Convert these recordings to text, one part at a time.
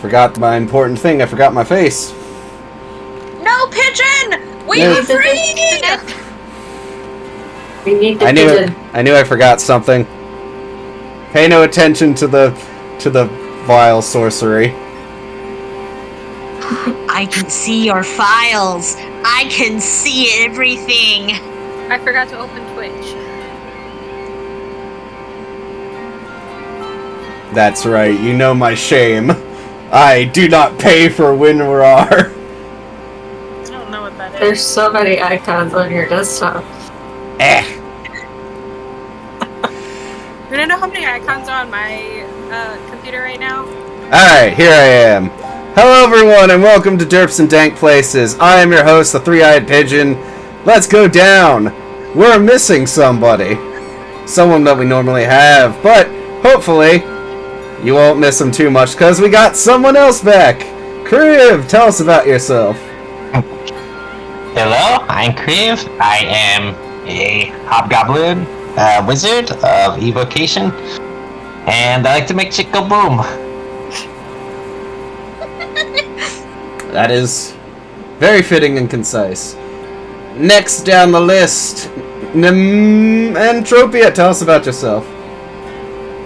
forgot my important thing. I forgot my face. No, Pigeon! We are free! We need the I knew I forgot something. Pay no attention to the vile sorcery. I can see your files. I can see everything. I forgot to open Twitch. That's right, you know my shame. I do not pay for WinRAR. I don't know what that is. There's so many icons on your desktop. You wanna know how many icons are on my computer right now? Alright, here I am. Hello everyone and welcome to Derps and Dank Places. I am your host, the Three-Eyed Pigeon. Let's go down. We're missing somebody. Someone that we normally have, but hopefully you won't miss him too much because we got someone else back. Kriv, tell us about yourself. Hello, I'm Kriv. I am a hobgoblin wizard of evocation, and I like to make shit go boom. That is very fitting and concise. Next down the list, Entropia, tell us about yourself.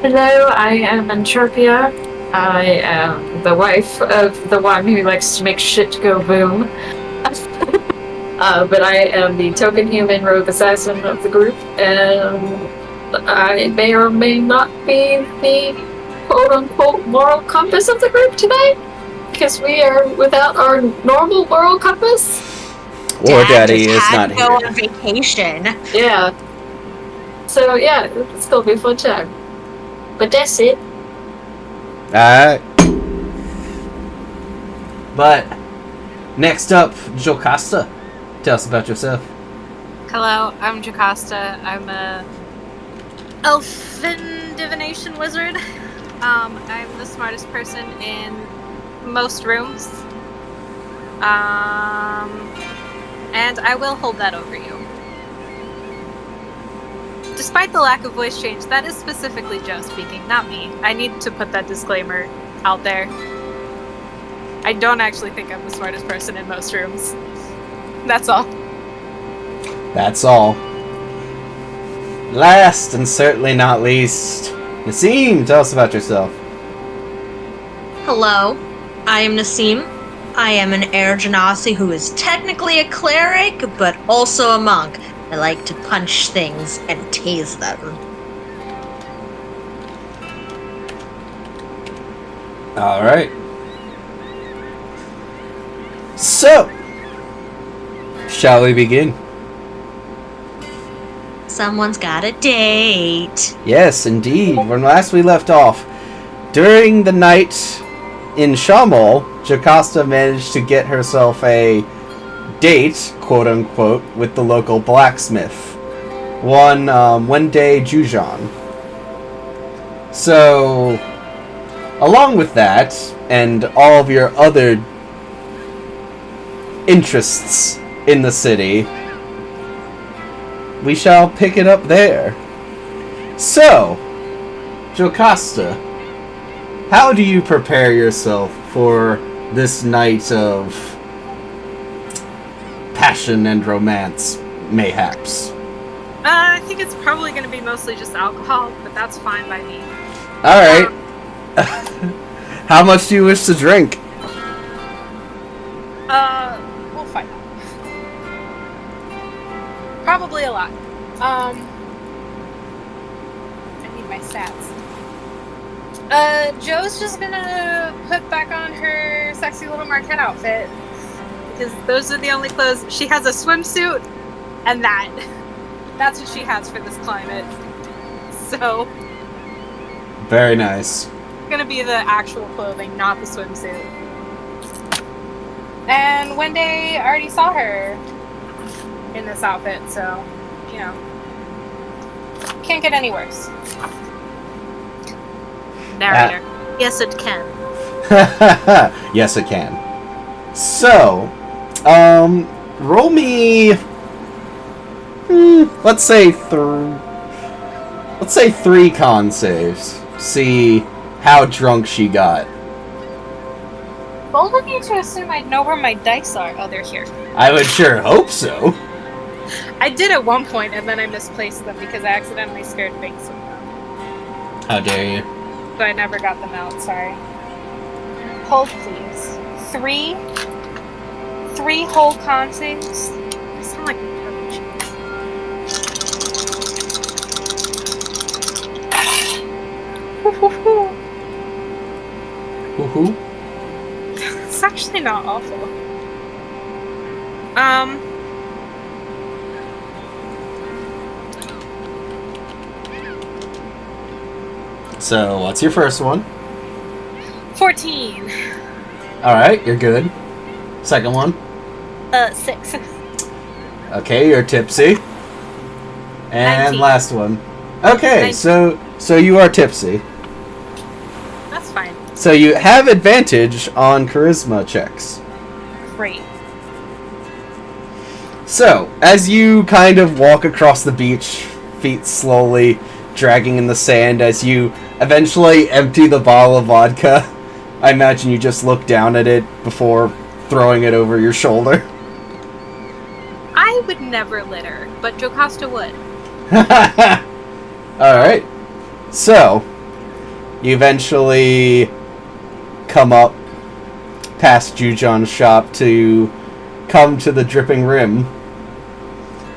Hello, I am Entropia. I am the wife of the one who likes to make shit go boom. But I am the token human rogue assassin of the group, and I may or may not be the quote-unquote moral compass of the group today, because we are without our normal moral compass. Or Daddy is just had not to go here. on vacation. Yeah. So yeah, it's gonna be a fun time. But that's it. Alright. But next up, Jocasta. Tell us about yourself. Hello, I'm Jocasta. I'm a elfin divination wizard. I'm the smartest person in most rooms. And I will hold that over you. Despite the lack of voice change, that is specifically Joe speaking, not me. I need to put that disclaimer out there. I don't actually think I'm the smartest person in most rooms. That's all. That's all. Last and certainly not least, Nassim, tell us about yourself. Hello, I am Nassim. I am an Air Genasi who is technically a cleric, but also a monk. I like to punch things and tase them. Alright. So, shall we begin? Someone's got a date. Yes, indeed. When last we left off, during the night in Shamol, Jocasta managed to get herself a date, quote-unquote, with the local blacksmith. One day Jujan. So, along with that, and all of your other interests in the city, we shall pick it up there. So, Jocasta, how do you prepare yourself for this night of passion and romance, mayhaps? I think it's probably going to be mostly just alcohol, but that's fine by me. Alright. How much do you wish to drink? We'll find out. Probably a lot. I need my stats. Joe's just gonna put back on her sexy little Marquette outfit, because those are the only clothes. She has a swimsuit, and that's what she has for this climate. So, Very nice. it's gonna be the actual clothing, not the swimsuit. And Wendy already saw her in this outfit, so, you know, can't get any worse. Narrator. Yes, it can. Yes, it can. So, roll me. Let's say 3 con saves. See how drunk she got. Bold of you to assume I'd know where my dice are. Oh, they're here. I would sure hope so. I did at one point, and then I misplaced them because I accidentally scared Binks with them. How dare you? So I never got them out, sorry. Hold, please. Three whole con saves. I sound like a coach. Woohoo. It's actually not awful. So, what's your first one? 14. Alright, you're good. Second one? 6. Okay, you're tipsy. And 19. last one. Okay, 19. so you are tipsy. That's fine. So you have advantage on charisma checks. Great. So, as you kind of walk across the beach, feet slowly dragging in the sand, as you eventually empty the bottle of vodka, I imagine you just look down at it before throwing it over your shoulder. I would never litter, but Jocasta would. Alright. So, you eventually come up past Jujon's shop to come to the Dripping Rim.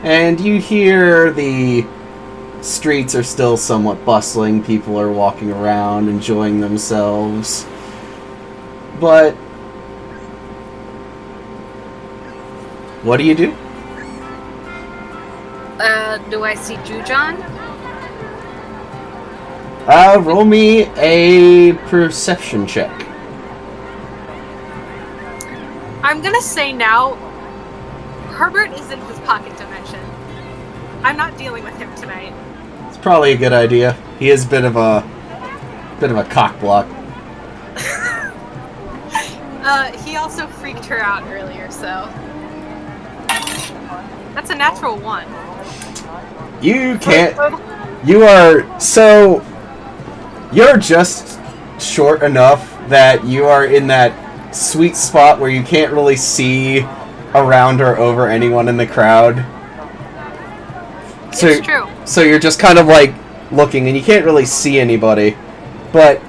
And you hear the streets are still somewhat bustling. People are walking around, enjoying themselves. But what do you do? Do I see Jujon? Roll me a perception check. I'm gonna say now, Herbert is in his pocket dimension. I'm not dealing with him tonight. It's probably a good idea. He is a bit of a cock block. He also freaked her out earlier, so that's a natural 1. You can't. You're just short enough that you are in that sweet spot where you can't really see around or over anyone in the crowd. So, it's true. So you're just kind of like looking and you can't really see anybody. But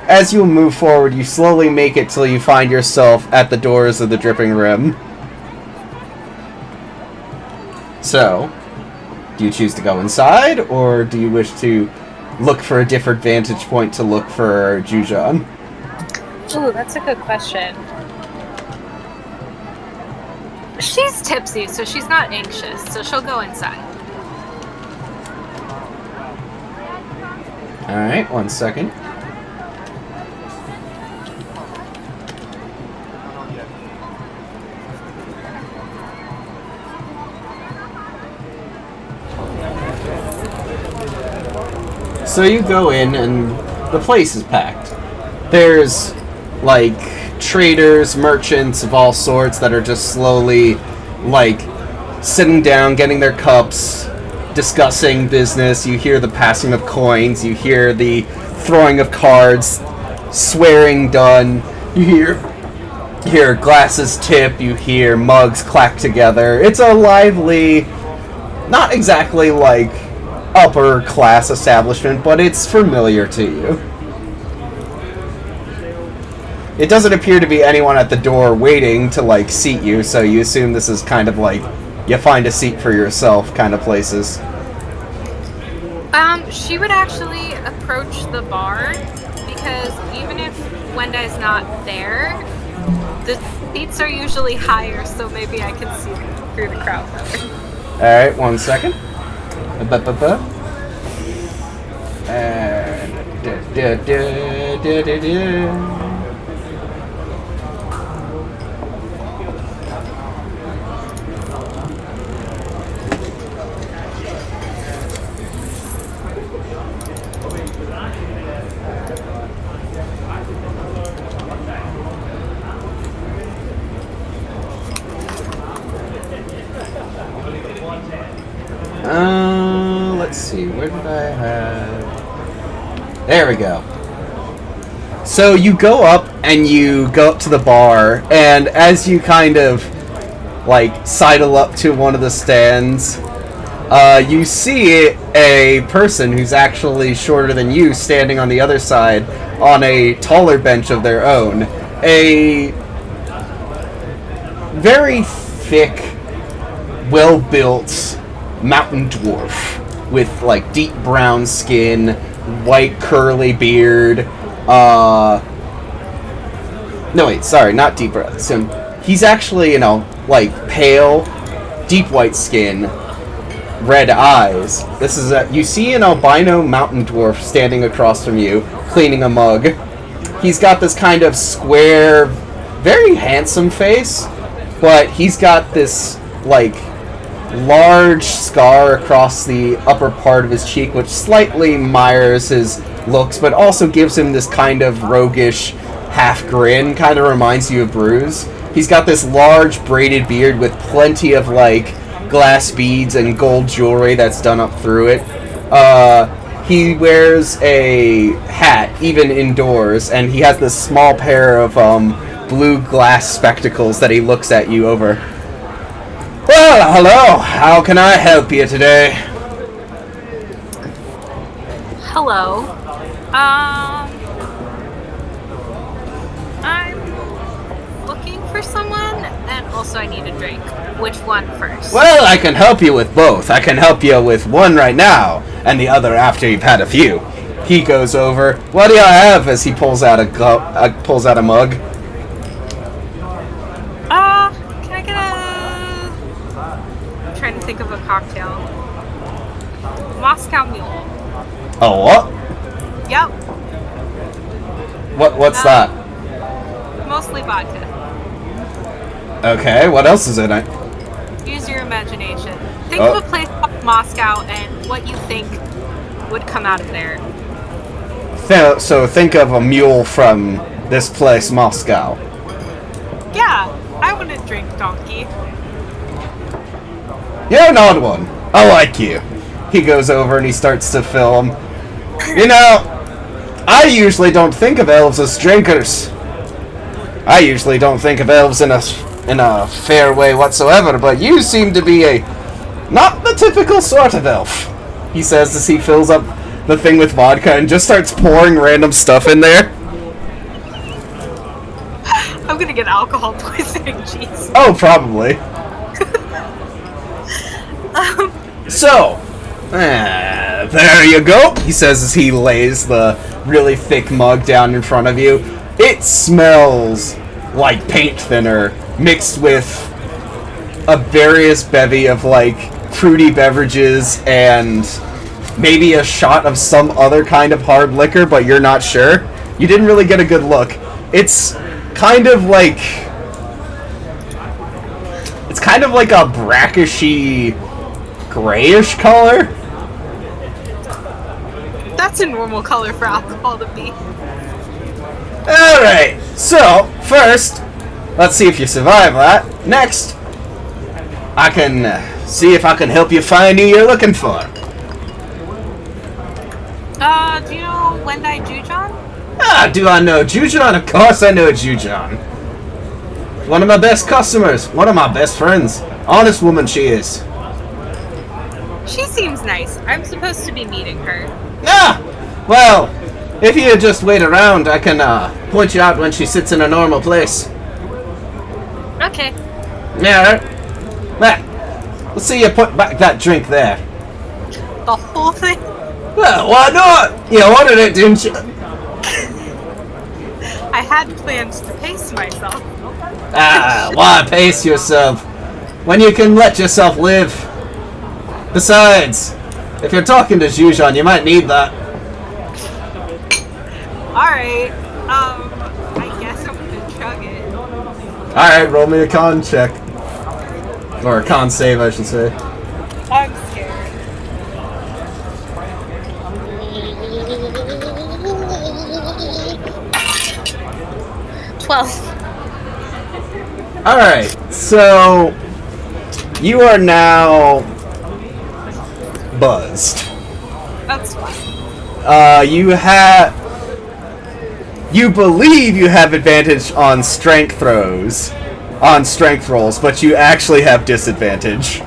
as you move forward, you slowly make it till you find yourself at the doors of the Dripping Rim. So, do you choose to go inside, or do you wish to look for a different vantage point to look for Jujon? Ooh, that's a good question. She's tipsy, so she's not anxious, so she'll go inside. Alright, 1 second. So you go in and the place is packed. There's like traders, merchants of all sorts that are just slowly like sitting down, getting their cups, discussing business. You hear the passing of coins, you hear the throwing of cards, swearing done, you hear glasses tip, you hear mugs clack together. It's a lively, not exactly like upper class establishment, but it's familiar to you. It doesn't appear to be anyone at the door waiting to like seat you, so you assume this is kind of like you find a seat for yourself kind of places. She would actually approach the bar because even if Wendy's not there, the seats are usually higher, so maybe I can see through the crowd better. Alright, 1 second. Let's see, where did I have... There we go. So you go up and you go up to the bar, and as you kind of like sidle up to one of the stands, you see a person who's actually shorter than you standing on the other side on a taller bench of their own. A very thick, well-built mountain dwarf with like deep brown skin, white curly beard. No, wait, sorry, not deep brown skin. He's actually, like pale, deep white skin, red eyes. This is you see an albino mountain dwarf standing across from you, cleaning a mug. He's got this kind of square, very handsome face, but he's got this, like, large scar across the upper part of his cheek, which slightly mires his looks, but also gives him this kind of roguish half grin, kind of reminds you of Bruce. He's got this large braided beard with plenty of, like, glass beads and gold jewelry that's done up through it. He wears a hat, even indoors, and he has this small pair of blue glass spectacles that he looks at you over. Well, hello. How can I help you today? Hello. I'm looking for someone, and also I need a drink. Which one first? Well, I can help you with both. I can help you with one right now, and the other after you've had a few. He goes over. What do you have? As he pulls out a mug. Can I get I'm trying to think of a cocktail. Moscow Mule. Oh, what? Yep. What's that? Mostly vodka. Okay, what else is in it? Use your imagination. Think of a place called Moscow and what you think would come out of there. So think of a mule from this place, Moscow. Yeah, I want to drink donkey. You're an odd one. I like you. He goes over and he starts to fill him. I usually don't think of elves as drinkers. I usually don't think of elves in a fair way whatsoever, but you seem to be not the typical sort of elf, he says as he fills up the thing with vodka and just starts pouring random stuff in there. I'm gonna get alcohol poisoning, jeez. Oh, probably. So, there you go, he says as he lays the really thick mug down in front of you. It smells like paint thinner mixed with a various bevy of, like, fruity beverages and maybe a shot of some other kind of hard liquor, but you're not sure. You didn't really get a good look. It's kind of like a brackishy grayish color. That's a normal color for alcohol to be. Alright, so, first, let's see if you survive that. Next, I can see if I can help you find who you're looking for. Do you know Wendai Jujon? Do I know Jujon? Of course I know Jujon. One of my best customers, one of my best friends. Honest woman she is. She seems nice. I'm supposed to be meeting her. Well, if you just wait around, I can point you out when she sits in a normal place. Okay. Yeah, right. Let's see you put back that drink there. The whole thing? Well, why not? You ordered it, didn't you? I had plans to pace myself. Why pace yourself when you can let yourself live? Besides, if you're talking to Jujon, you might need that. Alright, I guess I'm gonna chug it. Alright, roll me a con check. Or a con save, I should say. I'm scared. Alright, so you are now buzzed. That's fine. You believe you have advantage on strength rolls, but you actually have disadvantage.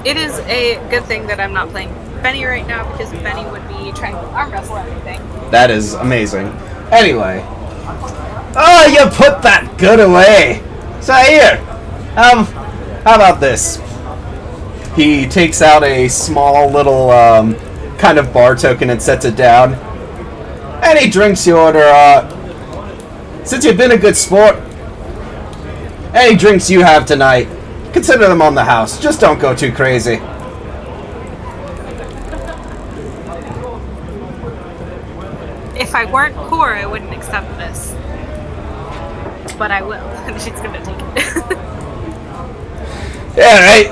It is a good thing that I'm not playing Benny right now, because Benny would be trying to arm wrestle everything. That is amazing. Anyway. Oh, you put that good away! So here, how about this? He takes out a small little kind of bar token and sets it down. Any drinks you order, since you've been a good sport, any drinks you have tonight, consider them on the house. Just don't go too crazy. If I weren't poor, I wouldn't accept this. But I will, and she's gonna take it. Yeah, right.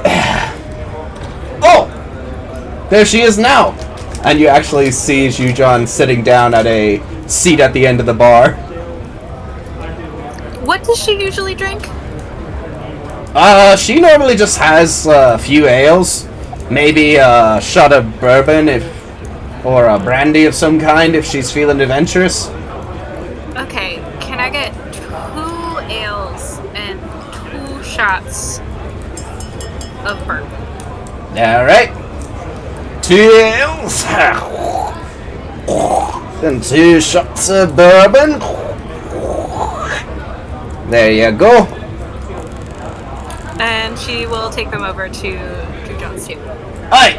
Oh! There she is now! And you actually see Zhujan sitting down at a seat at the end of the bar. What does she usually drink? She normally just has a few ales. Maybe a shot of bourbon or a brandy of some kind if she's feeling adventurous. Okay, can I get 2 ales and 2 shots of bourbon? Alright. 2 ales. And 2 shots of bourbon. There you go. And she will take them over to John's table. Hi!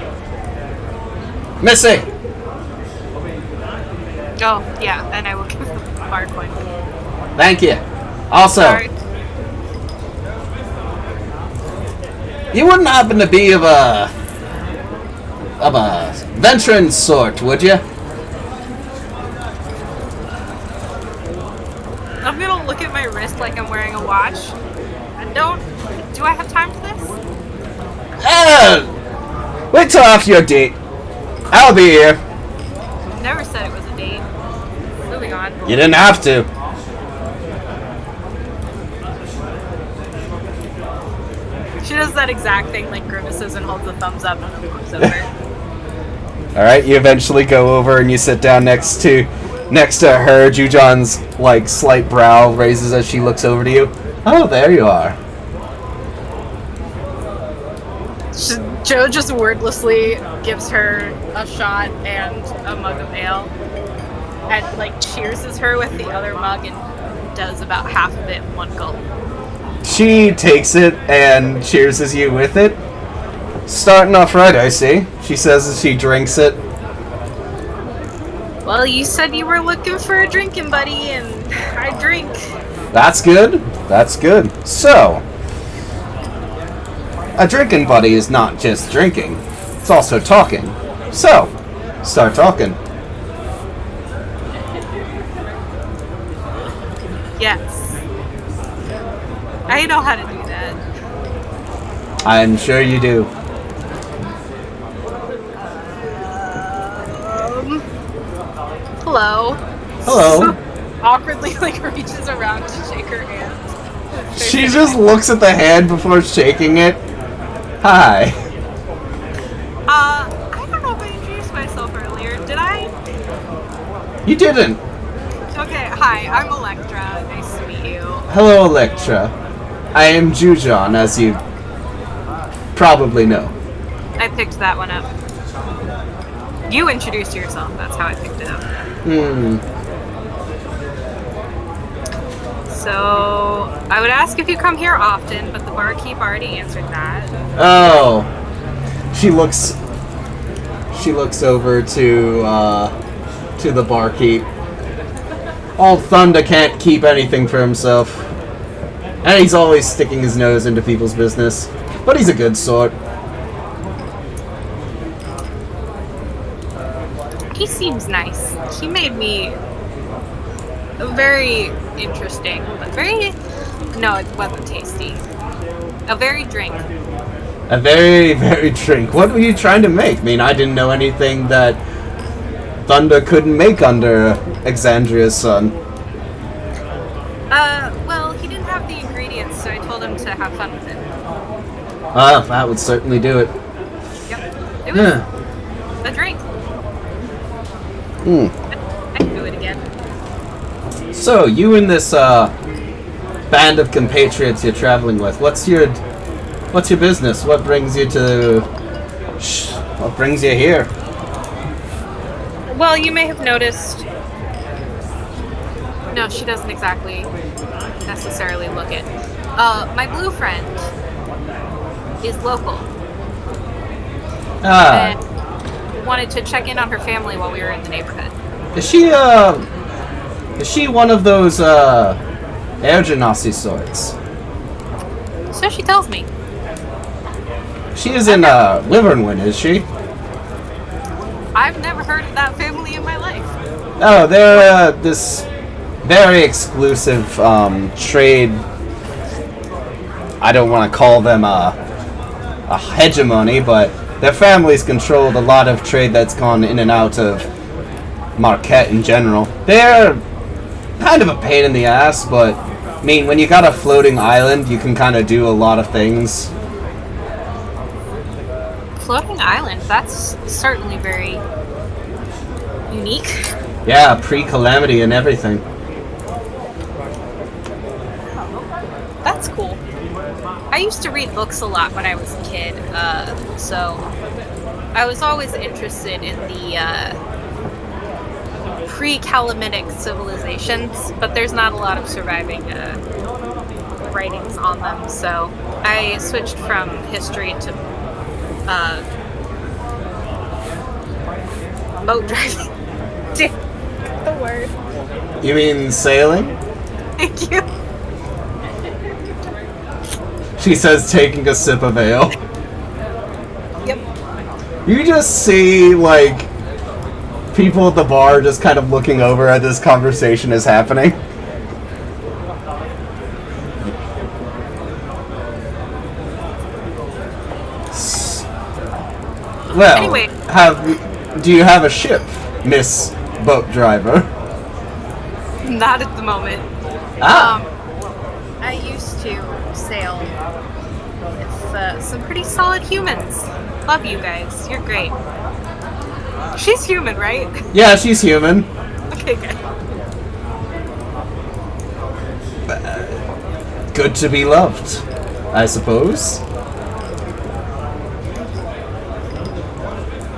Missy! Oh, yeah, and I will give them a bar coin. Thank you. Also, Sorry. you wouldn't happen to be of a veteran sort, would you? I'm gonna look at my wrist like I'm wearing a watch. Do I have time for this? Wait till after your date. I'll be here. Never said it was a date. Moving on. You didn't have to. She does that exact thing, like grimaces and holds a thumbs up and then moves over. Alright, you eventually go over and you sit down next to her. Jujan's like slight brow raises as she looks over to you. Oh, there you are. Joe just wordlessly gives her a shot and a mug of ale, and like cheerses her with the other mug and does about half of it in one gulp. She takes it and cheerses you with it. Starting off right, I see. She says as she drinks it. Well, you said you were looking for a drinking buddy, and I drink. That's good. That's good. So, a drinking buddy is not just drinking. It's also talking. So, start talking. Yes. I know how to do that. I'm sure you do. Hello. Hello. So awkwardly, like, reaches around to shake her hand. She just looks at the hand before shaking it. Hi. I don't know if I introduced myself earlier. Did I? You didn't. Okay, hi, I'm Electra. Nice to meet you. Hello, Electra. I am Jujan, as you probably know. I picked that one up. You introduced yourself, that's how I picked it up. So, I would ask if you come here often, but the barkeep already answered that. Oh. She looks over to the barkeep. Old Thunder can't keep anything for himself. And he's always sticking his nose into people's business. But he's a good sort. He seems nice. He made me very interesting, but no, it wasn't tasty. A very drink. A very, very drink. What were you trying to make? I mean, I didn't know anything that Thunder couldn't make under Exandria's son. Well, he didn't have the ingredients, so I told him to have fun with it. That would certainly do it. Yep. It was a drink. Hmm. I can do it again. So, you and this band of compatriots you're traveling with, what's your business? What brings you here? Well, you may have noticed. No, she doesn't exactly necessarily look it. My blue friend is local. And wanted to check in on her family while we were in the neighborhood. Is she one of those air genasi sorts? So she tells me. She is in Livernois, is she? I've never heard of that family in my life. Oh, they're this very exclusive trade. I don't want to call them a hegemony, but their families controlled a lot of trade that's gone in and out of Marquette in general. They're kind of a pain in the ass, but I mean, when you got a floating island, you can kind of do a lot of things. Floating island, that's certainly very unique. Yeah, pre-calamity and everything. That's cool. I used to read books a lot when I was a kid, so I was always interested in the pre-Calamitic civilizations, but there's not a lot of surviving writings on them, so I switched from history to boat driving. Damn, the word. You mean sailing? Thank you. She says, taking a sip of ale. Yep. You just see, like, people at the bar just kind of looking over as this conversation is happening. Well, Anyway. Do you have a ship, Miss Boat Driver? Not at the moment. Ah. I used to sail with some pretty solid humans. Love you guys. You're great. She's human, right? Yeah, she's human. Okay, good. Good to be loved, I suppose.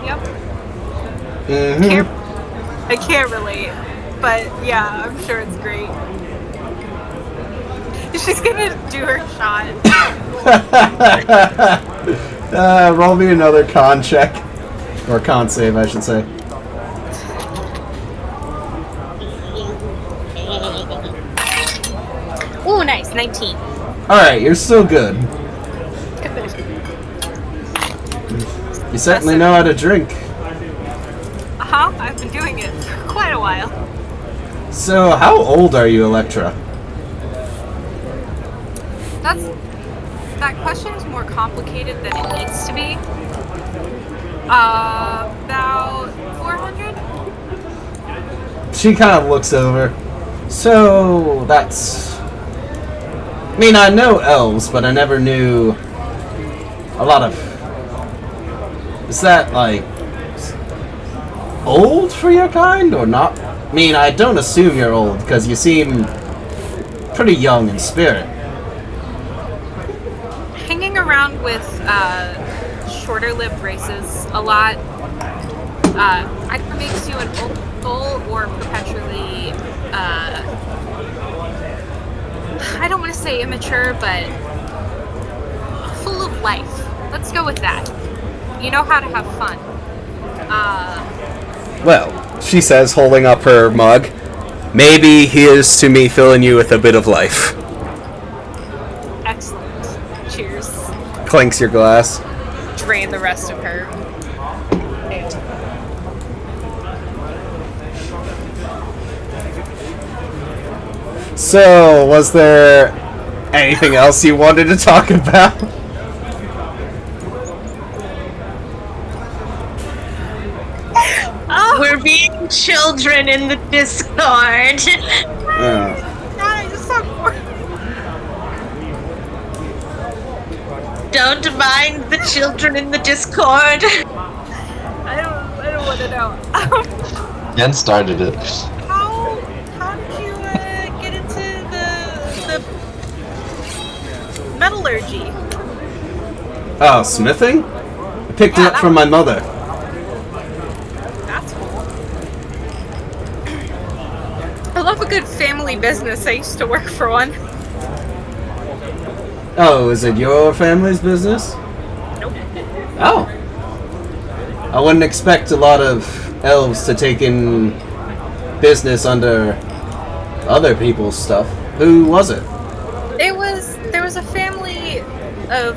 Yep. Mm-hmm. I can't relate, but yeah, I'm sure it's great. She's gonna do her shot. Roll me another con check. Or con save, I should say. Ooh, nice, 19. Alright, you're still good. You certainly know how to drink. Uh-huh, I've been doing it for quite a while. So, how old are you, Electra? That question is more complicated than it needs to be. About 400? She kind of looks over. So, that's... I mean, I know elves, but I never knew a lot of... Is that, like, old for your kind, or not? I mean, I don't assume you're old, because you seem pretty young in spirit. Hanging around with shorter-lived races a lot either makes you an old soul or perpetually I don't want to say immature, but full of life. Let's go with that. You know how to have fun. Well, she says, holding up her mug, maybe here's to me filling you with a bit of life. Excellent. Cheers. Clinks your glass. Drain the rest of her ale. So, was there anything else you wanted to talk about? We're being children in the Discord. God, I just saw more. Don't mind the children in the Discord. I don't want to know. Jen started it. How did you get into the metallurgy? Oh, smithing? I picked it up from my mother. That's cool. I love a good family business. I used to work for one. Oh, is it your family's business? Nope. Oh. I wouldn't expect a lot of elves to take in business under other people's stuff. Who was it? There was a family of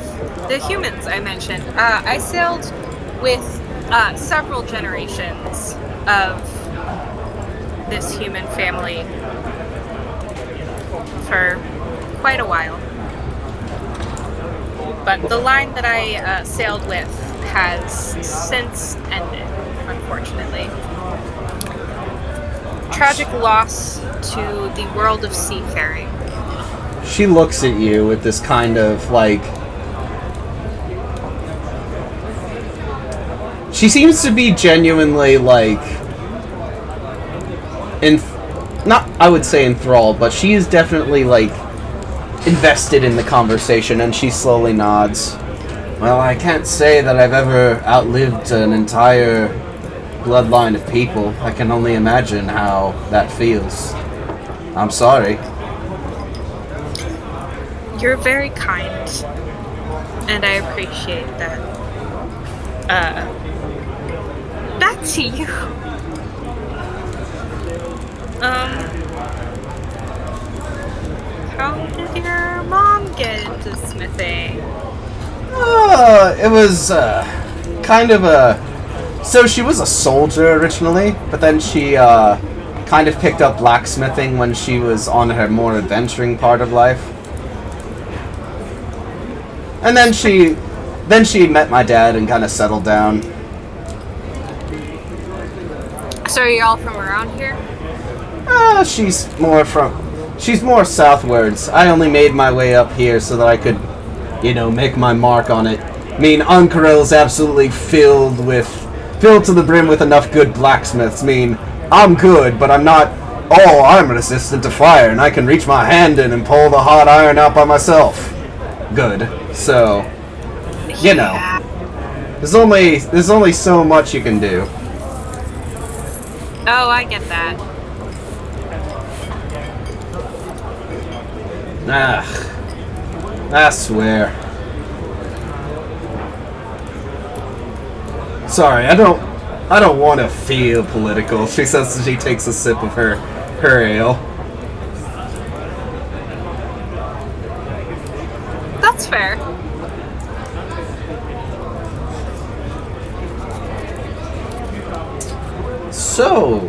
the humans I mentioned. I sailed with several generations of this human family for quite a while. But the line that I sailed with has since ended, unfortunately. Tragic loss to the world of seafaring. She looks at you with this kind of, like... She seems to be genuinely, like... Not, I would say enthralled, but she is definitely, like... invested in the conversation, and she slowly nods. Well, I can't say that I've ever outlived an entire bloodline of people. I can only imagine how that feels. I'm sorry. You're very kind, and I appreciate that. Back to you. How did your mom get into smithing? It was, kind of a... So she was a soldier originally, but then she, kind of picked up blacksmithing when she was on her more adventuring part of life. And then she met my dad and kind of settled down. So are you all from around here? She's more southwards. I only made my way up here so that I could, make my mark on it. I mean, Uncarel's absolutely filled to the brim with enough good blacksmiths. I mean, I'm good, but I'm not, I'm resistant to fire, and I can reach my hand in and pull the hot iron out by myself. Good. So, there's only so much you can do. Oh, I get that. I swear. Sorry, I don't want to feel political, she says as she takes a sip of her ale. That's fair. So,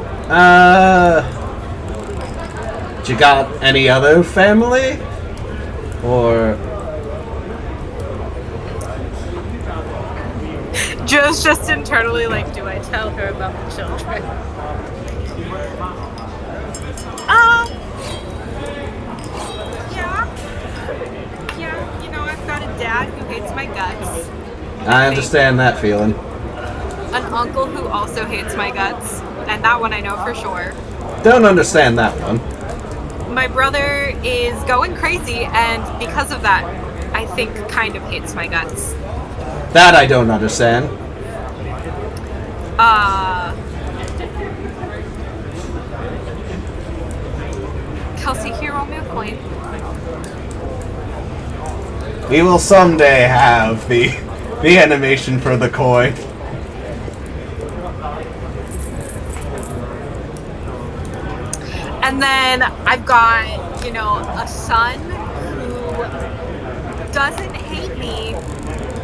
you got any other family? Or... Joe's just internally like, do I tell her about the children? Yeah, I've got a dad who hates my guts. I understand that feeling. An uncle who also hates my guts, and that one I know for sure. Don't understand that one. My brother is going crazy, and because of that, I think kind of hates my guts. That I don't understand. Kelsey, can you roll me a coin? We will someday have the animation for the coin. And then I've got, a son who doesn't hate me,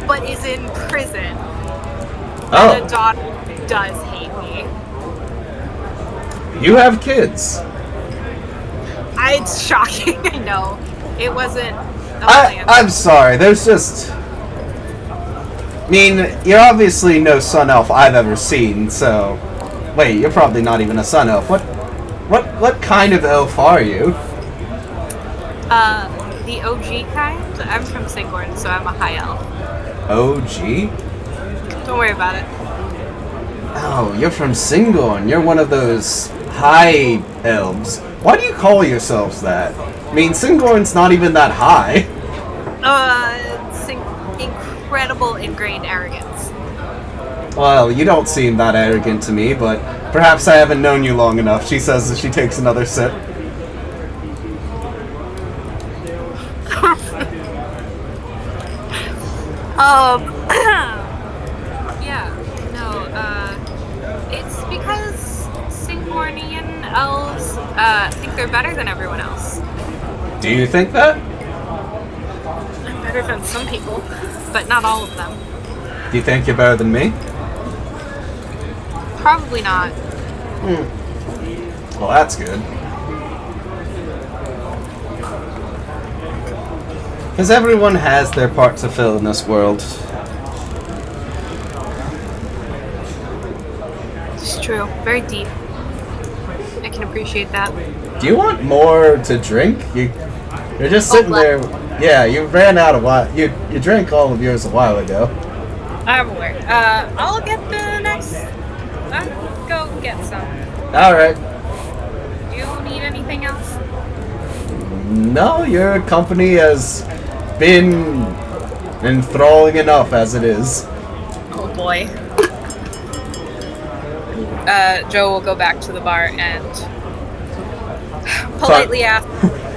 but is in prison. Oh. And a daughter who does hate me. You have kids. It's shocking, I know. It wasn't a plan. I'm sorry, there's just... I mean, you're obviously no sun elf I've ever seen, so... Wait, you're probably not even a sun elf. What kind of elf are you? The OG kind? I'm from Singorn, so I'm a high elf. OG? Don't worry about it. Oh, you're from Singorn. You're one of those high elves. Why do you call yourselves that? I mean, Singorn's not even that high. Incredible ingrained arrogance. Well, you don't seem that arrogant to me, but perhaps I haven't known you long enough, she says as she takes another sip. It's because Singornian elves, think they're better than everyone else. Do you think that? I'm better than some people, but not all of them. Do you think you're better than me? Probably not. Well, that's good. Because everyone has their part to fill in this world. It's true. Very deep. I can appreciate that. Do you want more to drink? You're just sitting there. Yeah, you ran out of wine. You drank all of yours a while ago. I'm aware. I'll get the next. I'll go get some. Alright. Do you need anything else? No, your company has been enthralling enough as it is. Oh boy. Joe will go back to the bar and politely ask.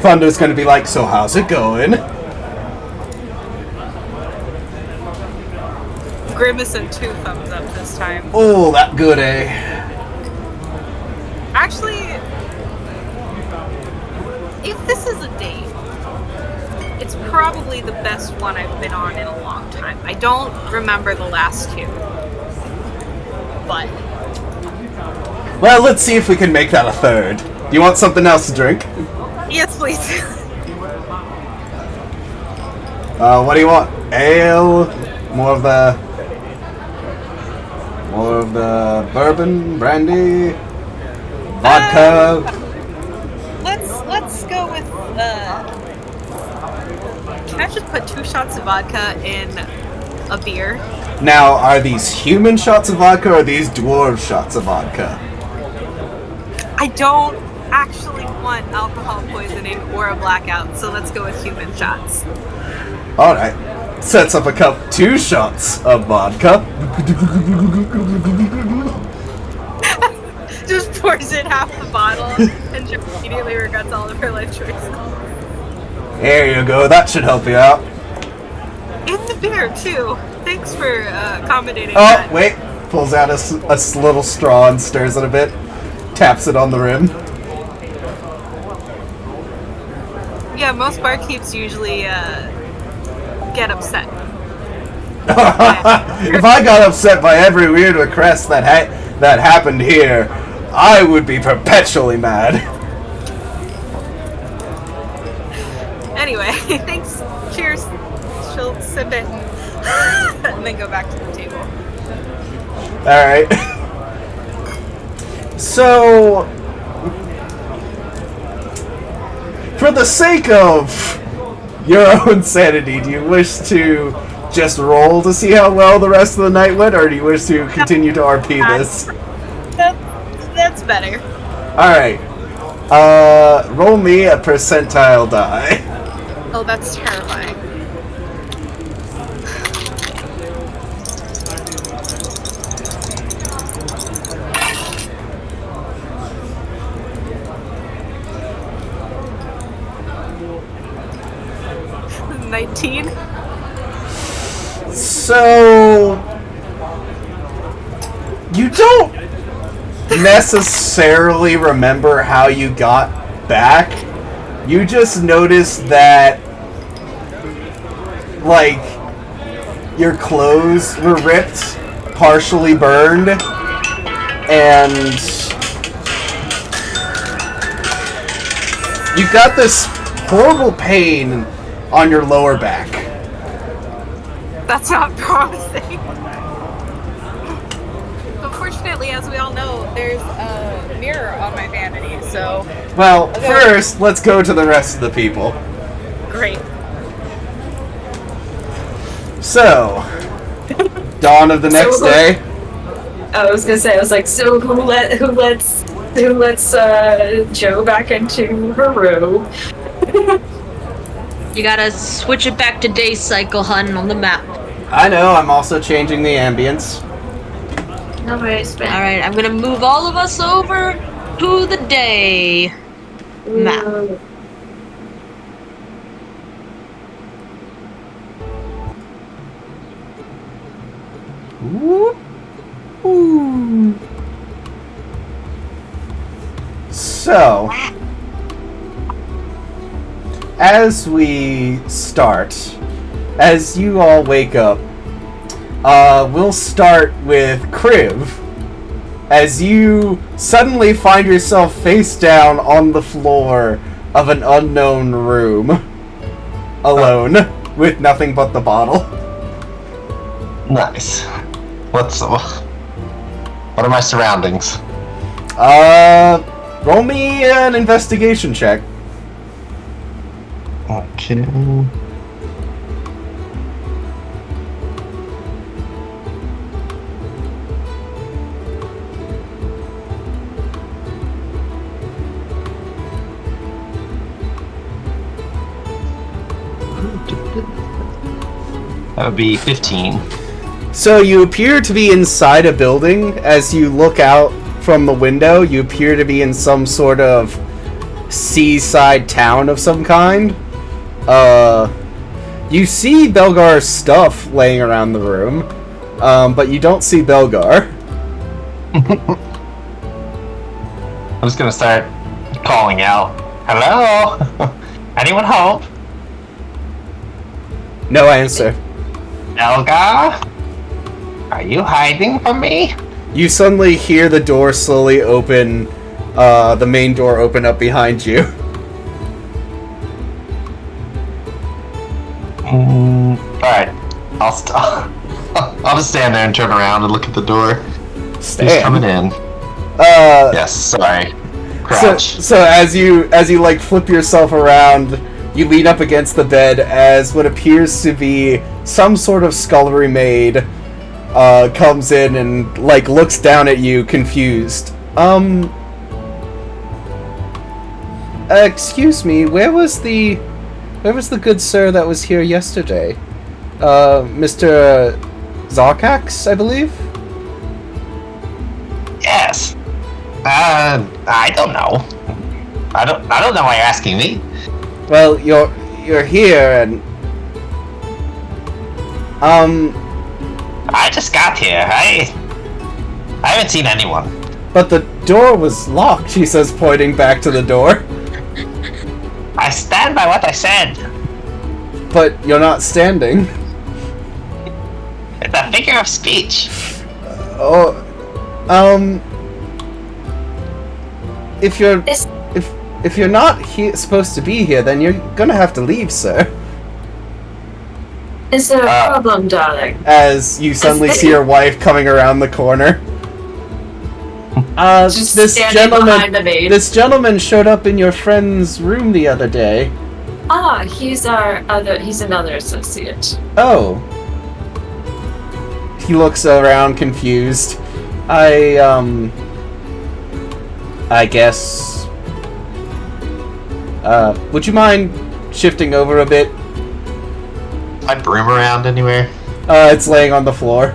Thunder's gonna be like, so how's it going? Grimace and 2 thumbs up this time. Oh, that good, eh? Actually, if this is a date, it's probably the best one I've been on in a long time. I don't remember the last 2. But Well, let's see if we can make that a third. Do you want something else to drink? yes, please. What do you want? Ale? More of the bourbon, brandy, vodka. Let's go with can I just put 2 shots of vodka in a beer? Now, are these human shots of vodka or are these dwarf shots of vodka? I don't actually want alcohol poisoning or a blackout, so let's go with human shots. Alright. Sets up a cup, 2 shots of vodka. Just pours in half the bottle and just immediately regrets all of her life choices. There you go, that should help you out. In the beer, too. Thanks for accommodating Oh, that. wait. Pulls out a little straw and stirs it a bit. Taps it on the rim. Yeah, most barkeeps usually get upset. If I got upset by every weird request that happened here, I would be perpetually mad. Anyway, thanks. Cheers. She'll sip it and then go back to the table. Alright. So, for the sake of your own sanity, do you wish to just roll to see how well the rest of the night went, or do you wish to continue to RP this? That's better. Alright. Roll me a percentile die. Oh, that's terrifying. $19. So, you don't necessarily remember how you got back. You just noticed that, like, your clothes were ripped, partially burned, and you got this horrible pain on your lower back. That's not promising. Unfortunately, as we all know, there's a mirror on my vanity, so... Well, first, let's go to the rest of the people. Great. So, dawn of the next day. I was gonna say, I was like, so who lets Joe back into her room? You gotta switch it back to day cycle, hun, on the map. I know, I'm also changing the ambience. No worries, man. Alright, I'm gonna move all of us over to the day map. Ooh. Ooh. So, as we start, as you all wake up, we'll start with Kriv. As you suddenly find yourself face down on the floor of an unknown room, alone, with nothing but the bottle. Nice. What are my surroundings? Roll me an investigation check. Okay. That would be 15. So you appear to be inside a building. As you look out from the window, you appear to be in some sort of seaside town of some kind. You see Belgar's stuff laying around the room, but you don't see Belgar. I'm just gonna start calling out. Hello? Anyone home? No answer. Elgar? Are you hiding from me? You suddenly hear the door slowly open, the main door open up behind you. Alright. I'll just stand there and turn around and look at the door. Who's coming in? Yes, sorry. Crouch. So as you like flip yourself around, you lean up against the bed as what appears to be some sort of scullery maid comes in and like looks down at you confused. Excuse me, where was the good sir that was here yesterday? Mr. Zarkax, I believe? Yes. I don't know. I don't know why you're asking me. Well, you're here and I just got here. I haven't seen anyone. but the door was locked, she says, pointing back to the door. I stand by what I said. But you're not standing. It's a figure of speech. Oh, if you're not supposed to be here, then you're gonna have to leave, sir. Is there a problem, darling? As you suddenly see your wife coming around the corner. Just standing behind the maid. This gentleman showed up in your friend's room the other day. Ah, he's another associate. Oh. He looks around confused. I guess... would you mind shifting over a bit? My broom around anywhere? It's laying on the floor,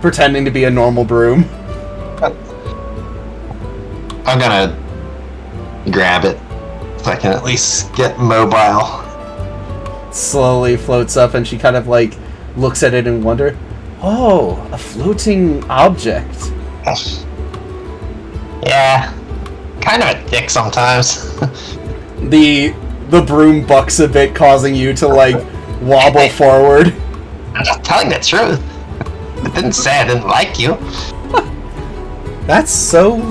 pretending to be a normal broom. I'm gonna grab it so I can at least get mobile. Slowly floats up and she kind of like looks at it in wonder. Oh, a floating object. Yeah, kind of a dick sometimes. The broom bucks a bit, causing you to like wobble forward. I'm just telling the truth. I didn't say I didn't like you. That's so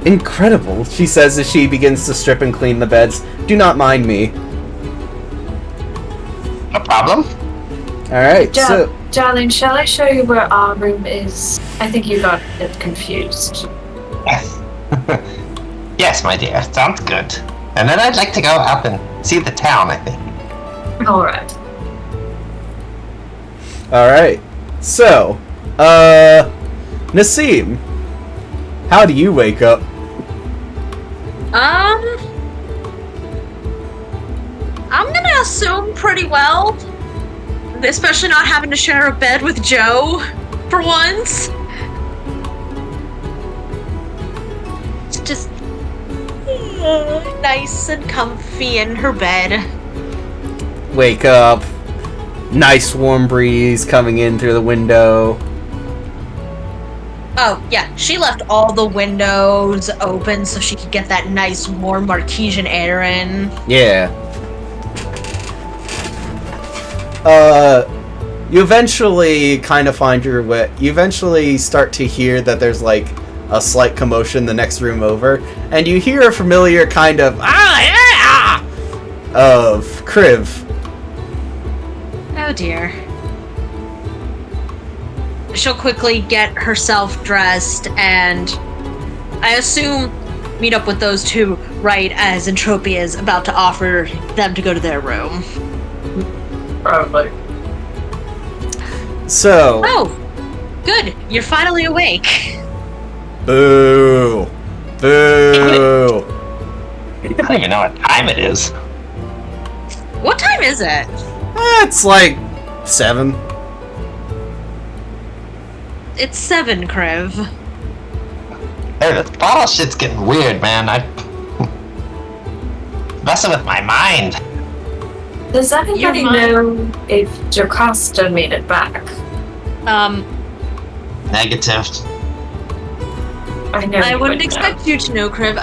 incredible, she says as she begins to strip and clean the beds. Do not mind me. No problem. Alright, so... Darling, shall I show you where our room is? I think you got it confused. Yes, my dear. Sounds good. And then I'd like to go up and see the town, I think. Alright. Alright. So, Nassim, how do you wake up? I'm gonna assume pretty well. Especially not having to share a bed with Joe for once. It's just nice and comfy in her bed. Wake up. Nice warm breeze coming in through the window. Oh, yeah, she left all the windows open so she could get that nice warm Marquesian air in. Yeah. You eventually kind of find your way. You eventually start to hear that there's like a slight commotion the next room over, and you hear a familiar kind of of Kriv. Oh dear. She'll quickly get herself dressed and I assume meet up with those two right as Entropia is about to offer them to go to their room. Probably. So. Oh, good. You're finally awake. Boo. Boo. I don't even know what time it is. What time is it? It's like 7. It's 7, Kriv. Hey, this bottle shit's getting weird, man. Messing with my mind. Does anybody know if Jocasta made it back? Negative. I know. I wouldn't expect you to know, Kriv.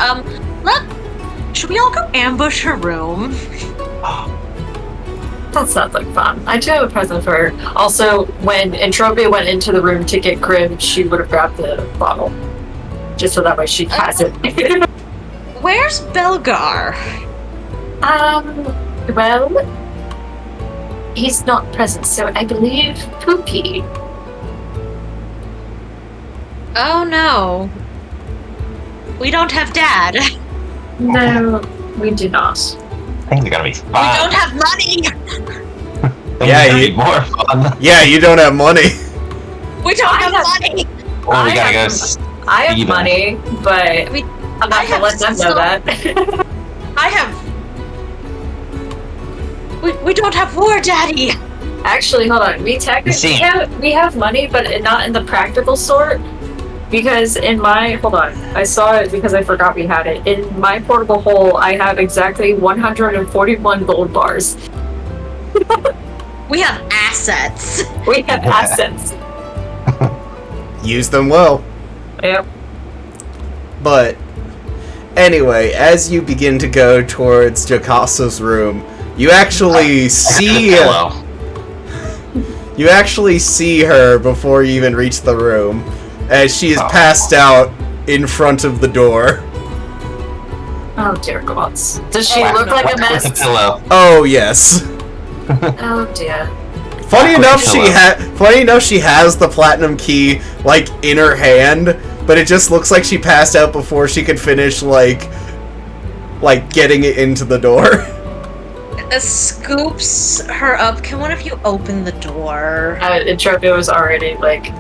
Should we all go ambush her room? That sounds like fun. I do have a present for her. Also, when Entropia went into the room to get Crib, she would have grabbed the bottle. Just so that way she has it. Where's Belgar? Well, he's not present, so I believe Pookie. Oh no. We don't have Dad. No, we do not. Things are gonna be fun. We don't have money. Yeah, you you- need more fun. Yeah, you don't have money. We don't have money. Well, we I gotta go. have- I have Even. money, but I mean, I'm not gonna let them know that. I have. We don't have war, Daddy. Actually, hold on. We technically have money, but not in the practical sort. Because in my I saw it because I forgot we had it. In my portable hole, I have exactly 141 gold bars. We have assets. We have assets. Use them well. Yep. But anyway, as you begin to go towards Jocasta's room, you actually see you actually see her before you even reach the room, as she is passed out in front of the door. Oh dear gods. Does she look like a With a mess? pillow. Oh yes. Oh dear. Funny With enough, a pillow. funny enough, she has the platinum key like in her hand, but it just looks like she passed out before she could finish like getting it into the door. Scoops her up. Can one of you open the door? Entropia was already like,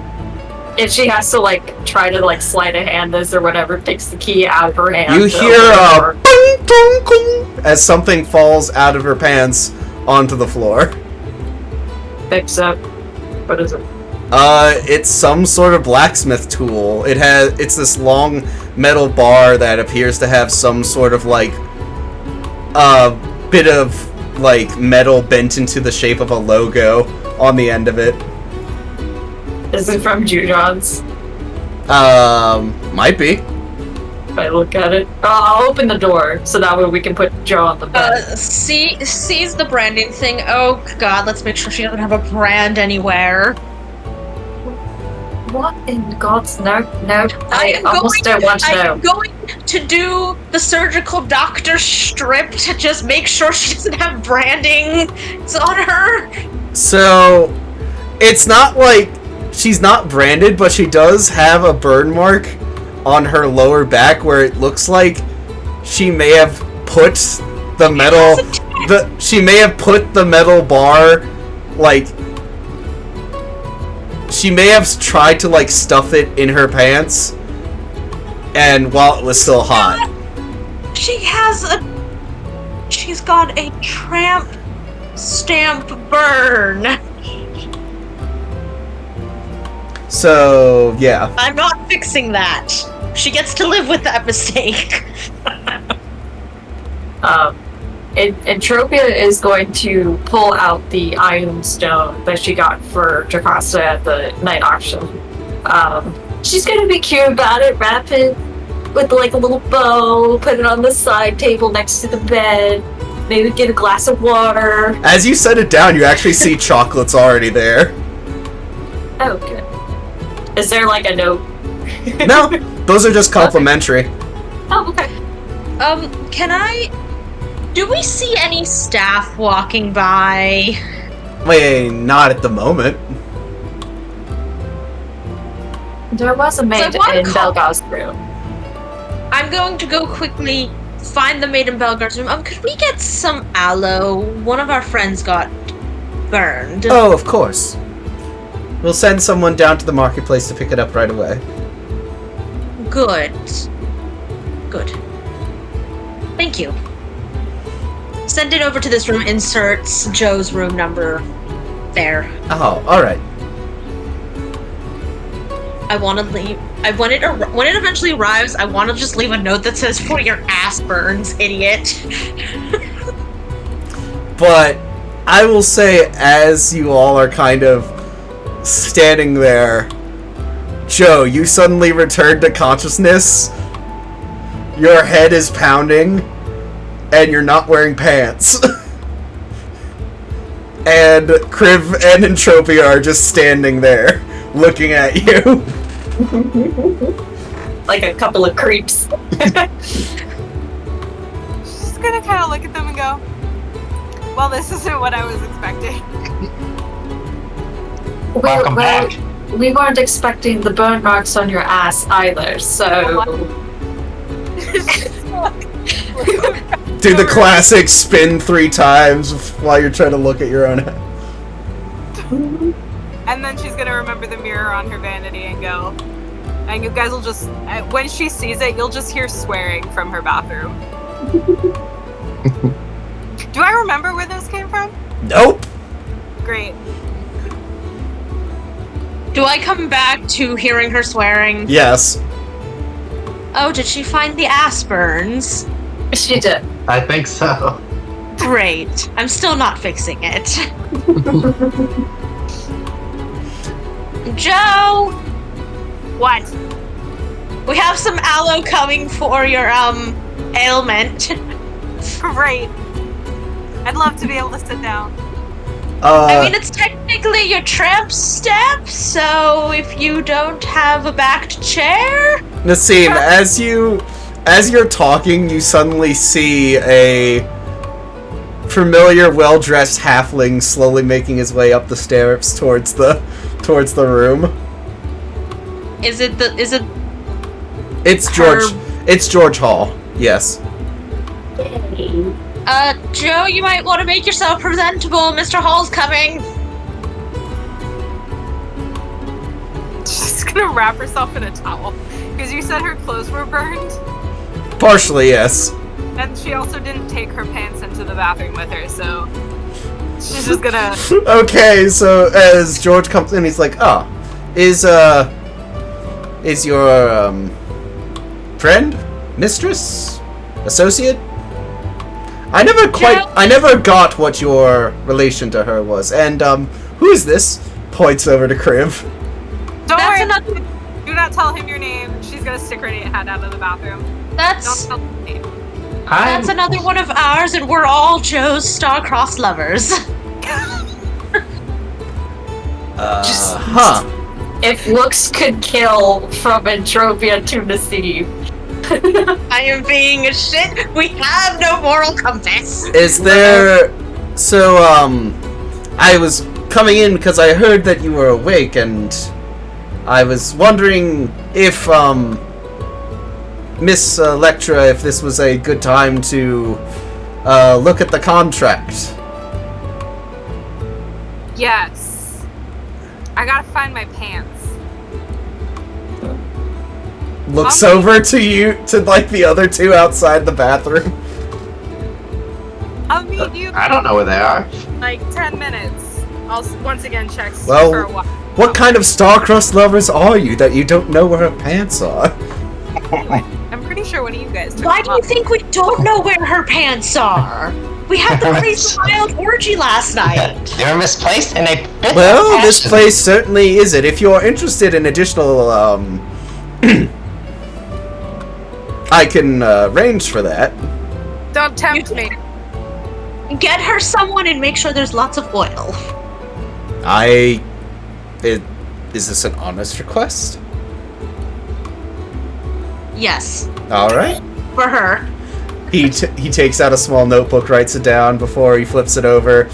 if she has to like try to like sleight of hand this or whatever, takes the key out of her hand. You to hear open the door. a dong, dong, dong, as something falls out of her pants onto the floor. Picks up. What is it? It's some sort of blacksmith tool. It's this long metal bar that appears to have some sort of like bit of like metal bent into the shape of a logo on the end of it. Is it from Jujon's? Might be. If I look at it. I'll open the door so that way we can put Joe on the bed. Sees the branding thing. Oh god, let's make sure she doesn't have a brand anywhere. What in God's no? I almost don't want to know. I'm going to do the surgical doctor strip to just make sure she doesn't have branding. It's on her. So, it's not like she's not branded, but she does have a burn mark on her lower back where it looks like she may have put the metal... She may have put the metal bar, like... She may have tried to, like, stuff it in her pants, and while it was still hot. She's got a tramp stamp burn. So, yeah. I'm not fixing that. She gets to live with that mistake. Entropia is going to pull out the Iron Stone that she got for Jocasta at the night auction. She's gonna be cute about it, wrap it with like a little bow, put it on the side table next to the bed, maybe get a glass of water. As you set it down, you actually see chocolates already there. Oh, good. Is there like a note? No, those are just complimentary. Oh, okay. Do we see any staff walking by? Wait, not at the moment. There was a maid in Belga's room. I'm going to go quickly find the maid in Belgar's room. Could we get some aloe? One of our friends got burned. Oh, of course. We'll send someone down to the marketplace to pick it up right away. Good. Thank you. Send it over to this room. Inserts Joe's room number there. Oh, alright. I want to leave. When it eventually arrives, I want to just leave a note that says, "For your ass burns, idiot." But I will say, as you all are kind of standing there, Joe, you suddenly return to consciousness. Your head is pounding, and you're not wearing pants. And Kriv and Entropia are just standing there, looking at you. Like a couple of creeps. She's gonna kind of look at them and go, well, this isn't what I was expecting. Welcome back. We weren't expecting the burn marks on your ass either, so... Do the classic spin 3 times while you're trying to look at your own head. And then she's gonna remember the mirror on her vanity and go. And you guys will just, when she sees it, you'll just hear swearing from her bathroom. Do I remember where those came from? Nope. Great. Do I come back to hearing her swearing? Yes. Oh, did she find the ass burns? She did. I think so. Great. I'm still not fixing it. Joe! What? We have some aloe coming for your, ailment. Great. I'd love to be able to sit down. I mean, it's technically your tramp step, so if you don't have a backed chair... Nassim, as you're talking, you suddenly see a familiar, well-dressed halfling slowly making his way up the stairs towards the room. Is it... It's George. It's George Hall. Yes. Joe, you might want to make yourself presentable. Mr. Hall's coming. She's gonna wrap herself in a towel. Because you said her clothes were burned. Partially, yes. And she also didn't take her pants into the bathroom with her, so... She's just gonna... Okay, so as George comes in, he's like, "Oh, is your, friend? Mistress? Associate? I never got what your relation to her was. And, who is this?" Points over to Kriv. Don't That's worry. another... Do not tell him your name. She's gonna stick her head out of the bathroom. Don't That's tell him your name. that's another one of ours, and we're all Joe's star-crossed lovers. If looks could kill from Entropia to Nassim. I am being a shit. We have no moral compass. Is there... So, I was coming in because I heard that you were awake, and I was wondering if, Miss Electra if this was a good time to look at the contract. Yes. I gotta find my pants. Looks over to you, to like the other two outside the bathroom. I'll meet you I don't know where they are. like 10 minutes. I'll once again check Well, for a while. what kind of star-crossed lovers are you that you don't know where her pants are? I'm pretty sure one of you guys took Why them do you off. think we don't know where her pants are? We had the crazy wild orgy last night. They're misplaced and they fit Well, the this fashion. place certainly is it. If you're interested in additional, I can arrange for that. Don't tempt me. Get her someone and make sure there's lots of oil. Is this an honest request? Yes, Alright. for her. He takes out a small notebook, writes it down before he flips it over.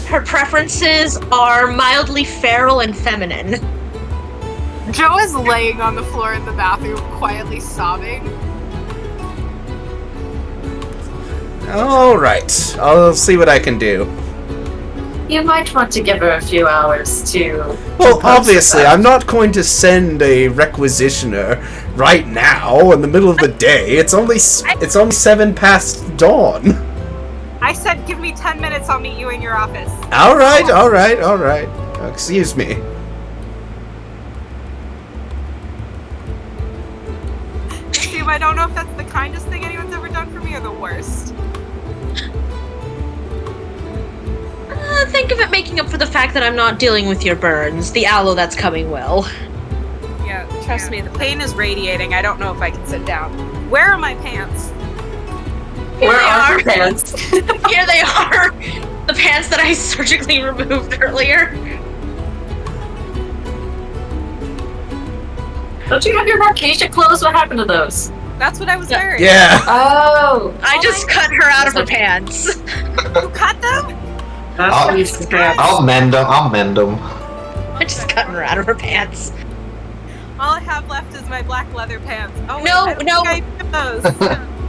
Her preferences are mildly feral and feminine. Joe is laying on the floor in the bathroom, quietly sobbing. Alright, I'll see what I can do. You might want to give her a few hours to. Well, compose obviously, that. I'm not going to send a requisitioner right now in the middle of the day. It's only 7 past dawn. I said, give me 10 minutes, I'll meet you in your office. Alright. Excuse me. Steve, I don't know if that's the kindest thing anyone's ever done for me or the worst. Think of it making up for the fact that I'm not dealing with your burns. The aloe that's coming will. Yeah, trust me, the pain is radiating. I don't know if I can sit down. Where are my pants? Here Where they are are. her pants? Here they are. The pants that I surgically removed earlier. Don't you have your Marcasia clothes? What happened to those? That's what I was wearing. Yeah. Oh, I just cut her out of her pants. You cut them? I'll mend them. I just cut her out of her pants. All I have left is my black leather pants. Oh, wait, No, I don't no. think I took those.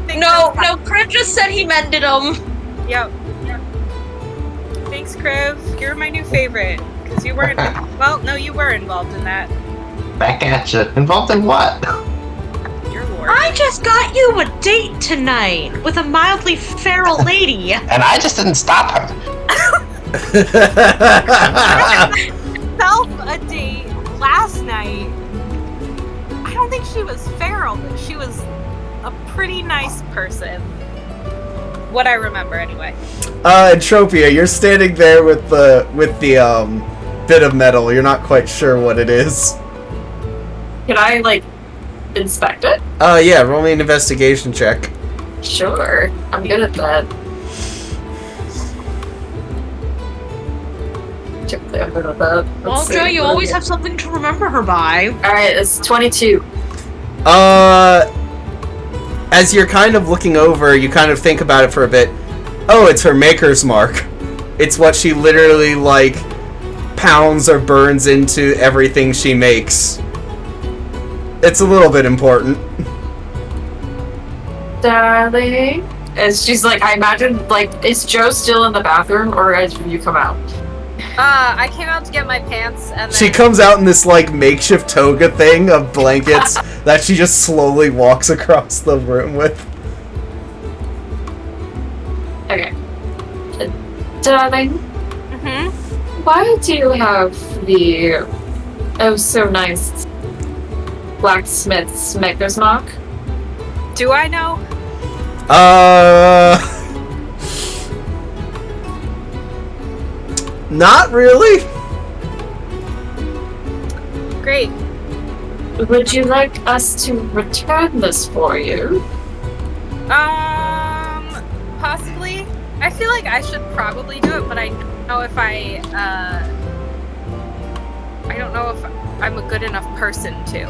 Think No, those- Crib just said he mended them. Yep. Thanks, Kriv. You're my new favorite. Because you weren't. Well, no, you were involved in that. Back at you. Involved in what? You're Lord. I just got you a date tonight with a mildly feral lady. And I just didn't stop her. Self a date last night. I don't think she was feral, but she was a pretty nice person. What I remember, anyway. Entropia, you're standing there with the bit of metal. You're not quite sure what it is. can I like inspect it? Yeah, roll me an investigation check. Sure, I'm good at that. Typically, I'm good at that. Well, Joe, you always have something to remember her by. All right, it's 22. As you're kind of looking over, you kind of think about it for a bit. Oh, it's her maker's mark. It's what she literally, like, pounds or burns into everything she makes. It's a little bit important. Darling. And she's like, I imagine, like, is Joe still in the bathroom or has you come out? I came out to get my pants, and then She comes out in this, like, makeshift toga thing of blankets that she just slowly walks across the room with. Okay. Darling, Mhm. why do you have the oh so nice blacksmith's maker's mark? Do I know? Not really. Great. Would you like us to return this for you? Possibly. I feel like I should probably do it, but I don't know if I don't know if I'm a good enough person to.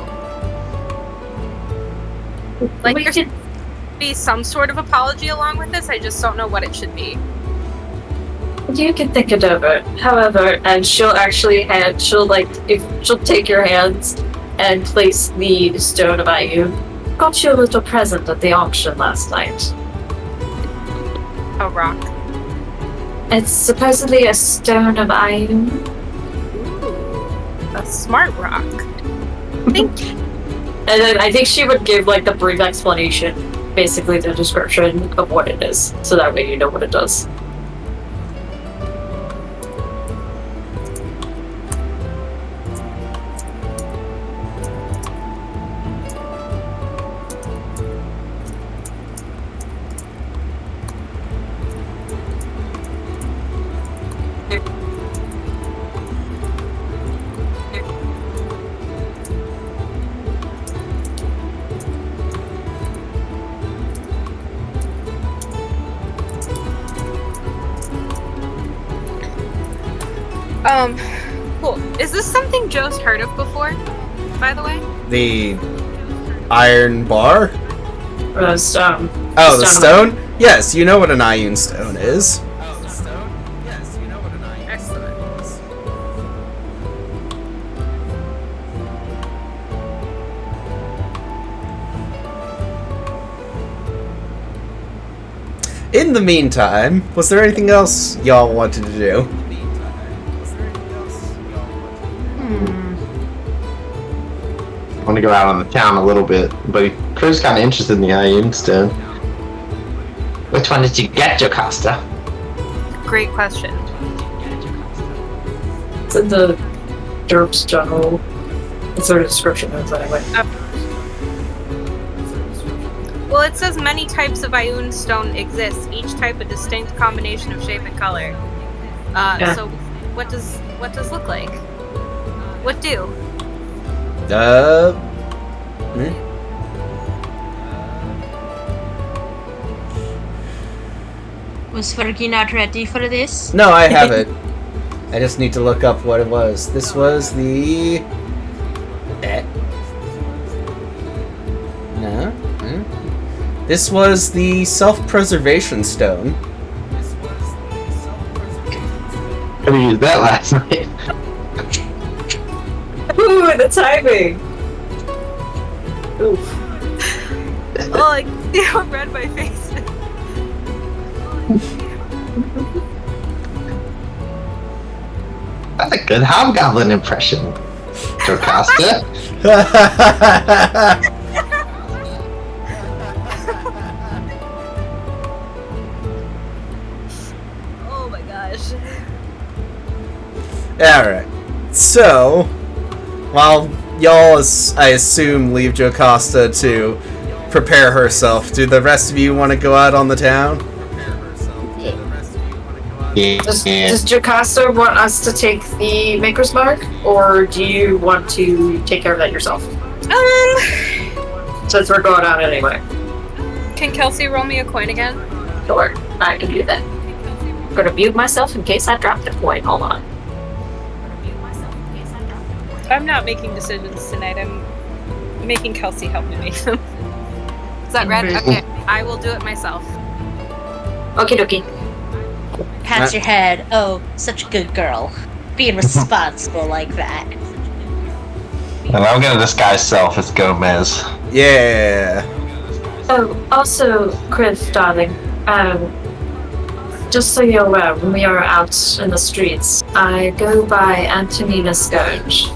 Like, we there could, should be some sort of apology along with this. I just don't know what it should be. you can think it over. However, and she'll take your hands and place the stone by you. got you a little present at the auction last night. A rock. It's supposedly a stone of iron. A smart rock. Thank you. And then I think she would give like the brief explanation, basically the description of what it is, so that way you know what it does. Cool. Is this something Joe's heard of before, by the way? The iron bar? Or the stone. Oh, the stone? Yes, you know what an iron stone is. Oh, the stone? Yes, you know what an iron Excellent. In the meantime, was there anything else y'all wanted to do? I want to go out on the town a little bit, but Crew's kind of interested in the iron stone. Which one did you get, Jocasta? Great question. It's in the derp's general sort of description of it anyway. Well, it says many types of Ioun stone exist, each type a distinct combination of shape and color. Yeah. So what does look like? What do? Was Fergie not ready for this? No, I have it. I just need to look up what it was. This was the... No? This was the self-preservation stone. Could have used that last night. Ooh, the timing! Oof. Oh, I see how red my face is. That's a good hobgoblin impression, Jocasta. Oh my gosh. Alright. So, while y'all, I assume, leave Jocasta to prepare herself, do the rest of you want to go out on the town? Does Jocasta want us to take the Maker's Mark, or do you want to take care of that yourself? Since we're going out anyway. Can Kelsey roll me a coin again? Sure, I can do that. I'm gonna mute myself in case I drop the coin. Hold on. I'm not making decisions tonight. I'm making Kelsey help me make them. Is that red? Okay, I will do it myself. Okie dokie. Pats your head. Oh, such a good girl. Being responsible like that. And I'm gonna disguise self as Gomez. Yeah. Oh, also, Chris, darling, just so you're aware, when we are out in the streets, I go by Antonina Scourge.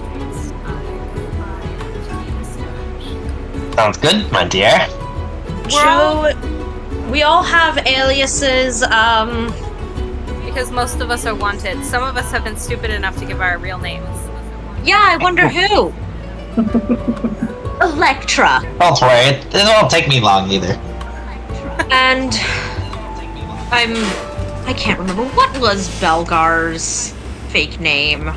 Sounds good, my dear. We all have aliases, Because most of us are wanted. Some of us have been stupid enough to give our real names. yeah, I wonder who? Electra. Don't worry, it won't take me long either. And I can't remember, what was Belgar's fake name?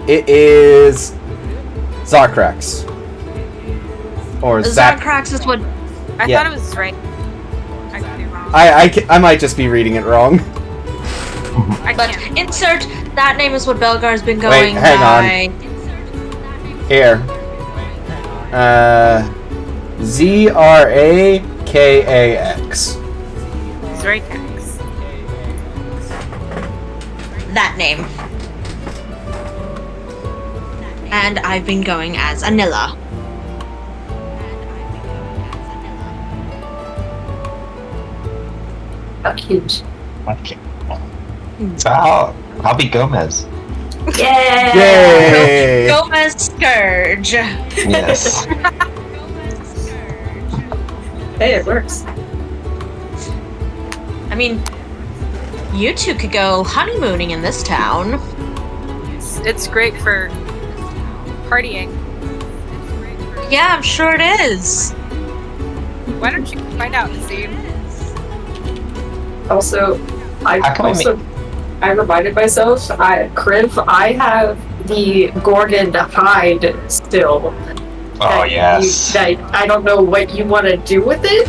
It is Zarkrax. Or Zarkrax is what... I Yeah. thought it was right. I could be wrong. I might just be reading it wrong. I But can't. insert, that name is what Belgar's been going hang by. Here. Zrakax. Zrakax. That name. And I've been going as Anilla. How cute. Okay. So I'll be Gomez. Yay! Yay! Gomez Scourge. Yes. Hey, it works. I mean, you two could go honeymooning in this town. It's great for partying. Yeah, I'm sure it is. Why don't you find out, Nazim? Also, How can we I reminded myself, Criv, I have the Gorgon hide still. Oh, yes. I don't know what you want to do with it,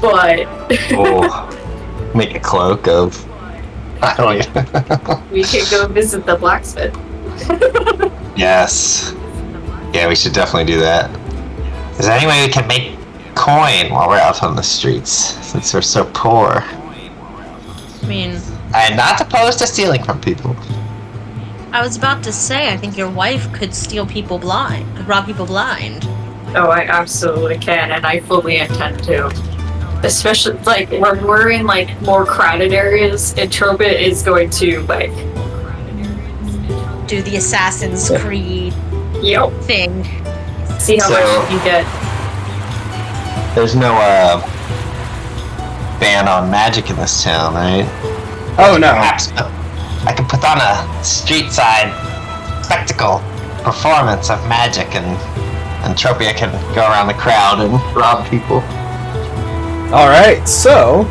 but Oh, make a cloak of... I don't even... we can go visit the blacksmith. Yes. Yeah, we should definitely do that. Is there any way we can make coin while we're out on the streets, since we're so poor? I mean, I'm not opposed to stealing from people. I was about to say, I think your wife could steal people blind, could rob people blind. Oh, I absolutely can, and I fully intend to. Especially, like, when we're in, like, more crowded areas, Entropia is going to, like... Do the Assassin's Creed Yep. thing. See how much you get. There's no, ban on magic in this town, right? Oh no. Perhaps I could put on a street-side spectacle performance of magic, and Entropia can go around the crowd and rob people. Alright, so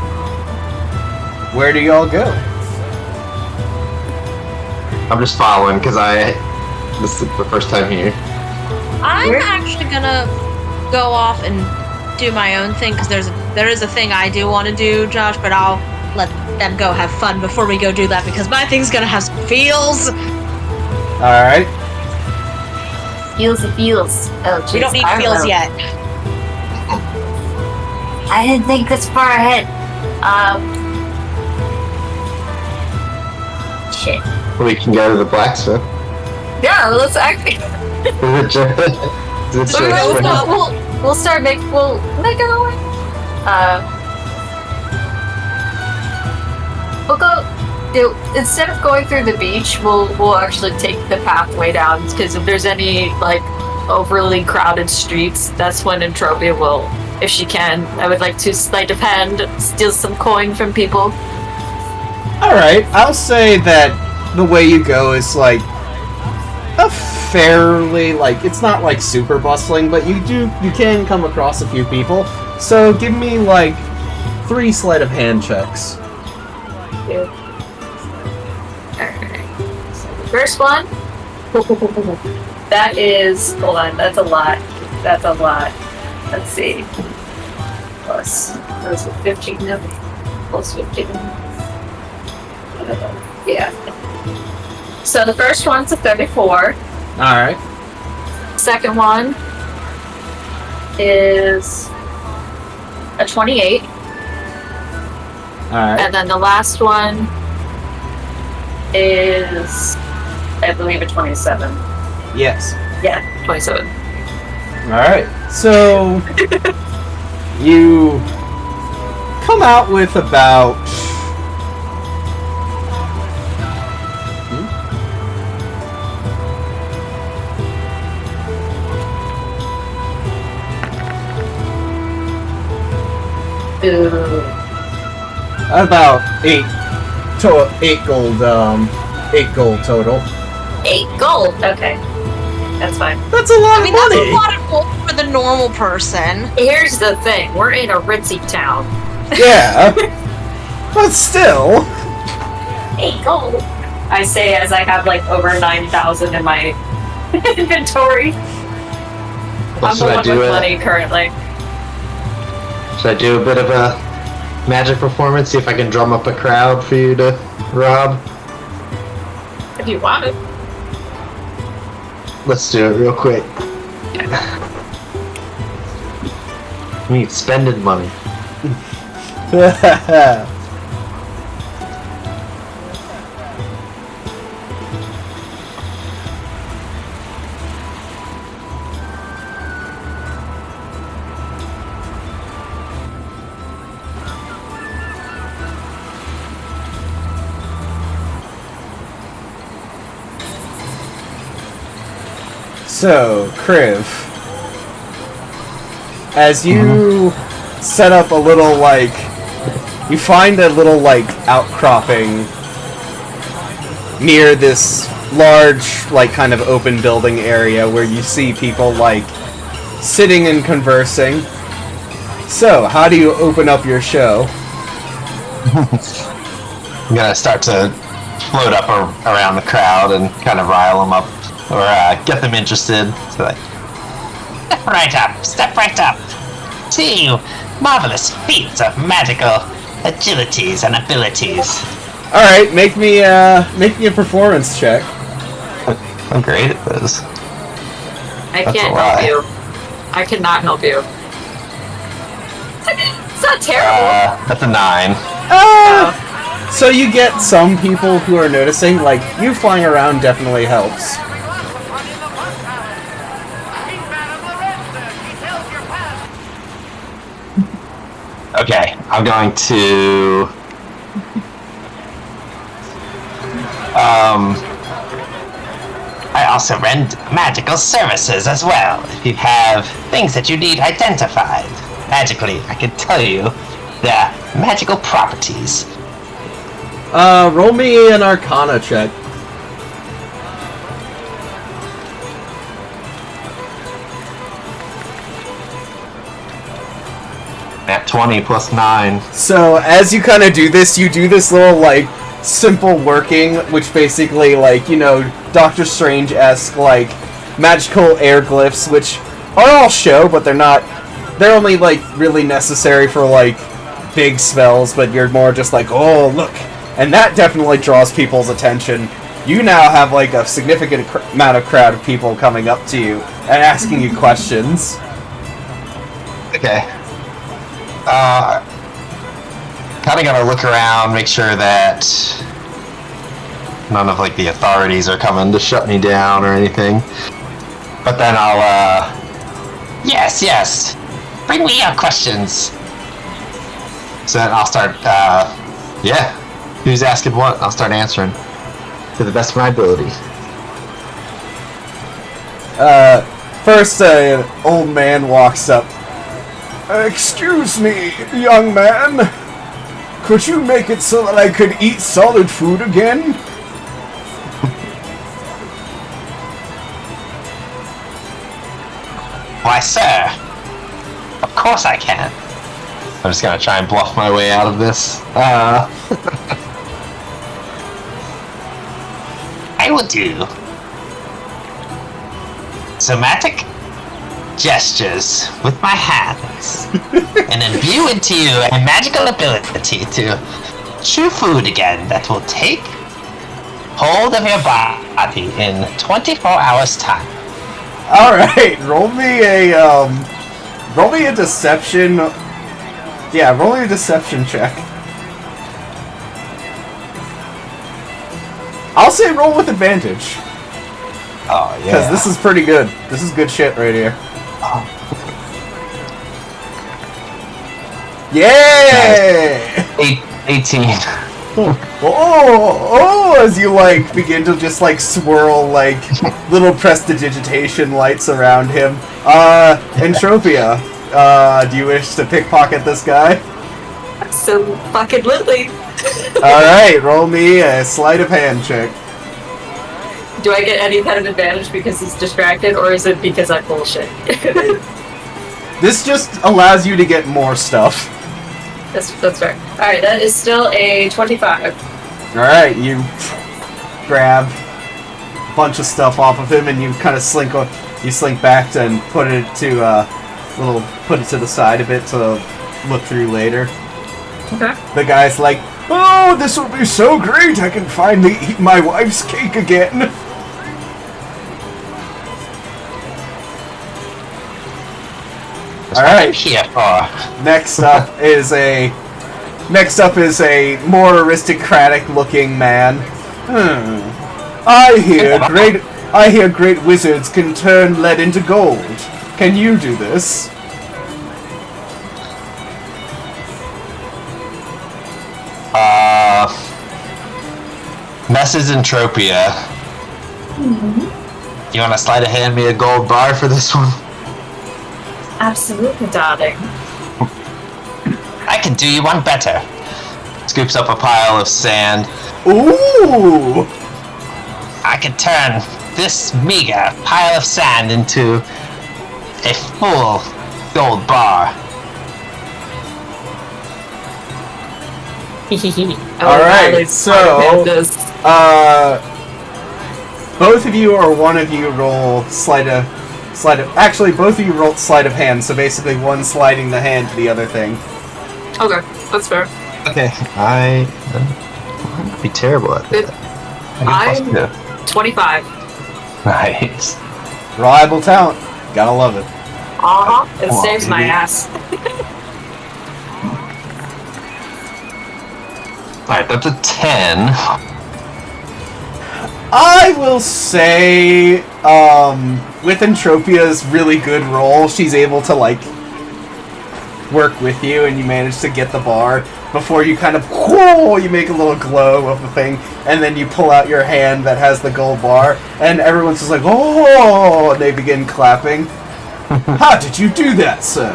where do y'all go? I'm just following because this is the first time here. I'm actually gonna go off and do my own thing, because there is a thing I do want to do, Josh, but I'll let them go have fun before we go do that, because my thing's gonna have some feels. Alright. Feels. Oh, geez, We don't need I feels know. yet. I didn't think this far ahead. Shit. We can go to the blacksmith. Yeah, let's actually. We'll start make it away. We'll go. Instead of going through the beach, we'll actually take the pathway down, because if there's any like overly crowded streets, that's when Entropia will, if she can. I would like to sleight of hand, steal some coin from people. Alright, I'll say that the way you go is like a fairly, like, it's not like super bustling, but you can come across a few people. So give me like 3 sleight of hand checks. Alright. First one. That is, hold on, that's a lot. Let's see. Plus, those are 15, no, plus 15. Yeah. So the first one's a 34. Alright. Second one is a 28. Alright. And then the last one is, I believe, a 27. Yes. Yeah, 27. Alright. So you come out with about Ooh. about 8 gold total. 8 gold. Okay. That's fine. That's a lot I mean, of that's money. a lot of gold for the normal person. Here's the thing. We're in a ritzy town. Yeah. But still. 8 gold. I say as I have like over 9,000 in my inventory. Well, I'm the one with money currently. Should I do a bit of a magic performance? See if I can drum up a crowd for you to rob? If you want it. Let's do it real quick. We need spending money. So, Kriv, as you set up a little, like, you find a little, like, outcropping near this large, like, kind of open building area where you see people, like, sitting and conversing. So, how do you open up your show? I'm gonna start to float up around the crowd and kind of rile them up, or get them interested. So like, step right up. See you marvelous feats of magical agilities and abilities. All right, make me a performance check. I'm great at this. I That's can't a lie. help you. I cannot help you. It's not terrible. That's a 9. So you get some people who are noticing, like, you flying around definitely helps. Okay, I'm going to I also render magical services as well. If you have things that you need identified magically, I can tell you their magical properties. Roll me an Arcana check. At 20 plus 9. So, as you kind of do this, you do this little, like, simple working, which basically, like, you know, Doctor Strange-esque, like, magical air glyphs, which are all show, but they're only, like, really necessary for, like, big spells, but you're more just like, oh, look. And that definitely draws people's attention. You now have, like, a significant amount of crowd of people coming up to you and asking you questions. Okay. Kind of gonna look around, make sure that none of, like, the authorities are coming to shut me down or anything. But then I'll, yes, bring me your questions. So then I'll start, yeah, who's asking what? I'll start answering to the best of my ability. First, an old man walks up. Excuse me, young man. Could you make it so that I could eat solid food again? Why, sir, of course I can. I'm just gonna try and bluff my way out of this. I will do somatic gestures with my hands and imbue into you a magical ability to chew food again that will take hold of your body in 24 hours time. Alright, roll me a deception. Yeah, roll me a deception check. I'll say roll with advantage. Oh, yeah. Because this is pretty good. This is good shit right here. Yeah! 18. As you, like, begin to just, like, swirl, like, little prestidigitation lights around him. Entropia, do you wish to pickpocket this guy? So fucking lately. Alright, roll me a sleight of hand check. Do I get any kind of advantage because he's distracted, or is it because I'm bullshit? This just allows you to get more stuff. That's fair. Alright, that is still a 25. Alright, you grab a bunch of stuff off of him and you kind of slink back and put it to the side a bit to look through later. Okay. The guy's like, oh, this will be so great, I can finally eat my wife's cake again. Alright. Here for. Next up is a more aristocratic looking man. I hear great wizards can turn lead into gold. Can you do this? Mrs. Entropia You want to sleight of hand me a gold bar for this one? Absolutely, darling. I can do you one better. Scoops up a pile of sand. Ooh! I can turn this meager pile of sand into a full gold bar. Alright, so, both of you or one of you roll actually, both of you roll sleight of hand, so basically one sliding the hand to the other thing. Okay, that's fair. Okay, I'm gonna be terrible at that. I'm 25. Nice. Reliable talent. Gotta love it. It Come on, saves my baby. ass. Alright, that's a 10. I will say, with Entropia's really good roll, she's able to, like, work with you, and you manage to get the bar before you kind of, whoa, you make a little glow of the thing, and then you pull out your hand that has the gold bar, and everyone's just like, oh, and they begin clapping. How did you do that, sir?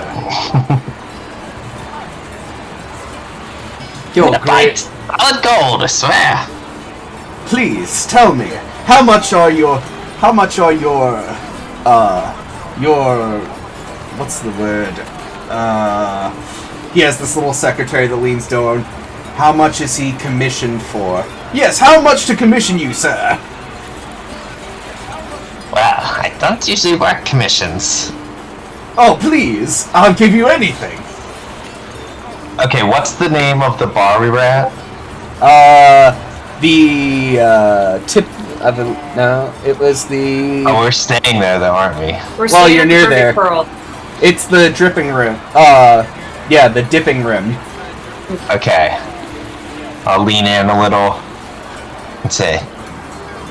You're great. Solid gold, I swear. Please tell me, how much are your, what's the word? He has this little secretary that leans down. How much is he commissioned for? Yes, how much to commission you, sir? Well, I don't usually work commissions. Oh, please, I'll give you anything. Okay, what's the name of the bar we were at? It was the... Oh, we're staying there though, aren't we? We're Well, staying you're at the near Perfect there. Pearl. It's the dripping rim. Yeah, the dipping rim. Okay. I'll lean in a little and say,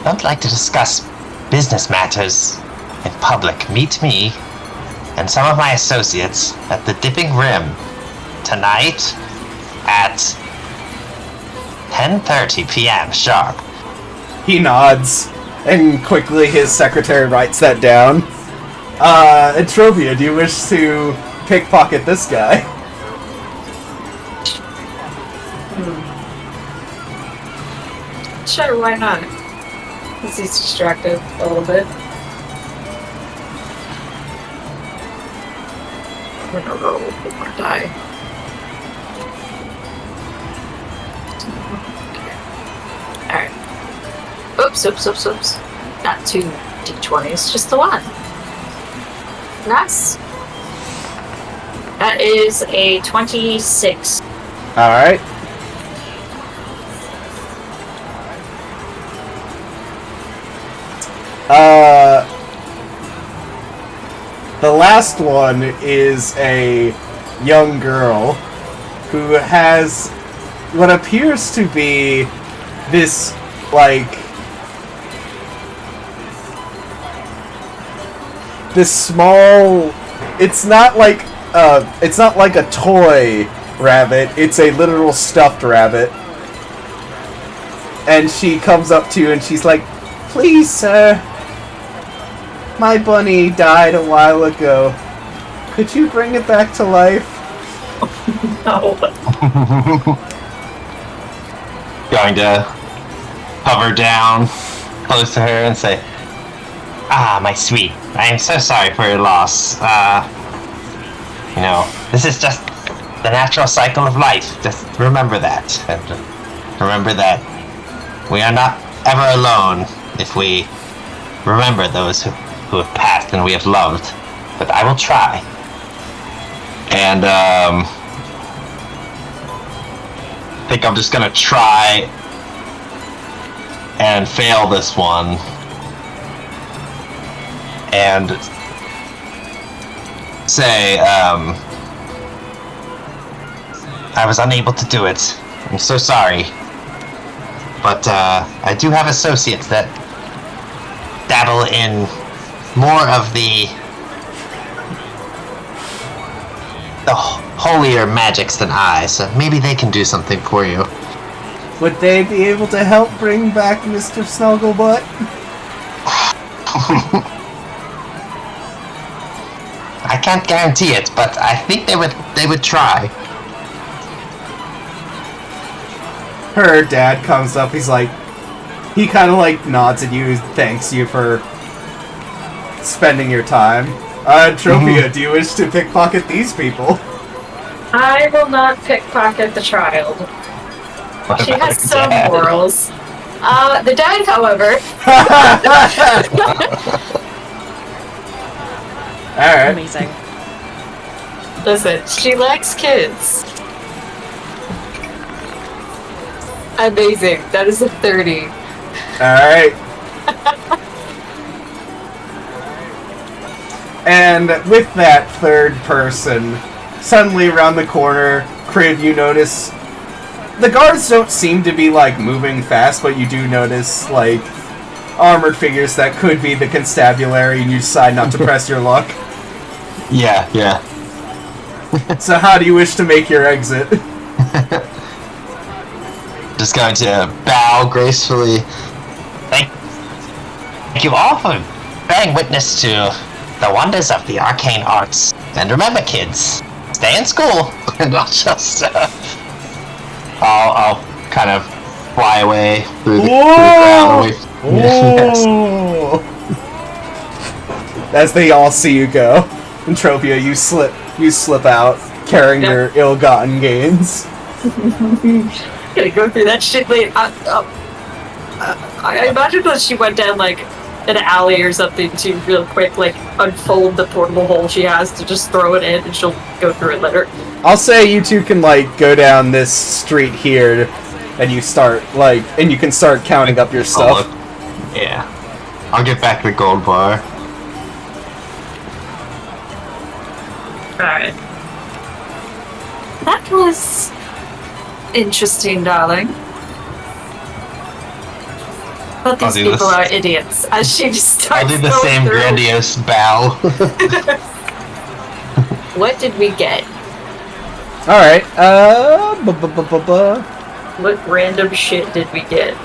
don't like to discuss business matters in public. Meet me and some of my associates at the Dipping Rim tonight at 10:30 p.m. sharp. He nods, and quickly his secretary writes that down. Entropia, do you wish to pickpocket this guy? Sure, why not? Because he's distracted a little bit. I'm gonna roll one more die. Alright. Oops. Not two d20s, just the one. Nice. That is a 26. Alright. The last one is a young girl who has what appears to be this, like, this small, it's not like a toy rabbit, it's a literal stuffed rabbit. And she comes up to you and she's like, "Please, sir, my bunny died a while ago. Could you bring it back to life?" No. Going to hover down close to her and say, "Ah, my sweet, I am so sorry for your loss. You know, this is just the natural cycle of life. Just remember that. And remember that we are not ever alone if we remember those who have passed and we have loved. But I will try." And I think I'm just gonna try and fail this one. And say, I was unable to do it. I'm so sorry. But I do have associates that dabble in more of the holier magics than I, so maybe they can do something for you. Would they be able to help bring back Mr. Snugglebutt? I can't guarantee it, but I think they would try. Her dad comes up, he's like, he kind of like nods at you, thanks you for spending your time. Tropia, do you wish to pickpocket these people? I will not pickpocket the child. What She about has her some dad? morals. The dad, however, Alright. Amazing. listen, she likes kids. Amazing. That is a 30. Alright. And with that third person, suddenly around the corner, Crib, you notice the guards don't seem to be like moving fast, but you do notice like armored figures that could be the constabulary, and you decide not to press your luck. Yeah. So how do you wish to make your exit? Just going to bow gracefully. Thank you all for bearing witness to the wonders of the arcane arts. And remember, kids, stay in school. And I'll just, I'll kind of fly away through the ground. Away from, yes. Ooh. As they all see you go, Entropia, you slip out, carrying your ill-gotten gains. Gonna go through that shit later. I imagine that she went down like an alley or something to real quick, like unfold the portable hole she has to just throw it in, and she'll go through it later. I'll say you two can like go down this street here, and you can start counting up your stuff. Yeah. I'll get back the gold bar. Alright. That was interesting, darling. But these do people this. are idiots. As she just starts I'll do the going same through. grandiose bow. What did we get? Alright, What random shit did we get?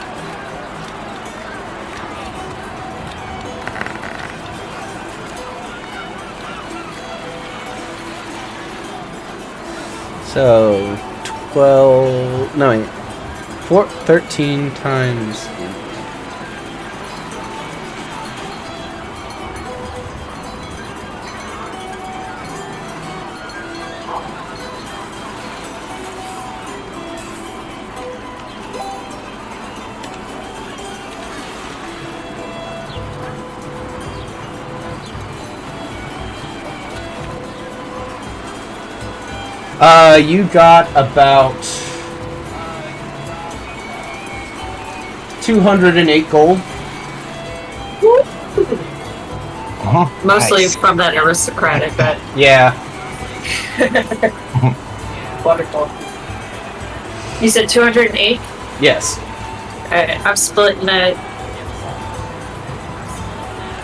So, 13 times. You got about 208 gold. Mostly Nice. from that aristocratic bet. Yeah. Wonderful. You said 208? Yes. I'm splitting it.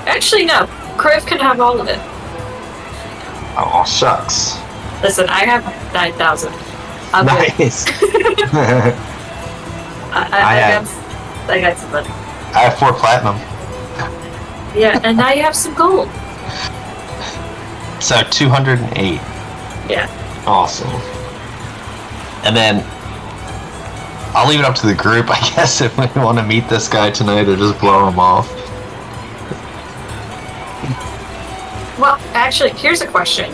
Actually, no. Criv can have all of it. Oh, shucks. Listen, I have 9,000. I'm good. Nice. I got some money. I have 4 platinum. Yeah, and now you have some gold. So 208. Yeah. Awesome. And then I'll leave it up to the group, I guess, if we want to meet this guy tonight or just blow him off. Well, actually, here's a question.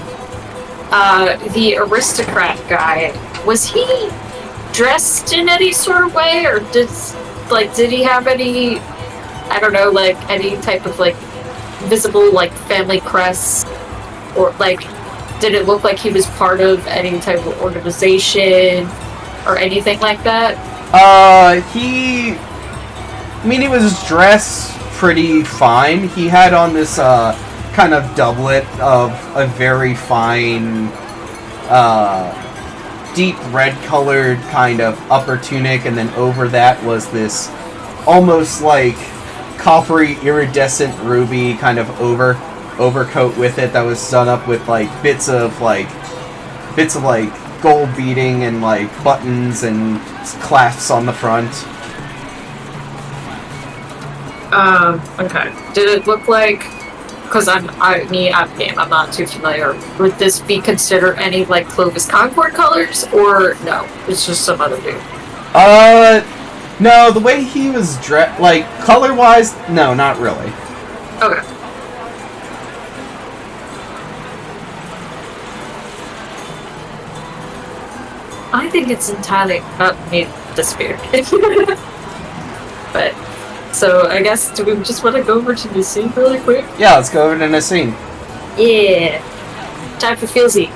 The aristocrat guy, was he dressed in any sort of way, or did he have any, I don't know, like any type of like visible like family crest, or like did it look like he was part of any type of organization or anything like that? He was dressed pretty fine. He had on this kind of doublet of a very fine deep red colored kind of upper tunic, and then over that was this almost like coppery iridescent ruby kind of overcoat with it that was done up with like bits of gold beading and like buttons and clasps on the front. Okay. Did it look like... Because I'm game, I'm not too familiar. Would this be considered any, like, Clovis Concord colors, or no? It's just some other dude? No, the way he was dressed, like, color-wise, no, not really. Okay. I think it's entirely disappeared. But, so I guess, do we just want to go over to the scene really quick? Yeah, let's go over to the scene. Yeah. Time for feelsy.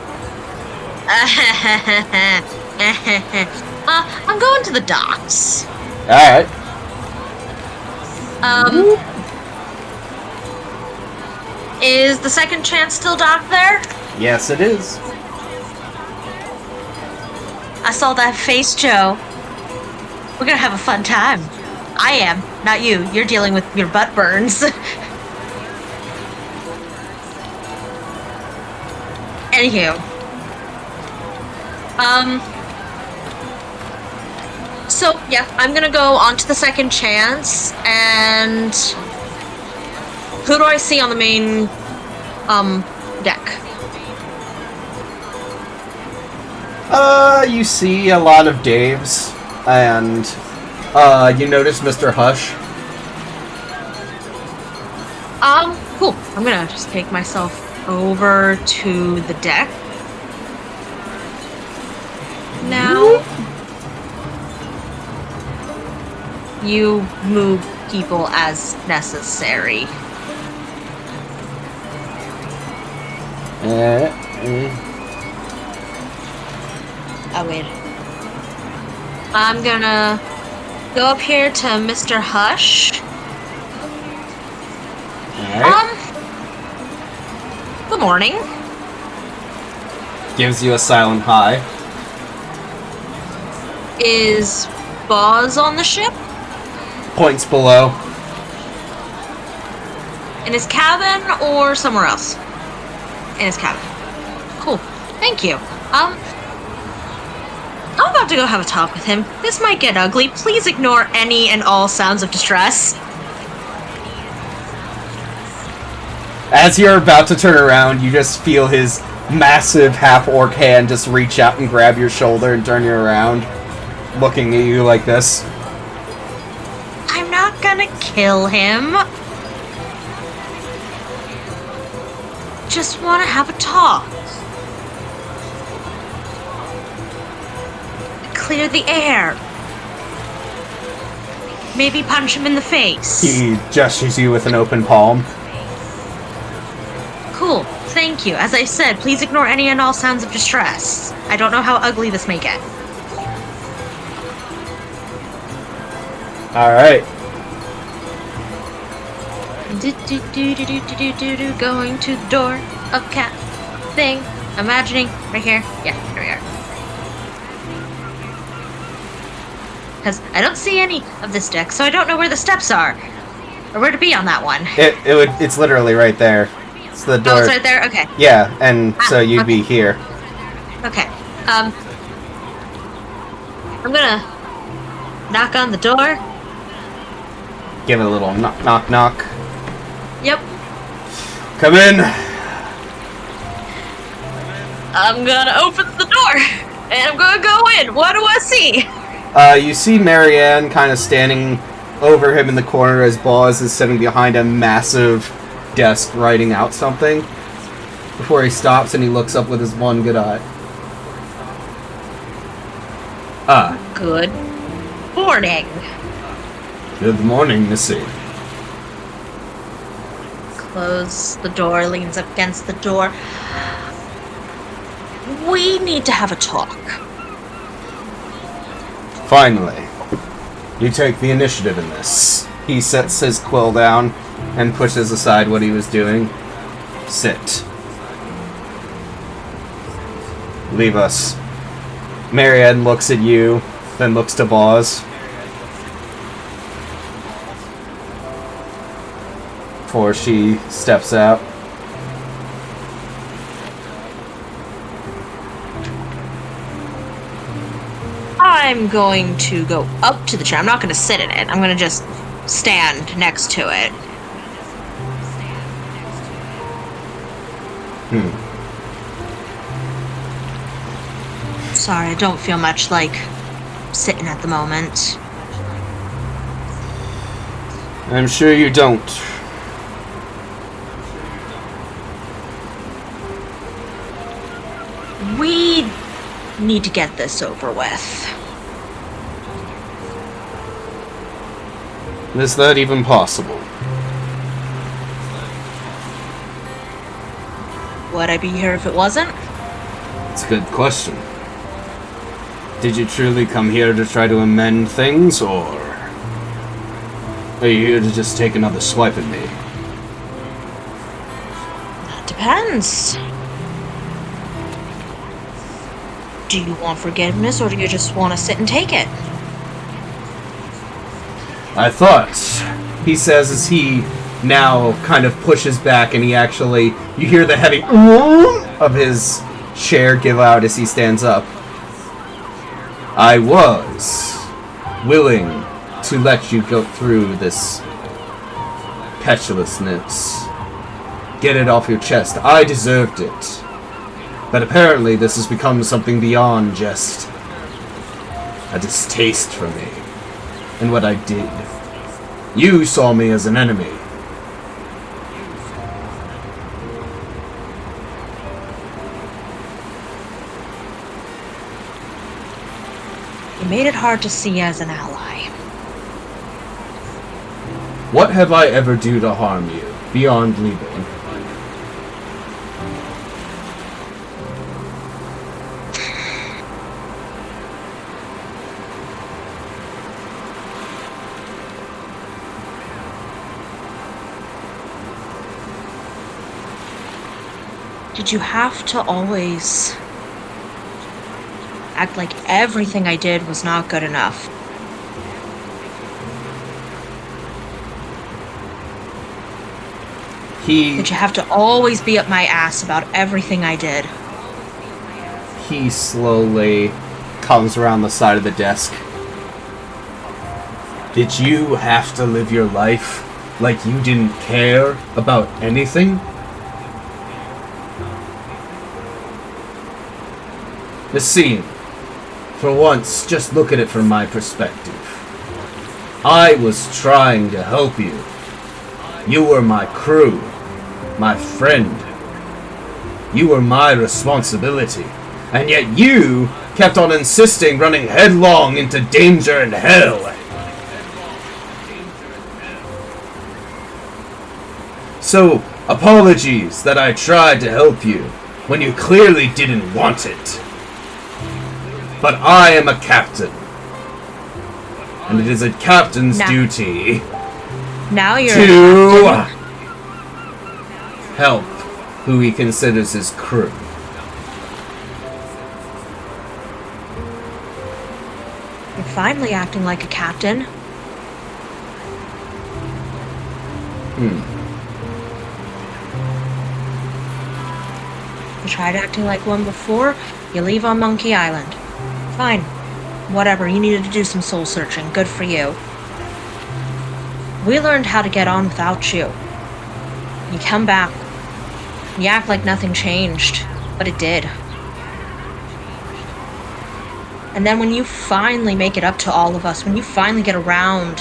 I'm going to the docks. Alright. Is the second chance still docked there? Yes, it is. I saw that face, Joe. We're gonna have a fun time. I am, not you. You're dealing with your butt burns. Anywho. So, yeah, I'm gonna go on to the second chance, and... Who do I see on the main, deck? You see a lot of Daves, and, you notice Mr. Hush. Cool. I'm gonna just take myself over to the deck. Now, you move people as necessary. Oh, wait. I'm gonna go up here to Mr. Hush. Alright. Good morning. Gives you a silent hi. Is Boz on the ship? Points below. In his cabin or somewhere else? In his cabin. Cool. Thank you. I'm about to go have a talk with him. This might get ugly. Please ignore any and all sounds of distress. As you're about to turn around, you just feel his massive half-orc hand just reach out and grab your shoulder and turn you around, looking at you like this. I'm not gonna kill him. Just want to have a talk. Clear the air. Maybe punch him in the face. He gestures you with an open palm. Cool. Thank you. As I said, please ignore any and all sounds of distress. I don't know how ugly this may get. Alright. Going to the door of cat thing. Imagining right here. Yeah, here we are. Because I don't see any of this deck, so I don't know where the steps are. Or where to be on that one. It's literally right there. It's the door. Oh, it's right there? Okay. Yeah, and so you'd be here. Okay. I'm gonna knock on the door. Give it a little knock, knock, knock. Yep. Come in. I'm gonna open the door, and I'm gonna go in. What do I see? You see Marianne kind of standing over him in the corner as Boz is sitting behind a massive desk writing out something. Before he stops and he looks up with his one good eye. Good morning. Good morning, Missy. Close the door, leans up against the door. We need to have a talk. Finally. You take the initiative in this. He sets his quill down and pushes aside what he was doing. Sit. Leave us. Marianne looks at you, then looks to Boz. Before she steps out. I'm going to go up to the chair. I'm not going to sit in it. I'm going to just stand next to it. Sorry, I don't feel much like sitting at the moment. I'm sure you don't. We need to get this over with. Is that even possible? Would I be here if it wasn't? It's a good question. Did you truly come here to try to amend things, or are you here to just take another swipe at me? That depends. Do you want forgiveness, or do you just want to sit and take it? I thought, he says as he now kind of pushes back and he actually, you hear the heavy of his chair give out as he stands up. I was willing to let you go through this petulantness. Get it off your chest. I deserved it. But apparently this has become something beyond just a distaste for me and what I did. You saw me as an enemy. You made it hard to see as an ally. What have I ever do to harm you, beyond leaving? Did you have to always act like everything I did was not good enough? Did you have to always be up my ass about everything I did? He slowly comes around the side of the desk. Did you have to live your life like you didn't care about anything? Nassim, for once, just look at it from my perspective. I was trying to help you. You were my crew, my friend. You were my responsibility. And yet you kept on insisting running headlong into danger and hell. So, apologies that I tried to help you when you clearly didn't want it. But I am a captain. And it is a captain's duty Now you're to help who he considers his crew. You're finally acting like a captain. You tried acting like one before, you leave on Monkey Island. Fine. Whatever, you needed to do some soul searching. Good for you. We learned how to get on without you. You come back. You act like nothing changed, but it did. And then when you finally make it up to all of us, when you finally get around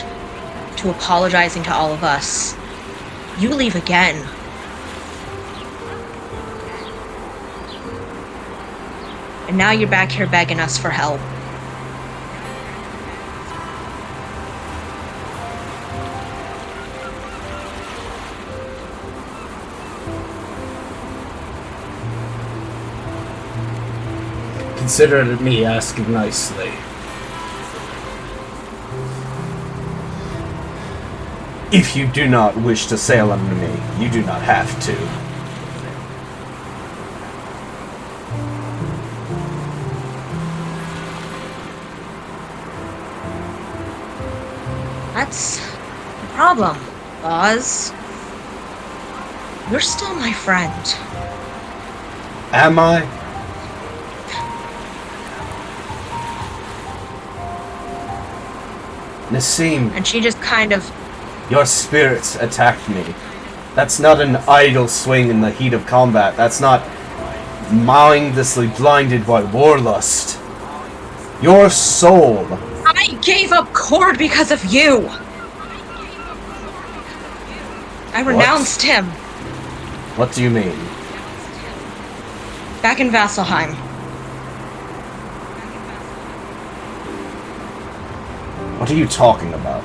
to apologizing to all of us, you leave again. And now you're back here begging us for help. Consider me asking nicely. If you do not wish to sail under me, you do not have to. That's the problem, Oz. You're still my friend. Am I? Nassim. And she just kind of Your spirits attacked me. That's not an idle swing in the heat of combat. That's not mindlessly blinded by warlust. Your soul. I gave up Cord because of you. I renounced him. What do you mean? Back in Vasselheim. What are you talking about?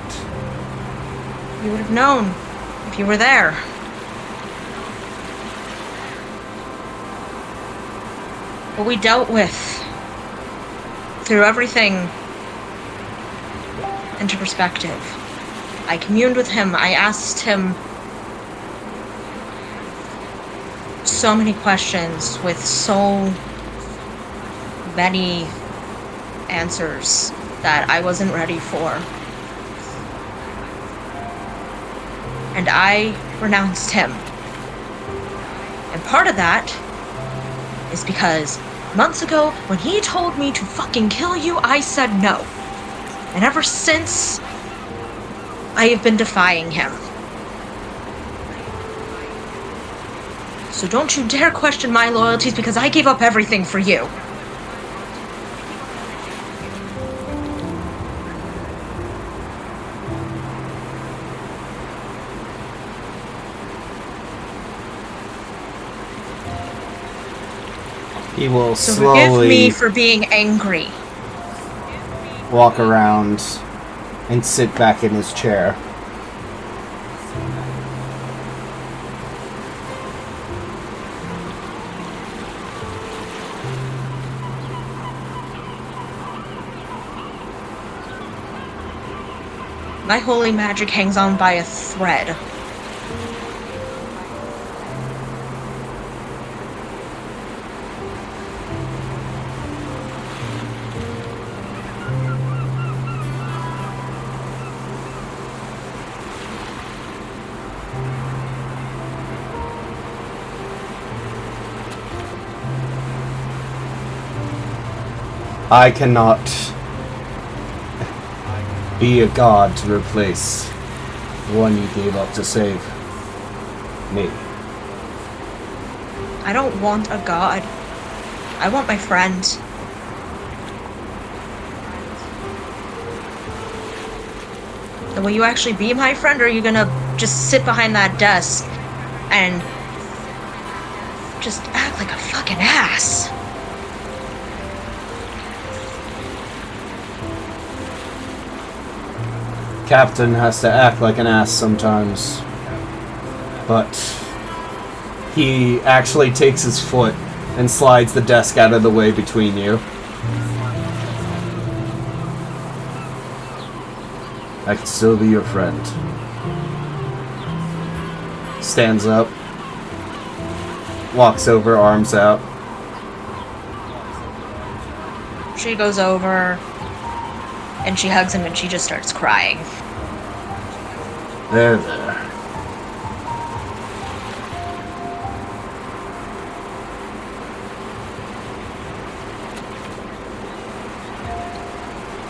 You would have known if you were there. What we dealt with. Threw everything into perspective. I communed with him. I asked him so many questions with so many answers that I wasn't ready for. And I renounced him. And part of that is because months ago, when he told me to fucking kill you, I said no. And ever since, I have been defying him. So don't you dare question my loyalties because I gave up everything for you. He will So slowly forgive me for being angry. walk around and sit back in his chair. My holy magic hangs on by a thread. I cannot be a god to replace the one you gave up to save me. I don't want a god. I want my friend. And will you actually be my friend, or are you gonna just sit behind that desk and just act like a fucking ass? Captain has to act like an ass sometimes, but he actually takes his foot and slides the desk out of the way between you. I can still be your friend. Stands up, walks over, arms out. She goes over and she hugs him and she just starts crying. There, there.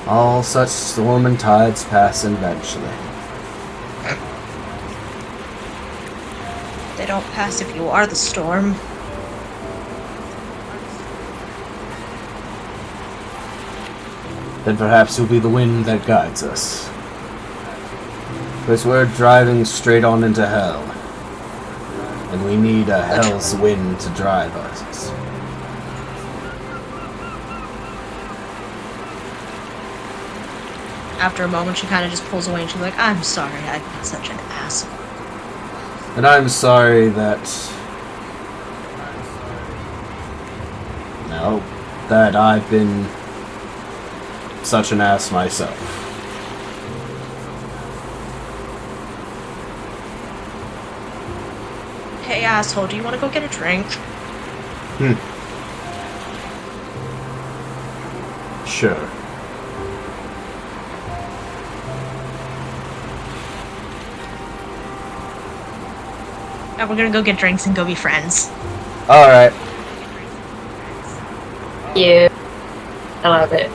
All such storm and tides pass eventually. They don't pass if you are the storm. Then perhaps you'll be the wind that guides us. Because we're driving straight on into hell. And we need a hell's wind to drive us. After a moment, she kind of just pulls away and she's like, I'm sorry, I've been such an asshole. And I'm sorry that... No, that I've been such an ass myself. Hey, asshole, do you want to go get a drink? Sure. Yeah, we're gonna go get drinks and go be friends. Alright. Yeah. I love it.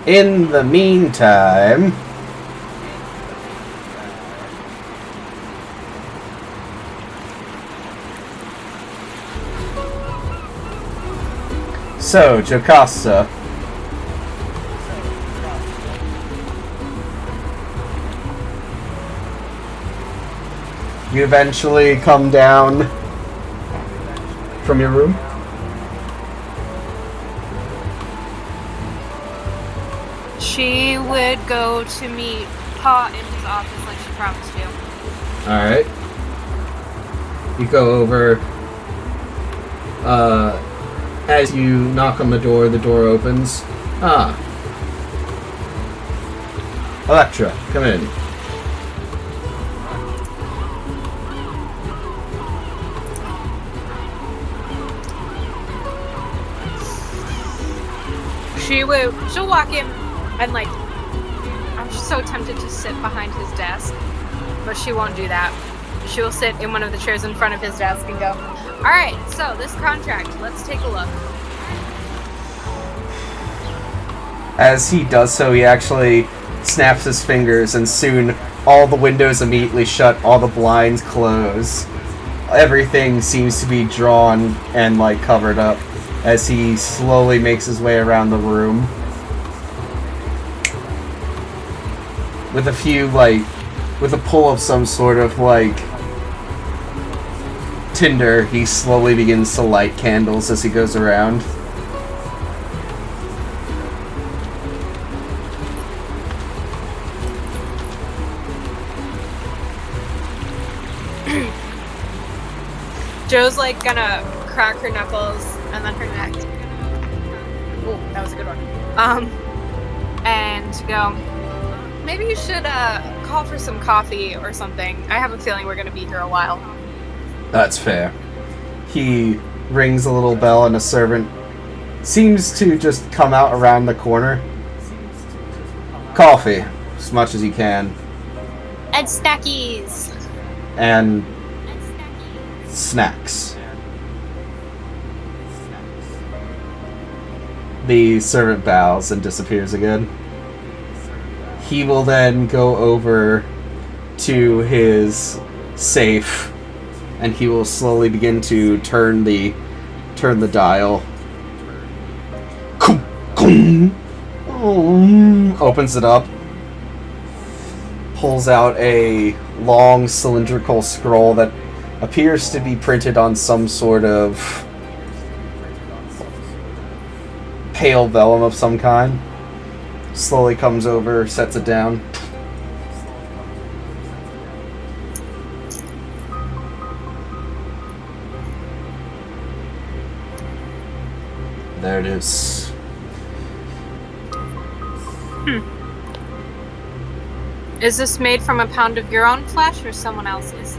In the meantime... So, Jocasta. You eventually come down from your room? She would go to meet Pa in his office like she promised to. Alright. You go over. As you knock on the door opens. Ah. Electra, come in. She'll walk in and like, I'm so tempted to sit behind his desk, but she won't do that. She will sit in one of the chairs in front of his desk and go, alright, so this contract, let's take a look. As he does so, he actually snaps his fingers, and soon all the windows immediately shut, all the blinds close. Everything seems to be drawn and, like, covered up as he slowly makes his way around the room. With a few, like, with a pull of some sort of, like, tinder, he slowly begins to light candles as he goes around. Joe's like gonna crack her knuckles and then her neck. Ooh, that was a good one. And go, maybe you should call for some coffee or something. I have a feeling we're gonna be here a while. That's fair. He rings a little bell and a servant seems to just come out around the corner. Coffee, as much as you can. And snackies. And snacks. The servant bows and disappears again. He will then go over to his safe and he will slowly begin to turn the dial. Opens it up. Pulls out a long cylindrical scroll that appears to be printed on some sort of pale vellum of some kind. Slowly comes over, sets it down. There it is. Is this made from a pound of your own flesh or someone else's?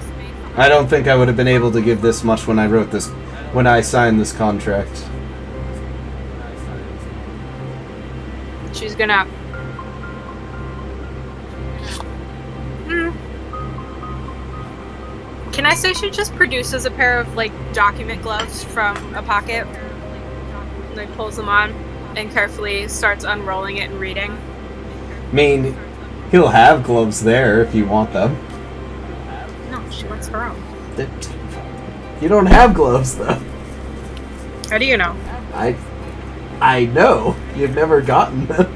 I don't think I would have been able to give this much when I signed this contract. She's gonna... Can I say she just produces a pair of, like, document gloves from a pocket? Like, pulls them on and carefully starts unrolling it and reading. I mean, he'll have gloves there if you want them. No, she wants her own. You don't have gloves, though. How do you know? I know. You've never gotten them.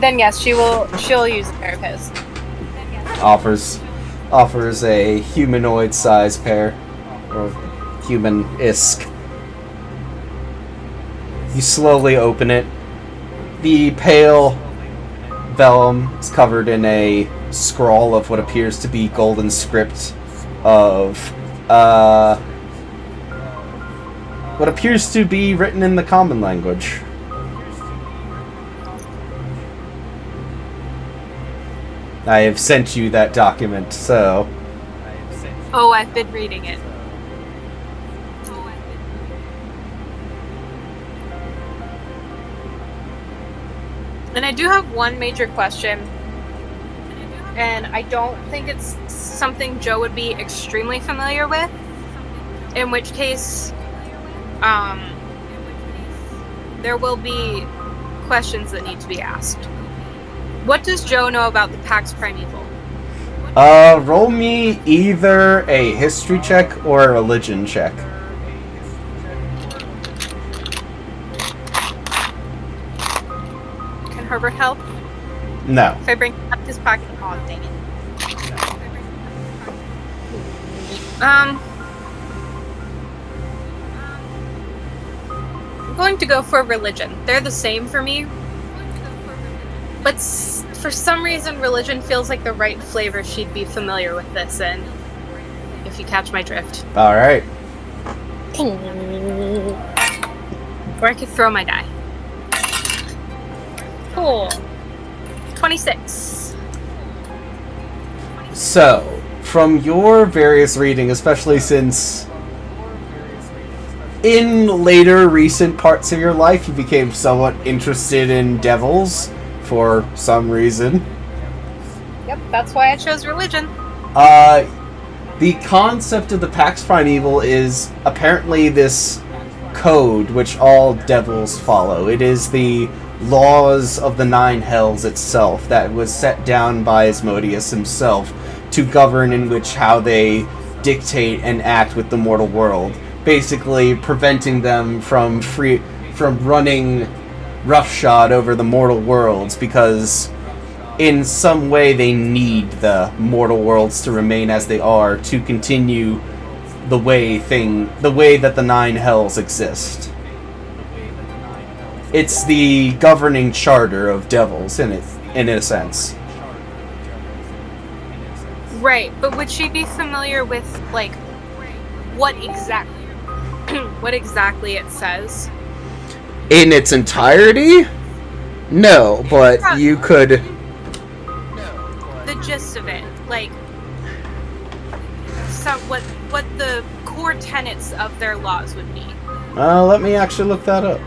Then yes, she'll use a pair of his. Offers a humanoid-sized pair. Or human-esque. You slowly open it. The pale vellum is covered in a scroll of what appears to be golden script of what appears to be written in the common language. I have sent you that document, so... Oh, I've been reading it. And I do have one major question, and I don't think it's something Joe would be extremely familiar with, in which case, there will be questions that need to be asked. What does Joe know about the Pax Primeval? Roll me either a history check or a religion check. Can Herbert help? No. If I bring up his pocket, oh dang it. I'm going to go for religion. They're the same for me, but for some reason, religion feels like the right flavor she'd be familiar with this in. If you catch my drift. All right. Or I could throw my die. Cool. 26. So, from your various reading, especially since in later recent parts of your life you became somewhat interested in devils for some reason. Yep, that's why I chose religion. The concept of the Pax Primeval is apparently this code which all devils follow. It is the laws of the Nine Hells itself that was set down by Asmodeus himself to govern in which how they dictate and act with the mortal world, basically preventing them from running roughshod over the mortal worlds, because in some way they need the mortal worlds to remain as they are to continue the way that the Nine Hells exist. It's the governing charter of devils in a sense. Right, but would she be familiar with, like, what exactly it says? In its entirety? No, but you could... The gist of it, like, what the core tenets of their laws would be. Let me actually look that up.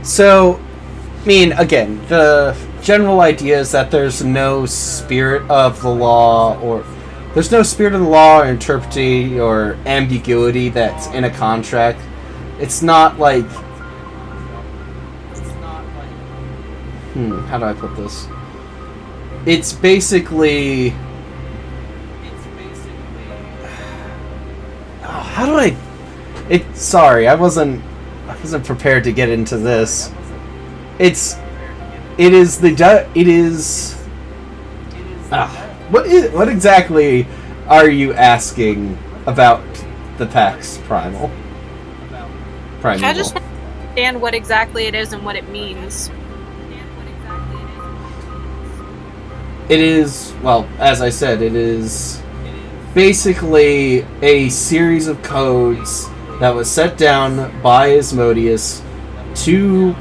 So, I mean, again, the general idea is that there's no spirit of the law, or there's no spirit of the law or interpretation or ambiguity that's in a contract. It's not like... how do I put this? It's basically... how do I... Sorry, I wasn't prepared to get into this. What exactly are you asking about the Pax Primal? I just want to understand what exactly it is and what it means. It is, well, as I said, it is basically a series of codes that was set down by Asmodeus to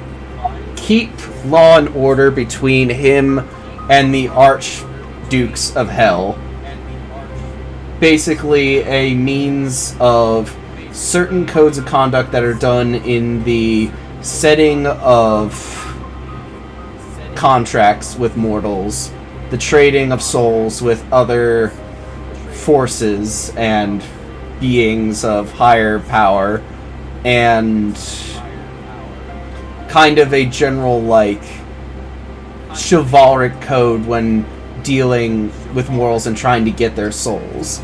keep law and order between him and the Archdukes of Hell. Basically a means of certain codes of conduct that are done in the setting of contracts with mortals, the trading of souls with other forces and beings of higher power, and kind of a general, like, chivalric code when dealing with mortals and trying to get their souls.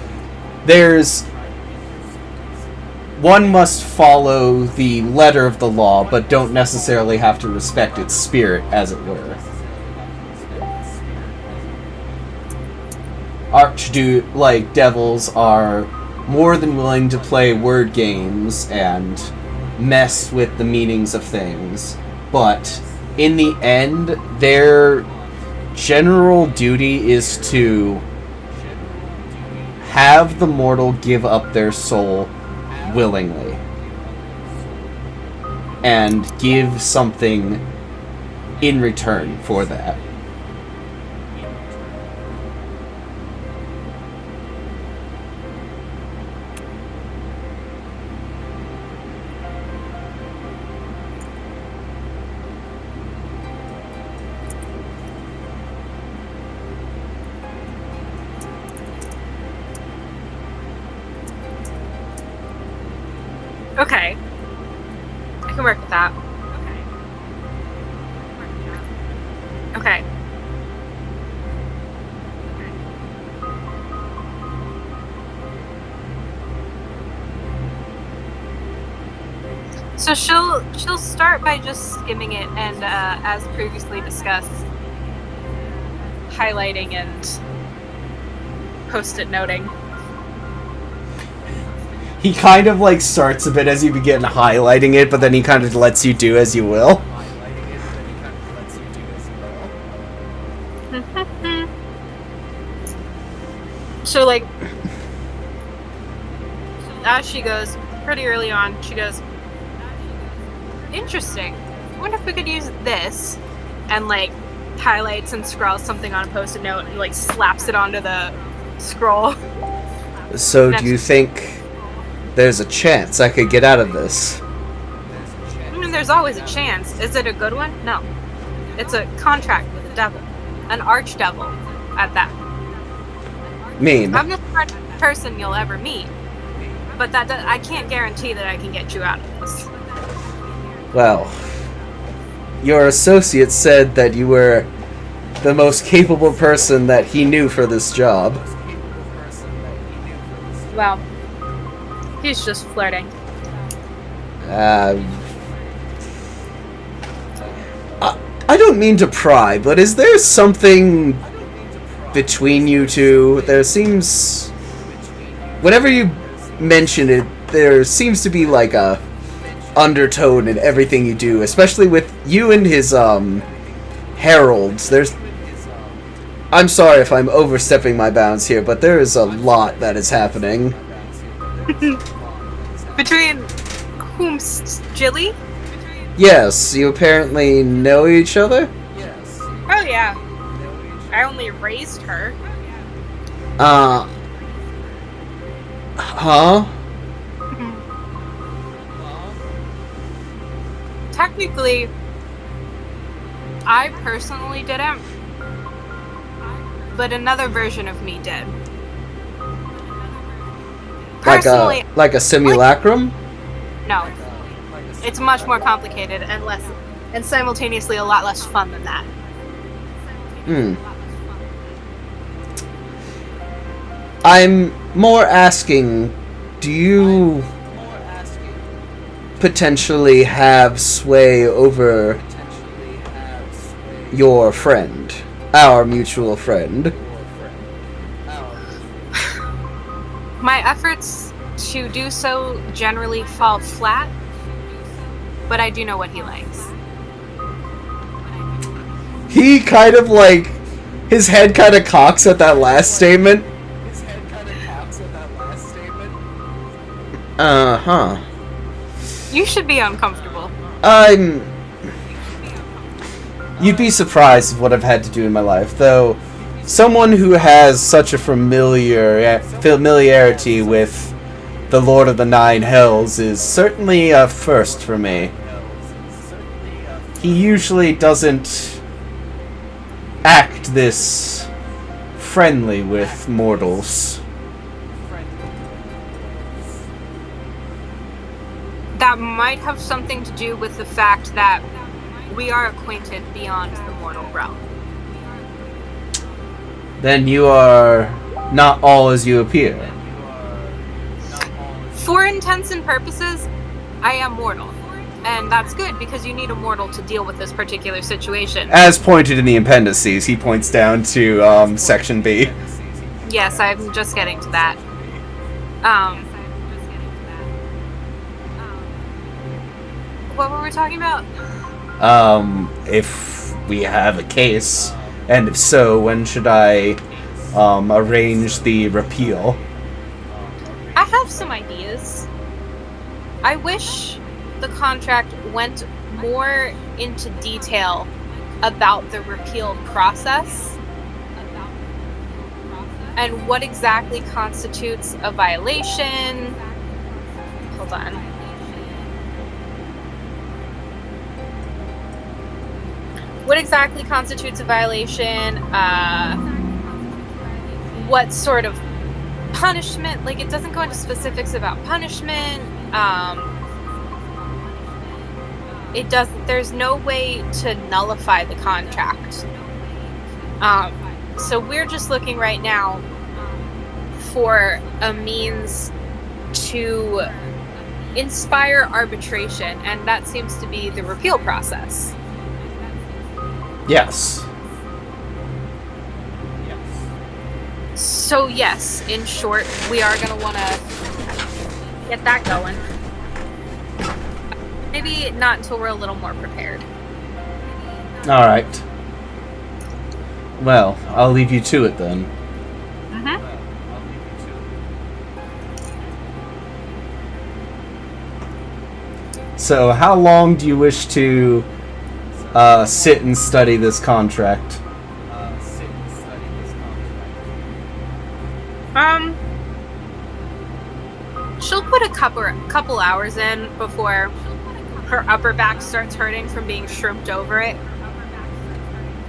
One must follow the letter of the law, but don't necessarily have to respect its spirit, as it were. Devils are more than willing to play word games and mess with the meanings of things, but in the end, their general duty is to have the mortal give up their soul willingly and give something in return for that. Okay. I can work with that. Okay. So she'll start by just skimming it and, as previously discussed, highlighting and post-it noting. He kind of, like, starts a bit as you begin highlighting it, but then he kind of lets you do as you will. So, like, as she goes, pretty early on, she goes, interesting. I wonder if we could use this, and, like, highlights and scrawls something on a post-it note and, like, slaps it onto the scroll. So do you think there's a chance I could get out of this? I mean, there's always a chance. Is it a good one? No. It's a contract with the devil. An archdevil, at that. Mean. I'm the first person you'll ever meet, but I can't guarantee that I can get you out of this. Well, your associate said that you were the most capable person that he knew for this job. Well, he's just flirting. I don't mean to pry, but is there something between you two? There seems... Whenever you mention it, there seems to be like a undertone in everything you do, especially with you and his, heralds. I'm sorry if I'm overstepping my bounds here, but there is a lot that is happening. Between whom's Jilly? Yes, you apparently know each other? Oh yeah. I only raised her. Huh? Technically, I personally didn't, but another version of me did. Personally, Like a simulacrum? no. It's much more complicated and simultaneously a lot less fun than that. I'm more asking, do you potentially have sway over your friend, our mutual friend? My efforts to do so generally fall flat, but I do know what he likes. He kind of like, his head kind of cocks at that last statement. Uh-huh. You should be uncomfortable. You'd be surprised at what I've had to do in my life, though. Someone who has such a familiarity with the Lord of the Nine Hells is certainly a first for me. He usually doesn't act this friendly with mortals. That might have something to do with the fact that we are acquainted beyond the mortal realm. Then you are not all as you appear. For intents and purposes, I am mortal. And that's good, because you need a mortal to deal with this particular situation. As pointed in the appendices, he points down to section B. Yes, I'm just getting to that. What were we talking about? If we have a case, and if so, when should I arrange the repeal? I have some ideas. I wish the contract went more into detail about the repeal process and what exactly constitutes a violation. Hold on. What exactly constitutes a violation? What sort of punishment? Like, it doesn't go into specifics about punishment. It doesn't. There's no way to nullify the contract. So we're just looking right now for a means to inspire arbitration, and that seems to be the repeal process. Yes. So yes, in short, we are going to want to get that going. Maybe not until we're a little more prepared. Alright. Well, I'll leave you to it then. Mm-hmm. So, how long do you wish to sit and study this contract? She'll put a couple hours in before her upper back starts hurting from being shrimped over it.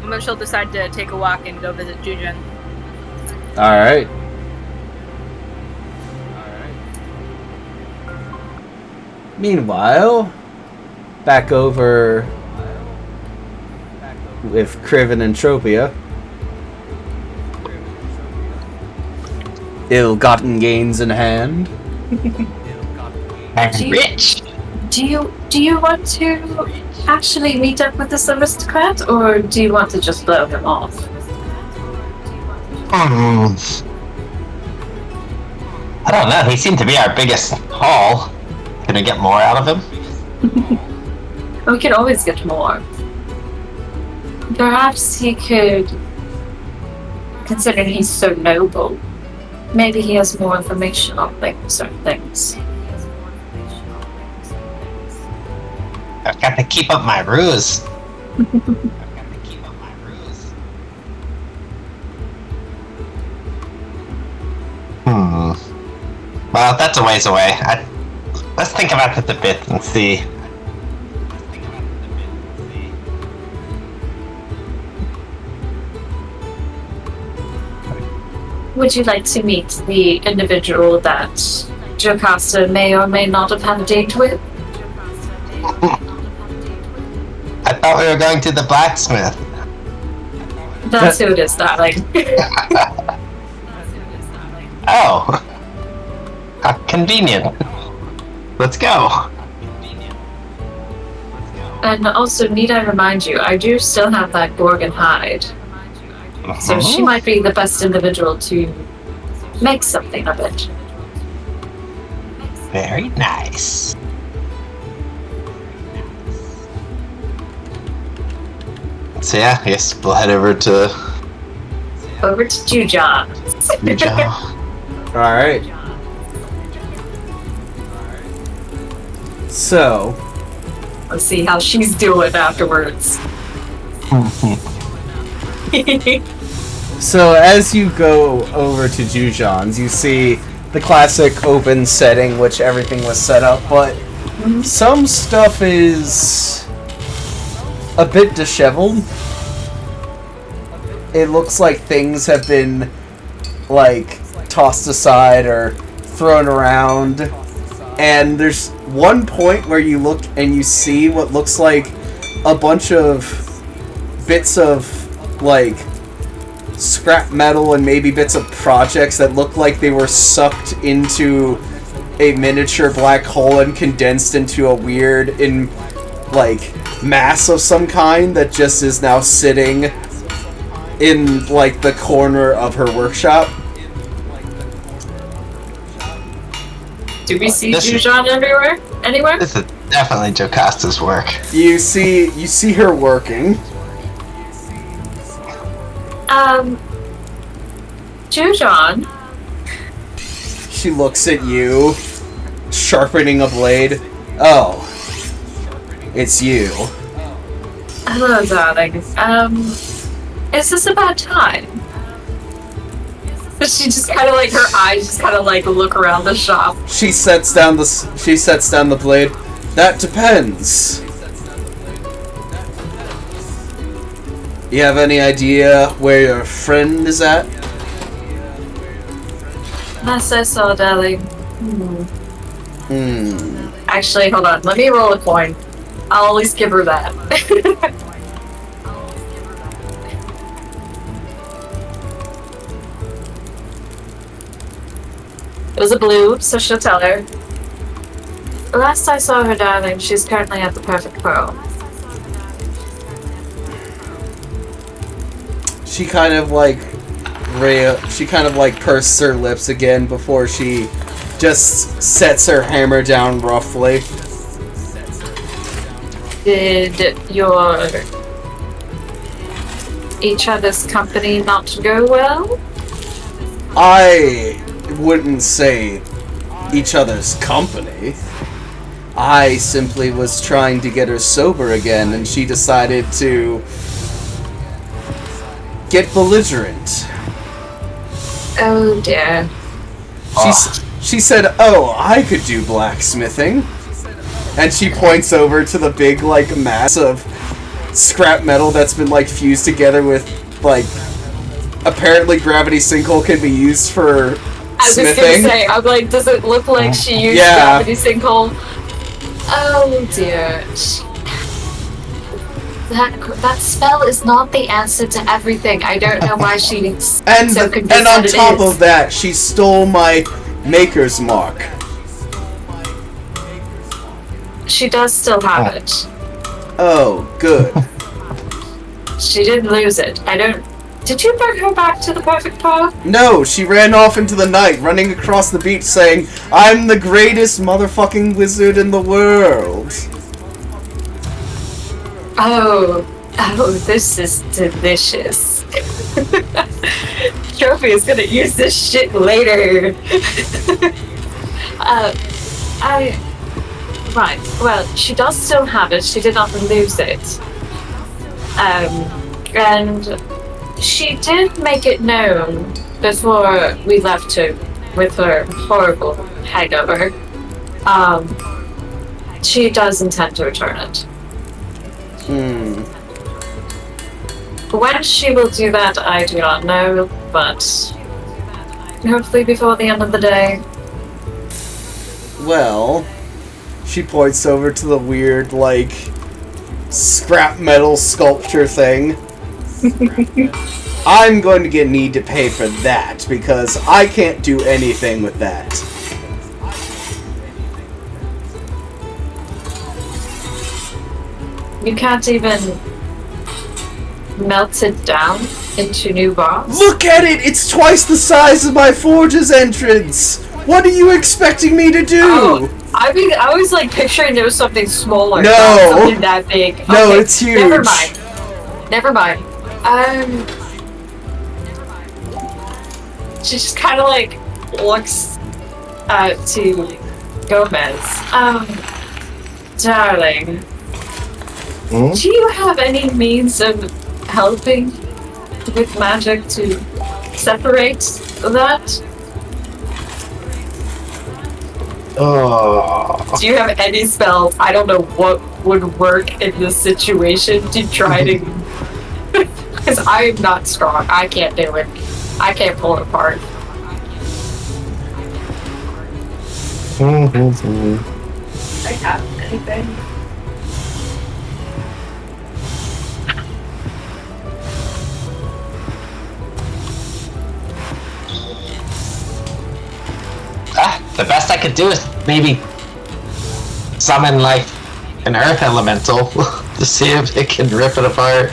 And then she'll decide to take a walk and go visit Jujin. Alright. Meanwhile, back over with Kriven and Tropia. Ill-gotten gains in hand. I'm rich. Do you want to actually meet up with this aristocrat, or do you want to just blow him off? I don't know. He seemed to be our biggest haul. Can we get more out of him? We can always get more. Perhaps he could, considering he's so noble, maybe he has more information on certain things. I've got to keep up my ruse. Well, that's a ways away. Let's think about it a bit and see. Would you like to meet the individual that Jocasta may or may not have had a date with? I thought we were going to the blacksmith. That's who it is, darling. Oh. How convenient. Let's go. And also, need I remind you, I do still have that Gorgon hide. So she might be the best individual to make something of it. Very nice. So yeah, I guess we'll head over to Juja. Alright. So, Let's see how she's doing afterwards. So as you go over to Jujon's, you see the classic open setting, which everything was set up, but some stuff is a bit disheveled. It looks like things have been, like, tossed aside or thrown around. And there's one point where you look and you see what looks like a bunch of bits of, like, scrap metal and maybe bits of projects that look like they were sucked into a miniature black hole and condensed into a weird, mass of some kind that just is now sitting in, like, the corner of her workshop. Do we see Jujon everywhere? Anywhere? This is definitely Jocasta's work. You see her working. Jujon? She looks at you, sharpening a blade. Oh, it's you. Hello, darling. Is this about time? She just kind of like, her eyes just kind of like look around the shop. She sets down the blade. That depends. You have any idea where your friend is at? Last I saw, darling. Actually, hold on. Let me roll a coin. I'll at least give her that. It was a blue, so she'll tell her. Last I saw her, darling, she's currently at the Perfect Pearl. She kind of like pursed her lips again before she just sets her hammer down roughly. Did your each other's company not go well? I wouldn't say each other's company. I simply was trying to get her sober again, and she decided to get belligerent. Oh dear. She said, "Oh, I could do blacksmithing." And she points over to the big, like, mass of scrap metal that's been, like, fused together with, like, apparently gravity sinkhole can be used for smithing. I was gonna say, I'm like, does it look like she used gravity sinkhole? Oh dear. That spell is not the answer to everything. I don't know why she's so convinced and on that top it is. of that, she stole my maker's mark. She does still have it. Oh, good. She didn't lose it. Did you bring her back to the Perfect Pearl? No, she ran off into the night, running across the beach saying, "I'm the greatest motherfucking wizard in the world." Oh, this is delicious. Trophy is gonna use this shit later. Right, well, she does still have it. She did not lose it. And she did make it known before we left her with her horrible hangover. She does intend to return it. When she will do that, I do not know, but hopefully before the end of the day. Well, she points over to the weird, like, scrap metal sculpture thing. I'm going to need to pay for that, because I can't do anything with that. You can't even melt it down into new bars? Look at it! It's twice the size of my forge's entrance! What are you expecting me to do? Oh, I mean, I was like picturing there was something smaller. No! Not something that big. No, Okay, it's huge. Never mind. She just kind of like looks to Gomez. Darling, do you have any means of helping with magic to separate that? Oh. Do you have any spells? I don't know what would work in this situation to try to... Because I'm not strong. I can't do it. I can't pull it apart. I have anything. The best I could do is maybe summon like an earth elemental to see if it can rip it apart.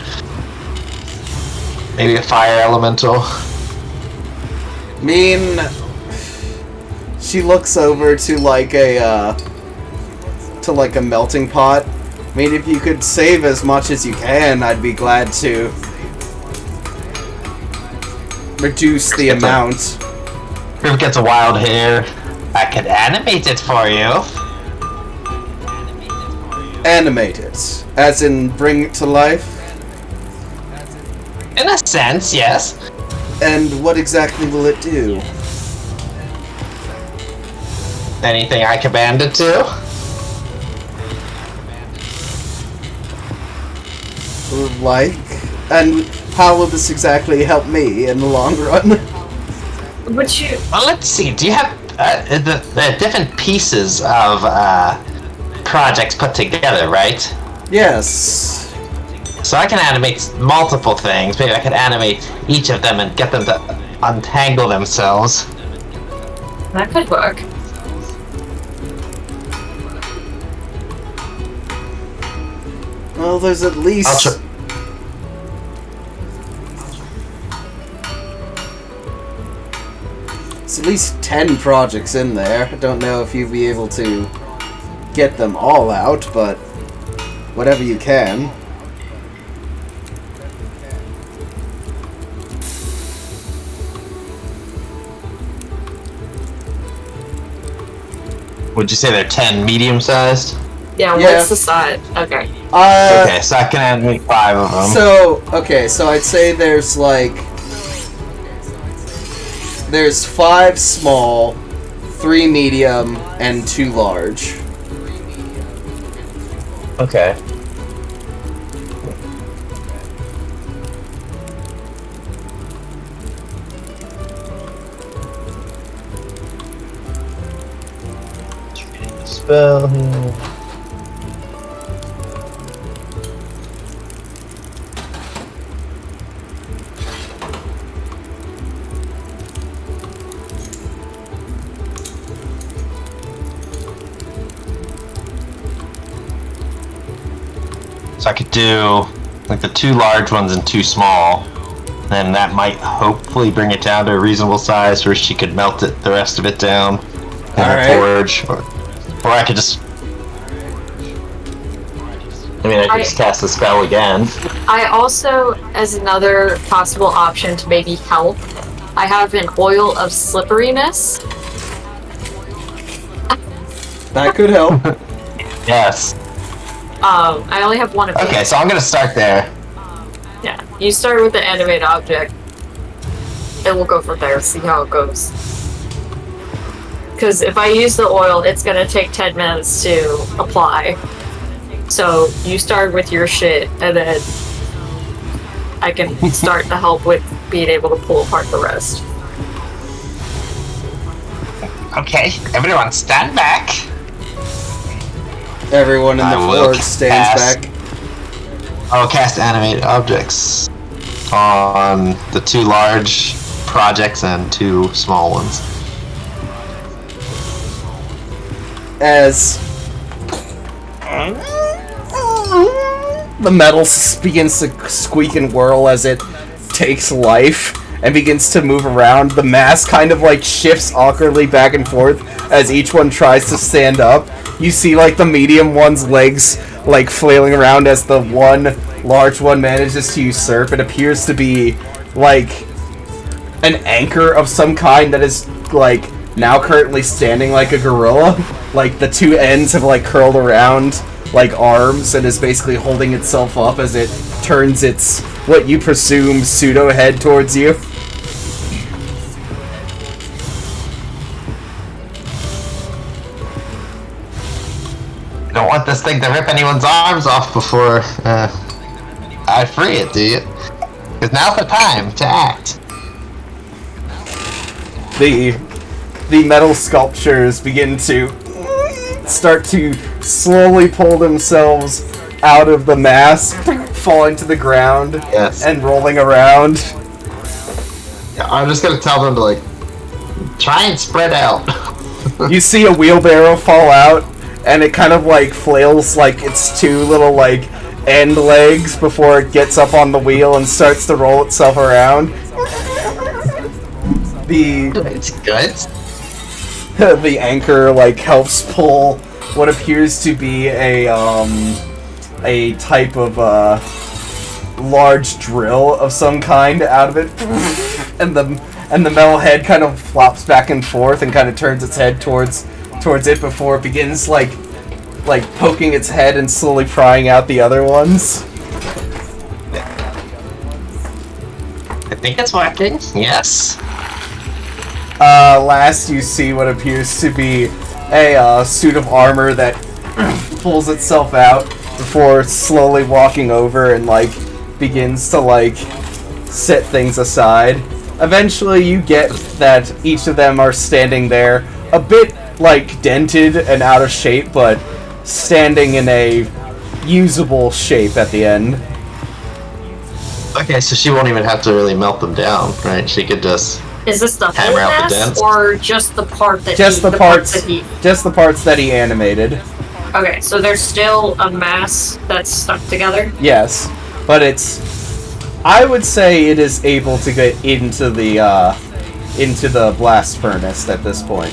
Maybe a fire elemental. She looks over to like a melting pot. If you could save as much as you can, I'd be glad to reduce the amount. If it gets a wild hair, I could animate it for you. Animate it, as in bring it to life. In a sense, yes. And what exactly will it do? Anything I command it to? Like? And how will this exactly help me in the long run? Would you... Well, let's see. Do you have the different pieces of projects put together, right? Yes. So I can animate multiple things. Maybe I could animate each of them and get them to untangle themselves. That could work. Well, there's at least... There's at least 10 projects in there. I don't know if you'll be able to get them all out, but whatever you can. Would you say they're 10 medium-sized? Yeah, Yeah. what's the size? Okay. Okay, so I can animate 5 of them. So I'd say there's like... There's 5 small, 3 medium, and 2 large. Okay. Spell here. So I could do like the 2 large ones and 2 small. Then that might hopefully bring it down to a reasonable size where she could melt it, the rest of it down in her forge. Or I could just... I could just cast the spell again. I also, as another possible option to maybe help, I have an oil of slipperiness. That could help. Yes. I only have one of these. Okay, so I'm gonna start there. Yeah, you start with the animated object, and we'll go from there, see how it goes. Because if I use the oil, it's gonna take 10 minutes to apply. So you start with your shit, and then I can start to help with being able to pull apart the rest. Okay, everyone stand back. Everyone in the I will forge stands cast- back. I will cast animated objects on the 2 large projects and 2 small ones. As the metal begins to squeak and whirl as it takes life and begins to move around, the mass kind of like shifts awkwardly back and forth as each one tries to stand up. You see like the medium one's legs like flailing around as the one large one manages to usurp. It appears to be like an anchor of some kind that is like now currently standing like a gorilla. Like the 2 ends have like curled around like arms and is basically holding itself up as it turns its what you presume pseudo head towards you. Don't want this thing to rip anyone's arms off before I free it, do you? Because now's the time to act. The metal sculptures begin to start to slowly pull themselves out of the mass, falling to the ground, Yes. and rolling around. I'm just gonna tell them to, like, try and spread out. You see a wheelbarrow fall out, and it kind of, like, flails like its two little, like, end legs before it gets up on the wheel and starts to roll itself around. It's good. The anchor, like, helps pull what appears to be a type of, large drill of some kind out of it. And the metal head kind of flops back and forth and kind of turns its head towards it before it begins, like poking its head and slowly prying out the other ones. I think it's working. Yes. Last you see what appears to be a suit of armor that pulls itself out before slowly walking over and, like, begins to, like, set things aside. Eventually you get that each of them are standing there, a bit, like, dented and out of shape, but standing in a usable shape at the end. Okay, so she won't even have to really melt them down, right? She could just Is this the whole hammer out the mass, dents. or just the part that Just he, the parts that he... just the parts that he animated. Okay, so there's still a mass that's stuck together? Yes, but I would say it is able to get into the blast furnace at this point.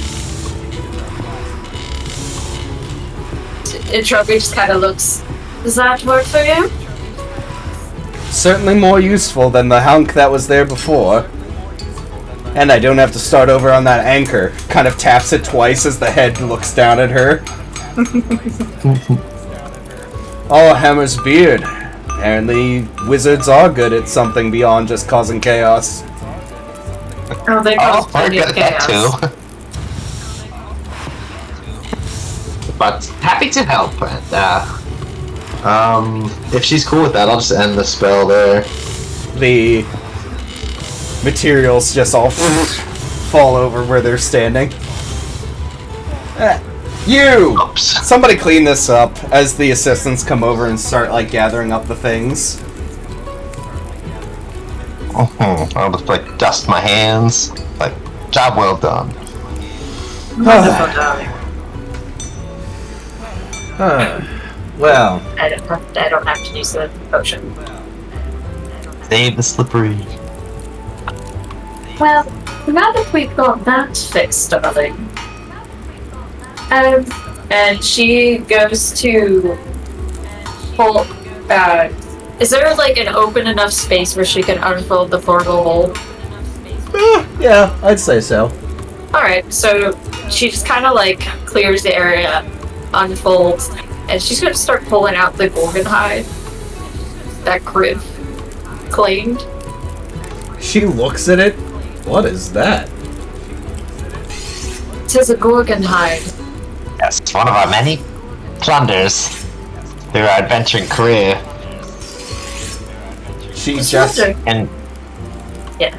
Trophy just kind of looks... Does that work for you? Certainly more useful than the hunk that was there before. And I don't have to start over on that anchor. Kind of taps it twice as the head looks down at her. Oh, Hammer's beard. Apparently, wizards are good at something beyond just causing chaos. Oh, they Oh, cause we're plenty good of at that chaos. too. But happy to help. And, if she's cool with that, I'll just end the spell there. The materials just all fall over where they're standing. You! Oops. Somebody clean this up as the assistants come over and start, like, gathering up the things. I'll just, like, dust my hands. Like, job well done. Wonderful, darling. Well, I don't have to use the potion. Save the slippery. Well, now that we've got that fixed, darling, and she goes to pull. Is there like an open enough space where she can unfold the portal hole? yeah, I'd say so. All right, so she just kind of like clears the area, unfolds, and she's gonna start pulling out the gorgon hide that Kriv claimed. She looks at it. What is that? It is a gorgon hide. Yes, it's one of our many plunders through our adventuring career. She Just just wonder- And Yeah.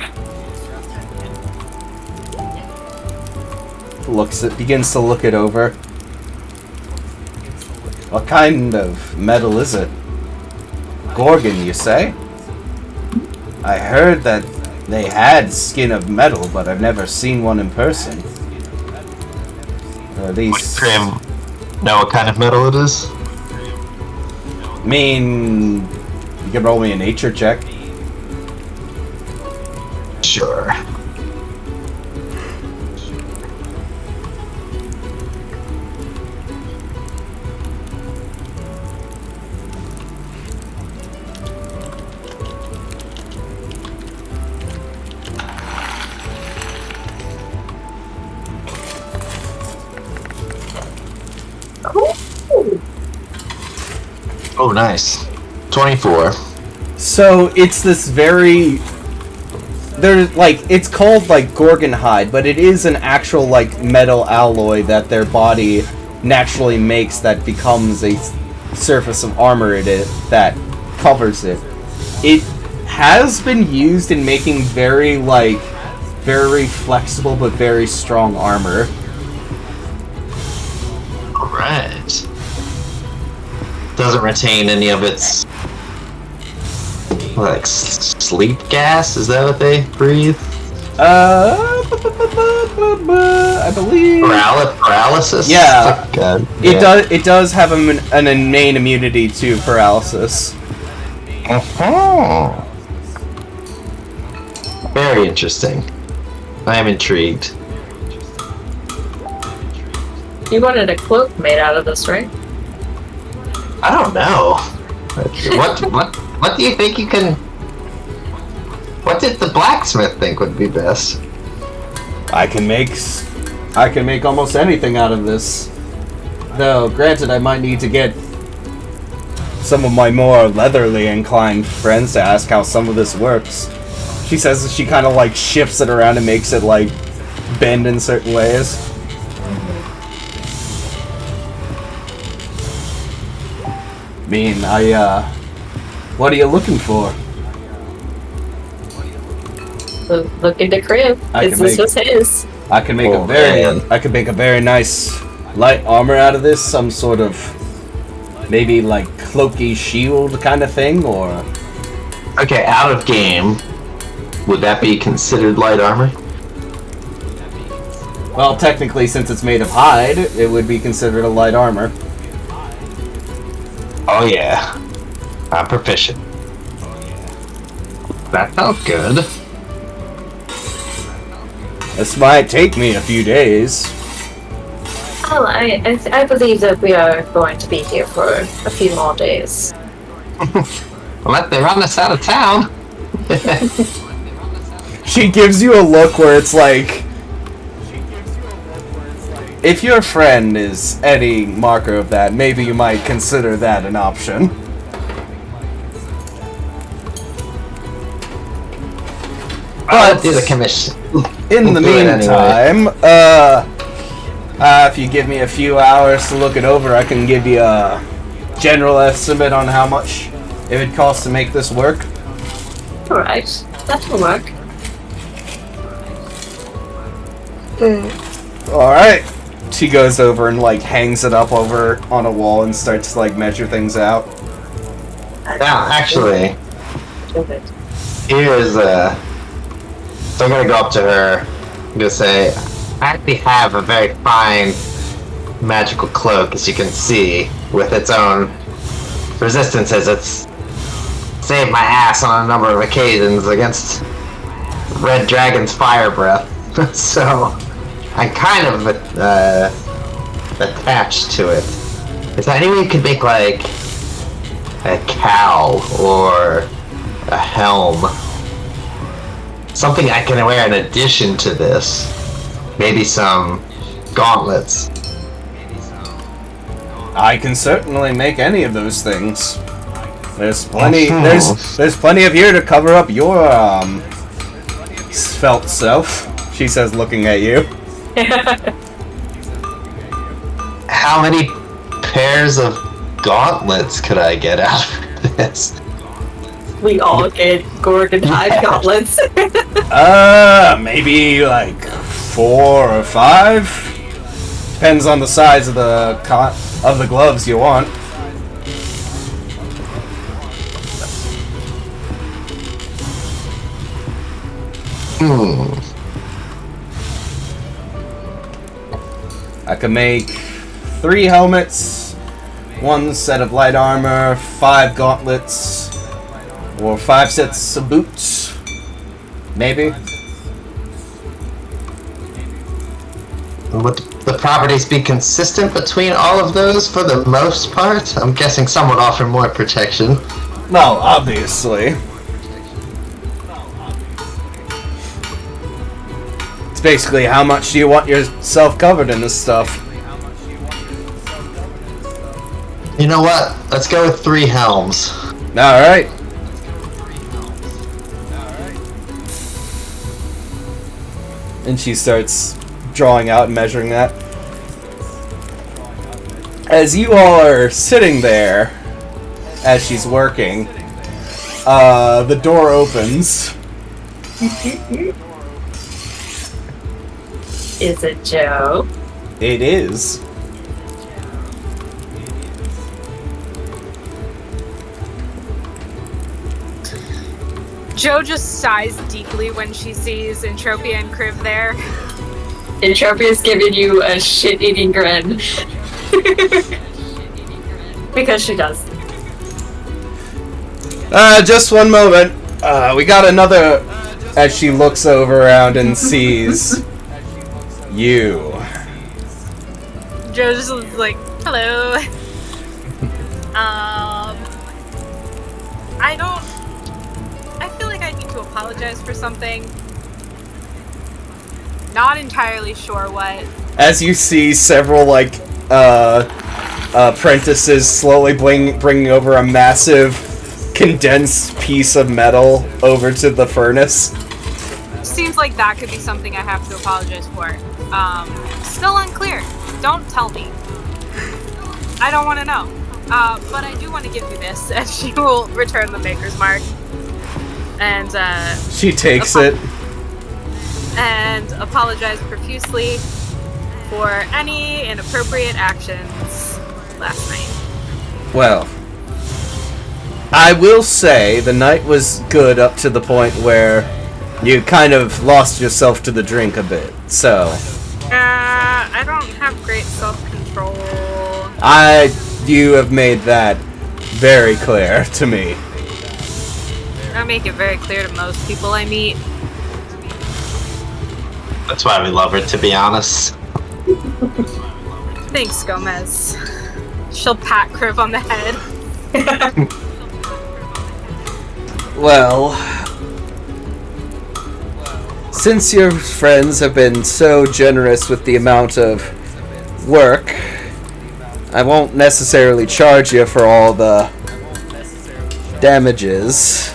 begins to look it over. What kind of metal is it? Gorgon, you say? I heard that they had skin of metal, but I've never seen one in person. Or at would least, Grim know what kind of metal it is? I mean, you can roll me a nature check. Sure. Ooh. Oh, nice. 24. So it's this very... They're like, it's called like Gorgon hide, but it is an actual like metal alloy that their body naturally makes that becomes a surface of armor that covers it. It has been used in making very flexible but very strong armor. Alright. Doesn't retain any of its like sleep gas? Is that what they breathe? I believe paralysis. Yeah, yeah. It does have an innate immunity to paralysis. Uh-huh. Very interesting. I am intrigued. You wanted a cloak made out of this, right? I don't know. What do you think you can... What did the blacksmith think would be best? I can make almost anything out of this. Though, granted, I might need to get some of my more leatherly inclined friends to ask how some of this works. She says that she kind of like shifts it around and makes it like bend in certain ways. What are you looking for? Look in the crib. This was his. I can make a very nice light armor out of this. Some sort of maybe like cloaky shield kind of thing, or okay, out of game. Would that be considered light armor? well, technically, since it's made of hide, it would be considered a light armor. Oh yeah, I'm proficient. That felt good. This might take me a few days. Well, I believe that we are going to be here for a few more days. Let they run us out of town. She gives you a look where it's like, if your friend is any marker of that, maybe you might consider that an option. But do the commission. In the meantime, if you give me a few hours to look it over, I can give you a general estimate on how much it would cost to make this work. Alright, that will work. Alright. She goes over and like hangs it up over on a wall and starts to like measure things out. Now, actually, here's so I'm gonna go up to her. I'm gonna say, I actually have a very fine magical cloak, as you can see, with its own resistances. It's saved my ass on a number of occasions against Red Dragon's fire breath. So I'm kind of attached to it. Is there any way you could make like a cowl or a helm? Something I can wear in addition to this. Maybe some gauntlets. I can certainly make any of those things. There's plenty. There's plenty of here to cover up your svelte self. She says, looking at you. How many pairs of gauntlets could I get out of this? We all get Gorgon hide gauntlets. Maybe like 4 or 5. Depends on the size of the gloves you want. I can make 3 helmets, 1 set of light armor, 5 gauntlets, or 5 sets of boots. Maybe. Would the properties be consistent between all of those for the most part? I'm guessing some would offer more protection. Well, obviously. It's basically how much do you want yourself covered in this stuff? You know what? Let's go with 3 helms. Alright. And she starts drawing out and measuring that. As you all are sitting there, as she's working, the door opens. Is it Joe? It is. Joe just sighs deeply when she sees Entropia and Kriv there. Entropia's giving you a shit-eating grin. Because she does. Just one moment. We got another... As she looks over around and sees... you. Joe just was like, hello. I feel like I need to apologize for something. Not entirely sure what. As you see several, like, apprentices slowly bringing over a massive condensed piece of metal over to the furnace. Seems like that could be something I have to apologize for. Still unclear. Don't tell me. I don't want to know. But I do want to give you this, and she will return the Maker's Mark. And, she takes it. And apologize profusely for any inappropriate actions last night. Well, I will say the night was good up to the point where you kind of lost yourself to the drink a bit, so... I don't have great self-control. You have made that very clear to me. I make it very clear to most people I meet. That's why we love her, to be honest. Thanks, Gomez. She'll pat Kriv on the head. Well, since your friends have been so generous with the amount of work, I won't necessarily charge you for all the damages.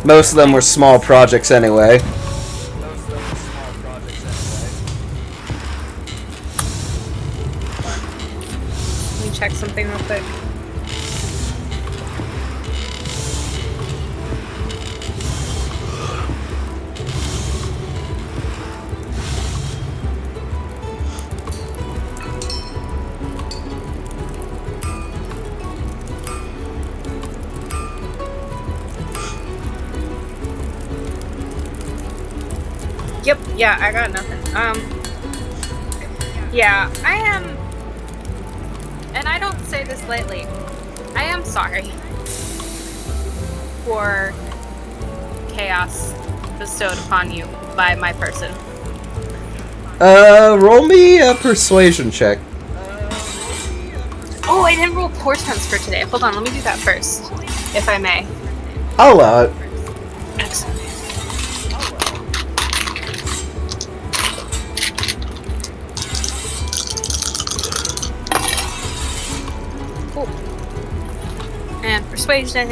Most of them were small projects anyway. Let me check something real quick. Yep, yeah, I got nothing. Yeah, I am, and I don't say this lightly, I am sorry for chaos bestowed upon you by my person. Roll me a persuasion check. Oh, I didn't roll portents for today. Hold on, let me do that first, if I may. I'll allow it. Excellent. And persuasion.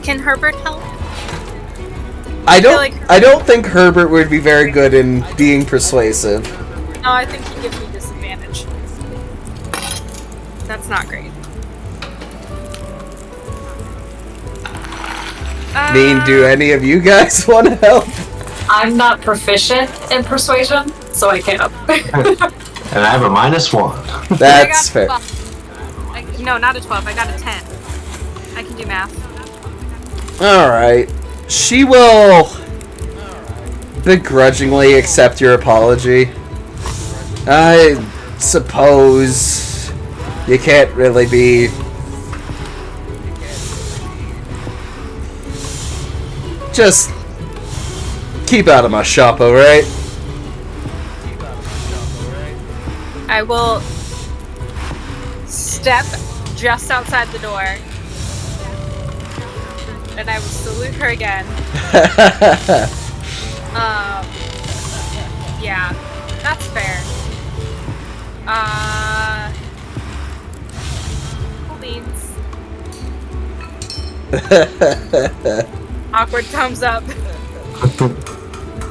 Can Herbert help? I don't think Herbert would be very good in being persuasive. No, I think he gives me disadvantage. That's not great. Do any of you guys want to help? I'm not proficient in persuasion, so I can't. And I have a -1. That's fair. No, not a 12. I got a 10. I can do math. Alright. She will begrudgingly accept your apology. I suppose you can't really be... Just keep out of my shop, alright? I will step just outside the door. And I will salute her again. Yeah, that's fair. Cool beans. Awkward thumbs up.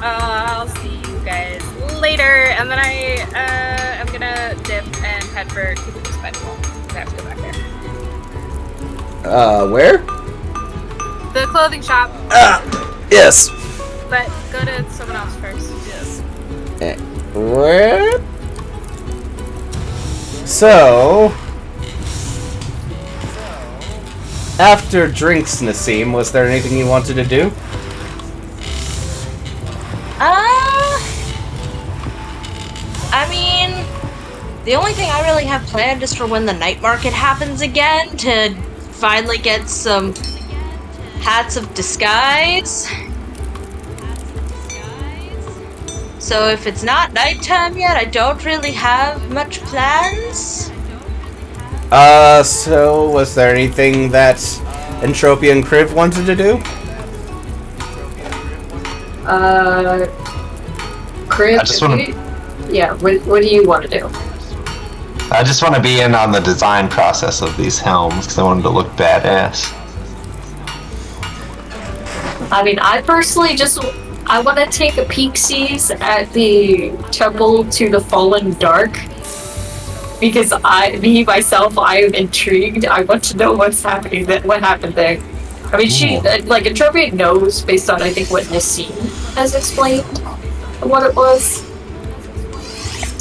I'll see you guys later, and then I'm gonna dip and head for Cthulhu's Bedwall. I have to go back there. Where? The clothing shop. Yes. But go to someone else first. Yes. Where? So, after drinks, Nassim, was there anything you wanted to do? I mean, the only thing I really have planned is for when the night market happens again to finally get some hats of disguise. So if it's not nighttime yet, I don't really have much plans. So was there anything that Entropia and Kriv wanted to do? Kriv, I just wanna- yeah, what do you want to do? I just want to be in on the design process of these helms because I wanted to look badass. I mean, I personally I want to take a peek-sees at the Temple to the Fallen Dark. Because I am intrigued. I want to know what's happening, what happened there. I mean, Entropia knows based on, I think, what Nassim has explained what it was.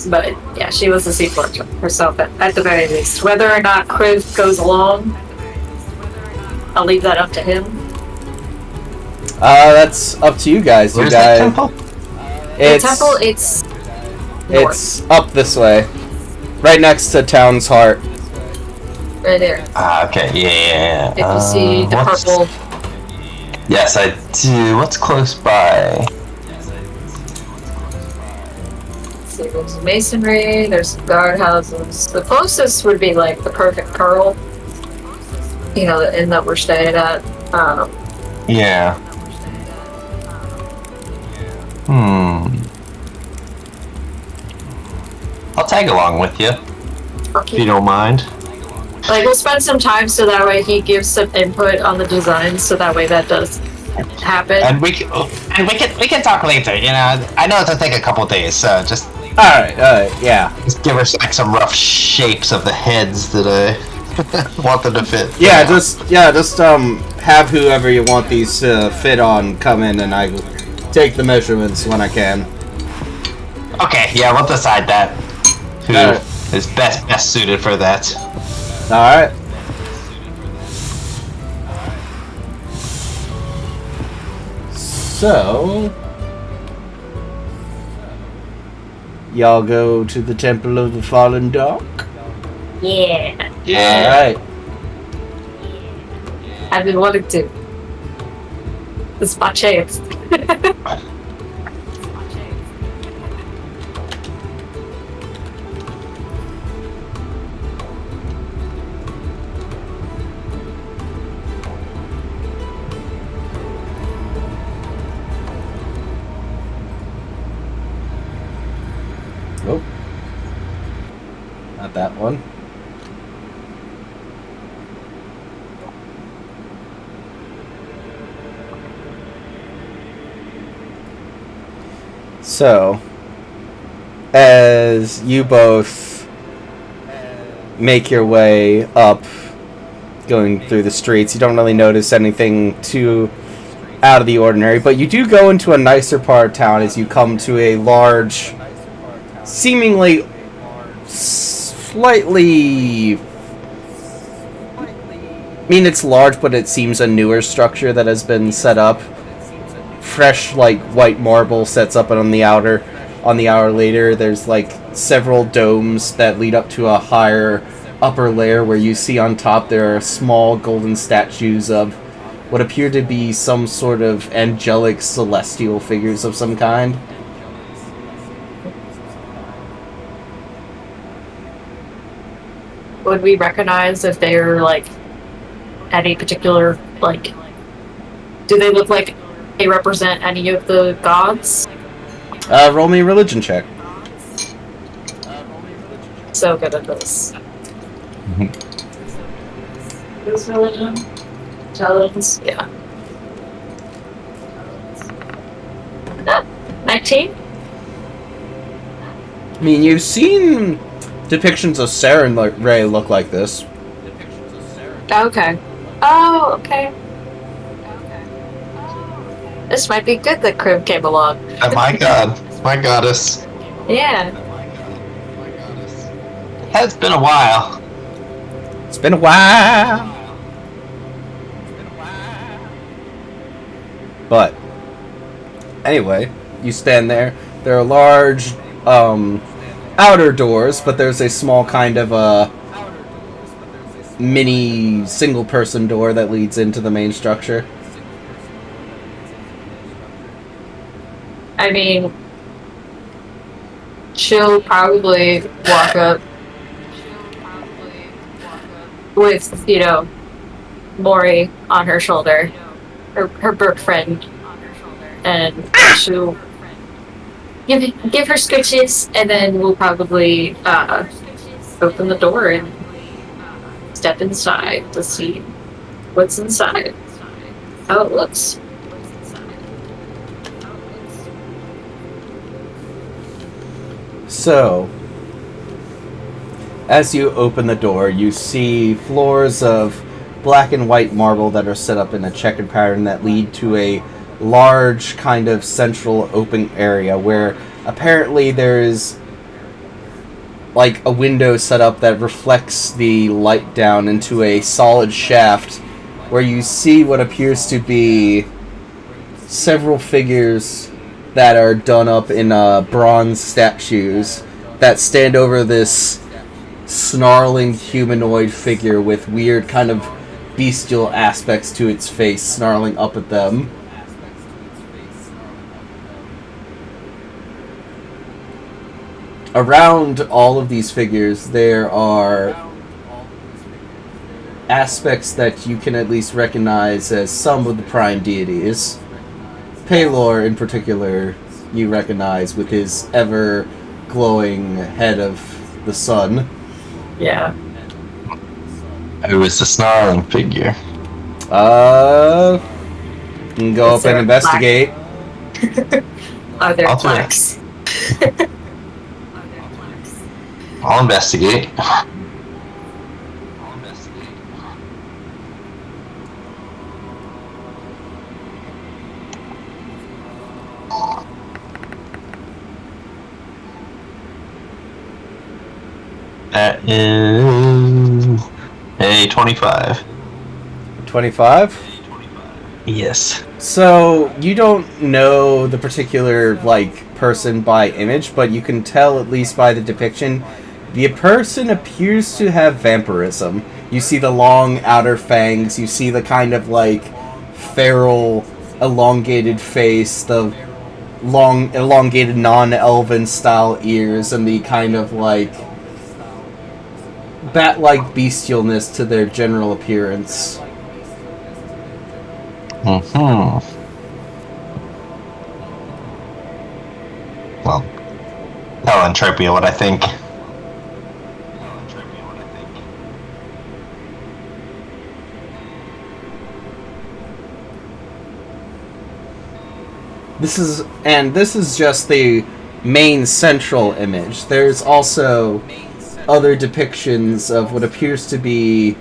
But, yeah, she wants to see for herself at the very least. Whether or not Kriv goes along, I'll leave that up to him. That's up to you guys. Where's you guys. that temple? The temple, it's north. It's up this way. Right next to Town's Heart. Right there. Okay, yeah. If you see the purple. Yes, I do. What's close by? Let's see, there's masonry, there's guardhouses. The closest would be like the Perfect Pearl. You know, the inn that we're staying at. Yeah. I'll tag along with you, if you don't mind. Like, we'll spend some time so that way he gives some input on the design, so that way that does happen. And we can talk later. You know, I know it'll take a couple days, so just Alright, yeah. just give us like some rough shapes of the heads that I want them to fit. Yeah, just have whoever you want these to fit on come in and I will take the measurements when I can. Okay, yeah, we'll decide that. Who is best suited for that? Alright. So, y'all go to the Temple of the Fallen Dark? Yeah. Yeah. Alright. I've been wanting to. This is my chance. Oh. Not that one. So, as you both make your way up, going through the streets, you don't really notice anything too out of the ordinary, but you do go into a nicer part of town as you come to a large, seemingly slightly... I mean, it's large, but it seems a newer structure that has been set up. Fresh, like, white marble sets up on the outer later. There's, like, several domes that lead up to a higher upper layer where you see on top there are small golden statues of what appear to be some sort of angelic celestial figures of some kind. Would we recognize if they're, like, any particular, like... Do they look like they represent any of the gods? Roll me a religion check. So good at this. Is religion? Intelligence? Yeah. 19? I mean, you've seen depictions of Saren Ray look like this. Okay. Oh, okay. This might be good that Crib came along. Oh my god. My goddess. Yeah. It has been a while. It's been a while. But anyway, you stand there. There are large outer doors, but there's a small kind of a mini single-person door that leads into the main structure. I mean, she'll probably walk up with, you know, Mori on her shoulder, her bird friend, and she'll give her scritches, and then we'll probably open the door and step inside to see what's inside, how it looks. So, as you open the door, you see floors of black and white marble that are set up in a checkered pattern that lead to a large kind of central open area where apparently there is like a window set up that reflects the light down into a solid shaft where you see what appears to be several figures that are done up in bronze statues that stand over this snarling humanoid figure with weird kind of bestial aspects to its face snarling up at them. Around all of these figures, there are aspects that you can at least recognize as some of the prime deities. Paylor, in particular, you recognize with his ever-glowing head of the sun. Yeah. Who is the snarling figure? You can go Is up and there a investigate. Are there I'll do it. plaques? I'll investigate. That is a 25. 25? Yes. So, you don't know the particular, person by image, but you can tell, at least by the depiction, the person appears to have vampirism. You see the long outer fangs, you see the kind of, feral, elongated face, the long, elongated non-elven style ears, and the kind of, bat-like bestialness to their general appearance. Mm-hmm. Well, tell Entropia what I think. This is just the main central image. There's also other depictions of what appears to be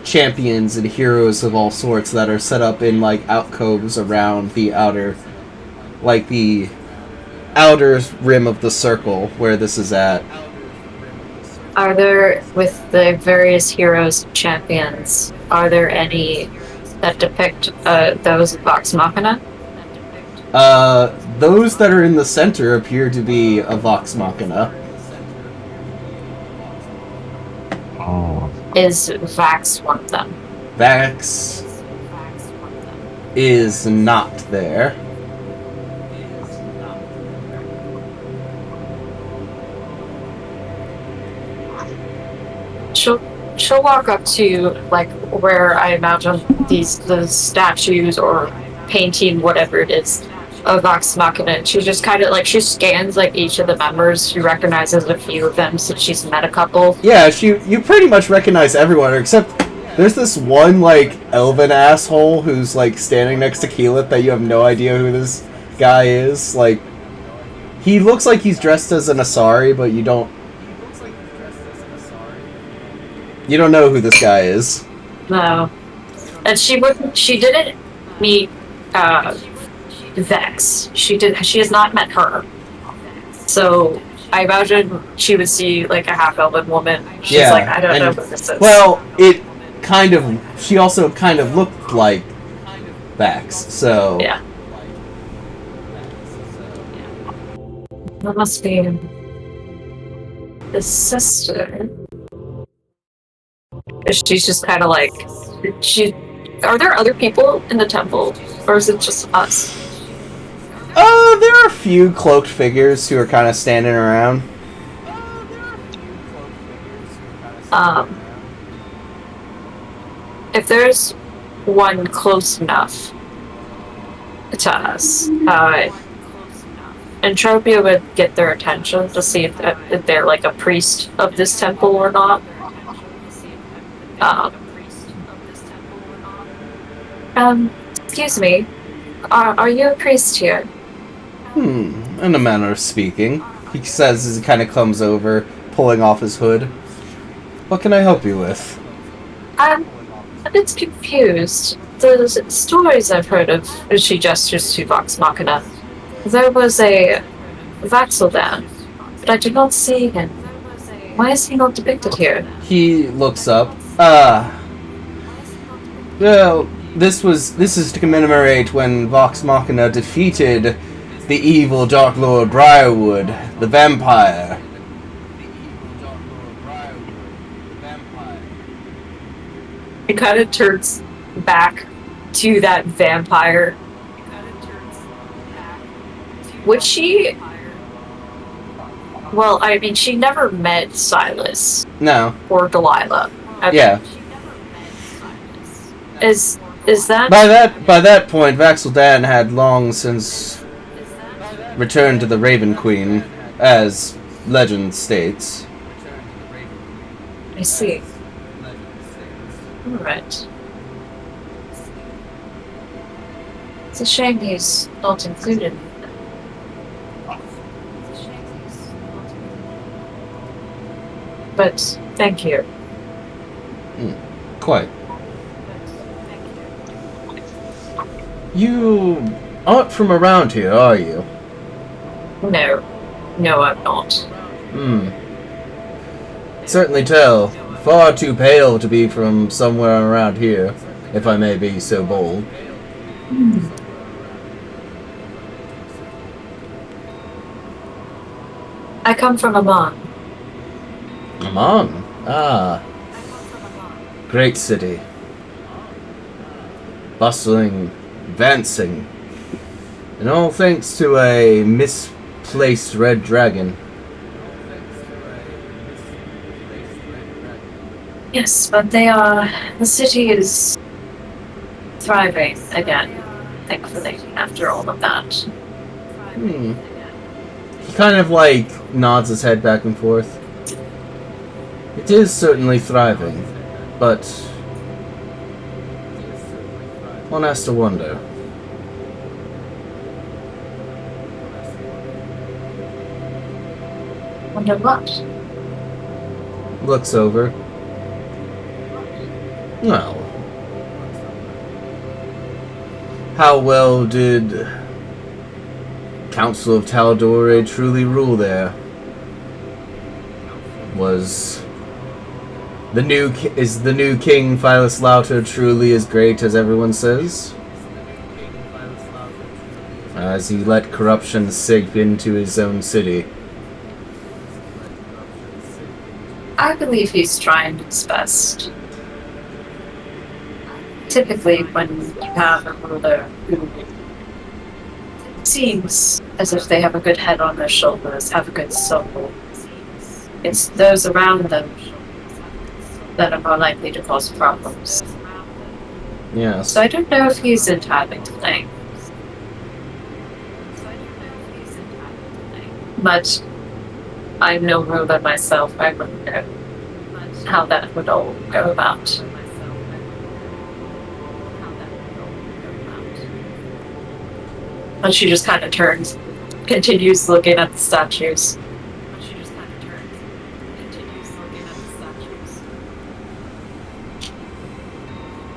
champions and heroes of all sorts that are set up in alcoves around the outer rim of the circle where this is at. Are there, with the various heroes and champions, are there any that depict those of Vox Machina? Those that are in the center appear to be a Vox Machina. Oh. Is Vax one of them? Vax is not there. She'll walk up to where I imagine the statues or painting, whatever it is, of Vox Machina. And she just kind of she scans each of the members. She recognizes a few of them since she's met a couple. Yeah, you pretty much recognize everyone except there's this one elven asshole who's standing next to Keelit that you have no idea who this guy is. He looks like he's dressed as an Asari, but you don't know who this guy is. No. And she didn't meet Vex. She has not met her. So I imagine she would see like a half-elven woman. She's like, I don't know what this is. Well, she also kind of looked like Vex, so... Yeah. That must be the sister. She's just kind of like... Are there other people in the temple? Or is it just us? There are a few cloaked figures who are kind of standing around. If there's one close enough to us, Entropia would get their attention to see if they're like a priest of this temple or not. Excuse me, are you a priest here? In a manner of speaking. He says as he kind of comes over, pulling off his hood. What can I help you with? I'm a bit confused. The stories I've heard of, she gestures to Vox Machina. There was a Vaxeldan, but I did not see him. Why is he not depicted here? He looks up. Well, this is to commemorate when Vox Machina defeated the evil Dark Lord Briarwood, the vampire. He kind of turns back to that vampire. Would she... Well, I mean, she never met Silas. No. Or Delilah. Yeah. Is that... By that point, Vaxeldan had long since returned to the Raven Queen, as legend states. I see. Alright. It's a shame he's not included. But thank you. Quite. You aren't from around here, are you? No. No, I'm not. Certainly tell. Far too pale to be from somewhere around here, if I may be so bold. I come from Amon. Amon? Ah. Great city. Bustling, advancing. And all thanks to a misplaced red dragon. Yes, but the city is thriving again, thankfully, after all of that. He kind of nods his head back and forth. It is certainly thriving, but one has to wonder. Wonder what? Looks over. Well, how well did Council of Tal'Dorei truly rule there? Is the new King Phyllis Lauter truly as great as everyone says? As he let corruption sink into his own city. I believe he's trying his best. Typically, when you have a ruler who seems as if they have a good head on their shoulders, have a good soul, it's those around them that are more likely to cause problems. Yes. So I don't know if he's entirely to blame. But I'm no ruler myself. I wouldn't know how that would all go about. And she just kind of turns continues looking at the statues.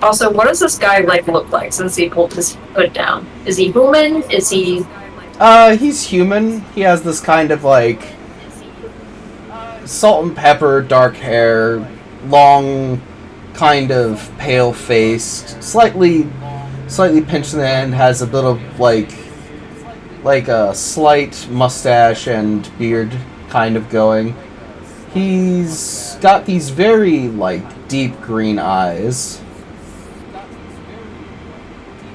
Also, what does this guy look like since he pulled his hood down? Is he human? Is he? He's human. He has this kind of salt and pepper, dark hair, long, kind of pale faced, slightly pinched in the end, has a bit of like a slight mustache and beard kind of going. He's got these very deep green eyes.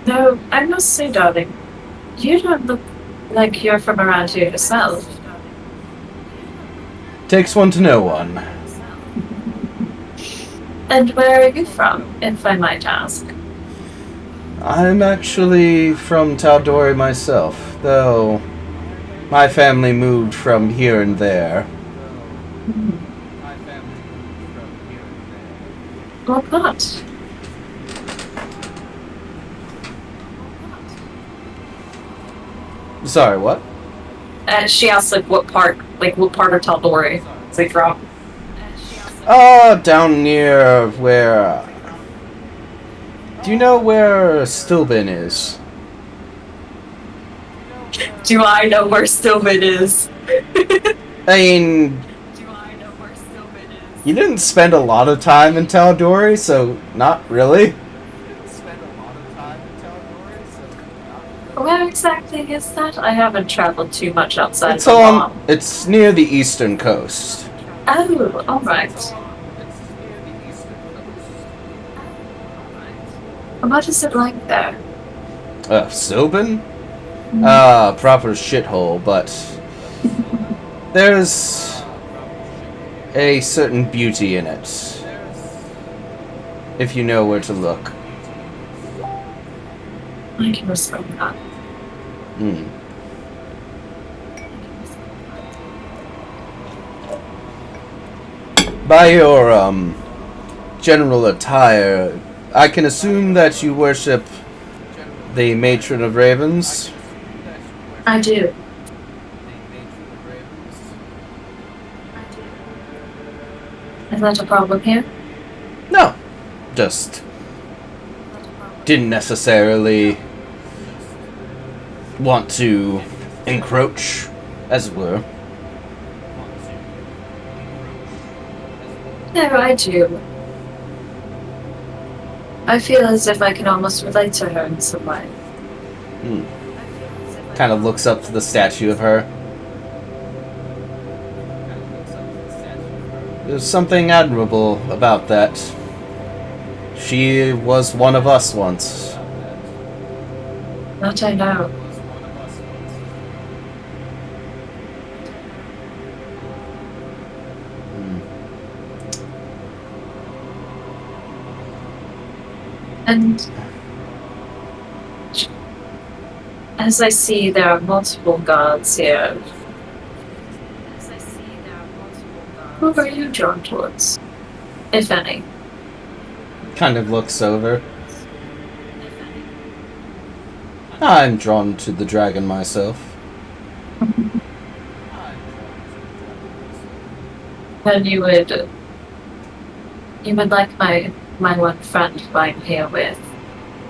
No, I must say, darling, you don't look like you're from around here yourself. Takes one to know one. And where are you from, if I might ask? I'm actually from Tal'Dorei myself, though my family moved from here and there. What not? Sorry, what? She asks, what part of Tal'Dorei they from? Down near where... Do you know where Stilbin is? Do I know where Stillman is? I mean... You didn't spend a lot of time in Tal'Dorei, so not really. Where exactly is that? I haven't traveled too much outside It's of Guam. It's near the eastern coast. Oh, alright. What is it like there? Stilbin? Proper shithole, but there's a certain beauty in it. If you know where to look. I can respect that. By your, general attire, I can assume that you worship the Matron of Ravens? I do. Is that a problem here? No. Just didn't necessarily want to encroach, as it were. No, I do. I feel as if I can almost relate to her in some way. Kind of looks up to the statue of her. There's something admirable about that. She was one of us once. That I know. And as I see, there are multiple gods here. Who are you drawn towards, if any? Kind of looks over. I'm drawn to the dragon myself. Then you would like my one friend who I'm here with.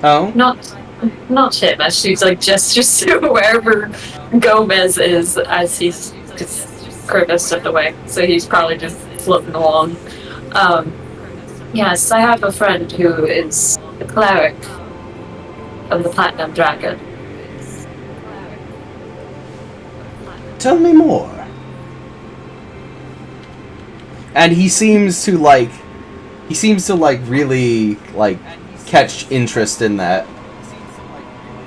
Oh? Not him, as she's gestures to wherever Gomez is as he's just Curtis stepped away. So he's probably just floating along. Yes, I have a friend who is the cleric of the Platinum Dragon. Tell me more. And he seems to really catch interest in that.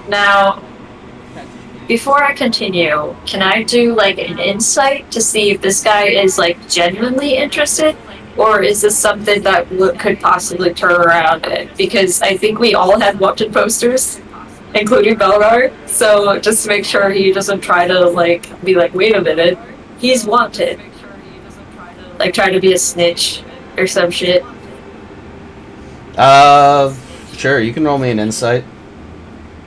Now, before I continue, can I do an insight to see if this guy is genuinely interested, or is this something that could possibly turn around it? Because I think we all had wanted posters, including Belgar. So just to make sure he doesn't try to be wait a minute, he's wanted. Try to be a snitch or some shit. Sure, you can roll me an insight.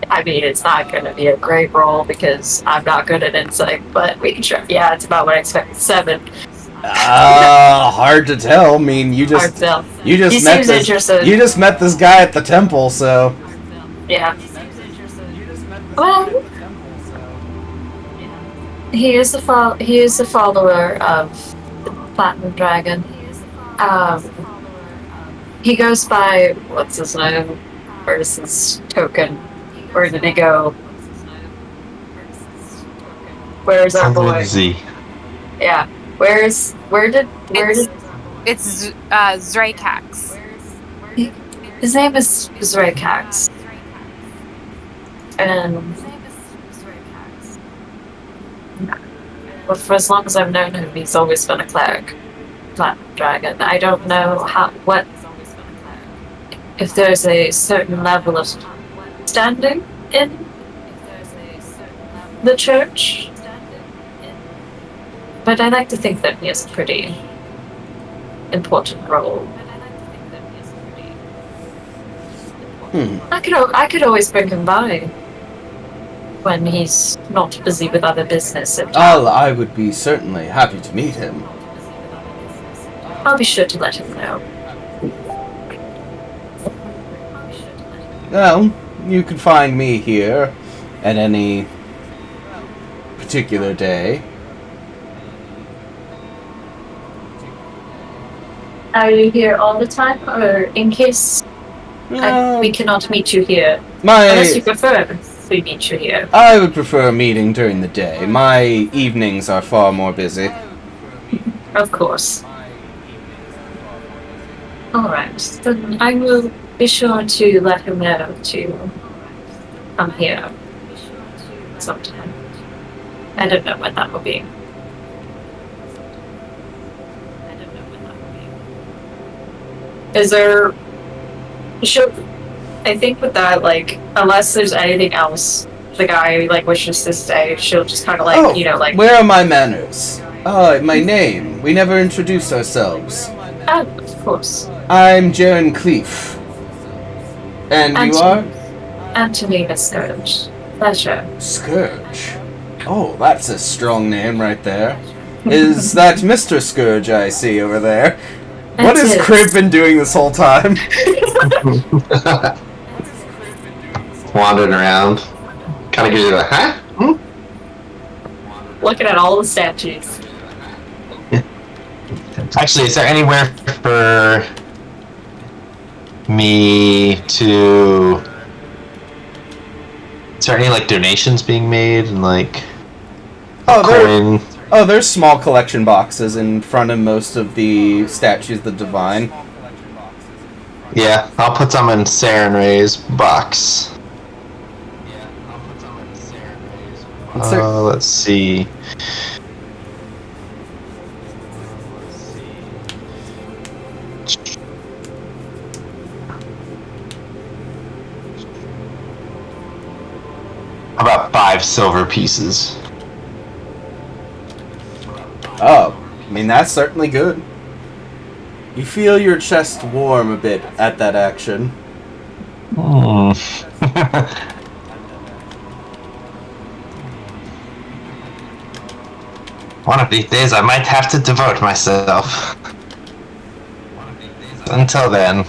I mean, it's not going to be a great roll because I'm not good at insight, but we can try. Yeah, it's about what I expected. 7. Hard to tell. I mean, you Hard just to tell. you just He met seems this interested. you just met this guy at the temple, so Yeah. Well, he is the follower of the Platinum Dragon. He goes by what's his name? Where's his token? Where did he go? Where's our boy? Z. Yeah. Where did It's Zrakax. his name is Zrakax. And well, for as long as I've known him, he's always been a cleric. Platinum Dragon. I don't know if there's a certain level of standing in the church, but I like to think that he has a pretty important role. I could always bring him by when he's not busy with other business. I would be certainly happy to meet him. I'll be sure to let him know. Well, you can find me here at any particular day. Are you here all the time, or in case we cannot meet you here? Unless you prefer we meet you here. I would prefer a meeting during the day. My evenings are far more busy. Of course. Alright, then I will be sure to let him know to come here sometime. I don't know when that will be. Is there... I think with that, like, unless there's anything else the guy, like, wishes to say, she'll just kind of, like, where are my manners? My name. We never introduced ourselves. Of course. I'm Jaren Cleef. And you are? Antonina Scourge. Pleasure. Scourge? Oh, that's a strong name right there. Is that Mr. Scourge I see over there? What has Crib been doing this whole time? Wandering around. Kind of gives you a, huh? Looking at all the statues. Actually, is there anywhere for me to... Is there any, like, donations being made and, like, coin? There's small collection boxes in front of most of the statues of the Divine. Yeah, I'll put some in Saren Ray's box. Let's see. About 5 silver pieces. Oh, I mean, that's certainly good. You feel your chest warm a bit at that action. One of these days I might have to devote myself. Until then,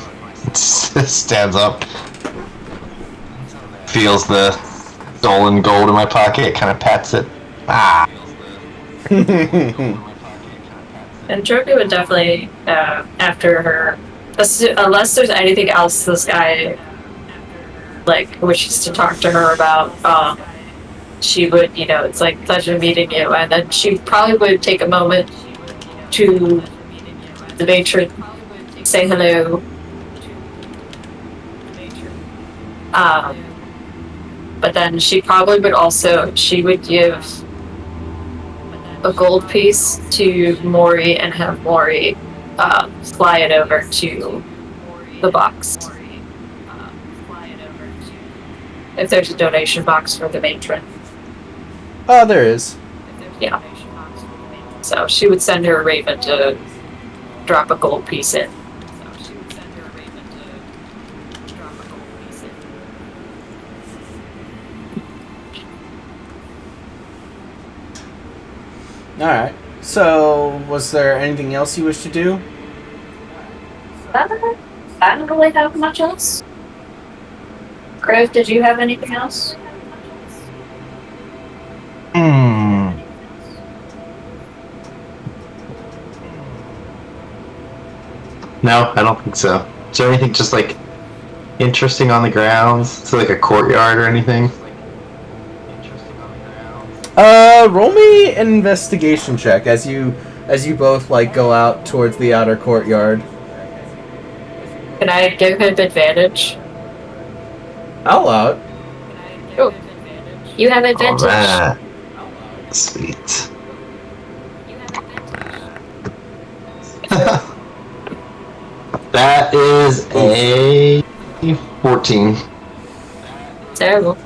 stands up, feels the stolen gold in my pocket, kind of pats it. And Joker would definitely, after her, unless there's anything else this guy, like, wishes to talk to her about, she would, it's like, pleasure meeting you, and then she probably would take a moment to the matron, say hello. But then she probably would also, she would give a gold piece to Mori and have Mori fly it over to the box. If there's a donation box for the matron. Oh, there is. Yeah. So she would send her a raven to drop a gold piece in. Alright. So, was there anything else you wish to do? I don't really have much else. Grove, did you have anything else? No, I don't think so. Is there anything just like interesting on the grounds? So like a courtyard or anything? Roll me an investigation check as you both like go out towards the outer courtyard. Can I give him advantage? I'll allow it. Oh, you have advantage. Alright. Sweet. That is a 14. Terrible.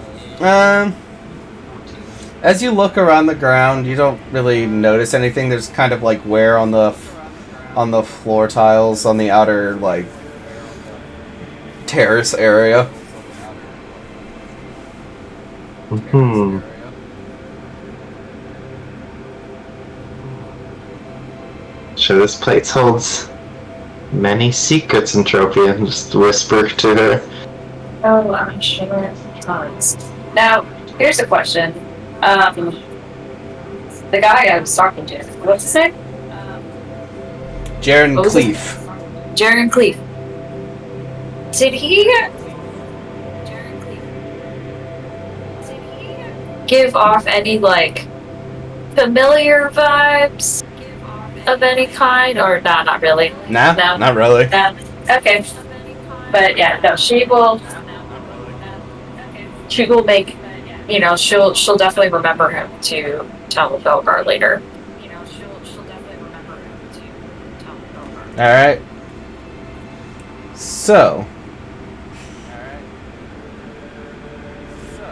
As you look around the ground, you don't really notice anything. There's kind of like wear on the floor tiles on the outer like terrace area. Sure, this place holds many secrets, Entropia. Just whisper to her. Oh, I'm sure. Tons. Now, here's a question. The guy I was talking to, what's his name? Jaren What was Cleef. Jaren Cleef. Did he give off any, like, familiar vibes of any kind? Or, nah, not really. Nah, No. not really. Okay. But, yeah, no, she will make, she'll definitely remember him to tell Belgar later. Alright. So,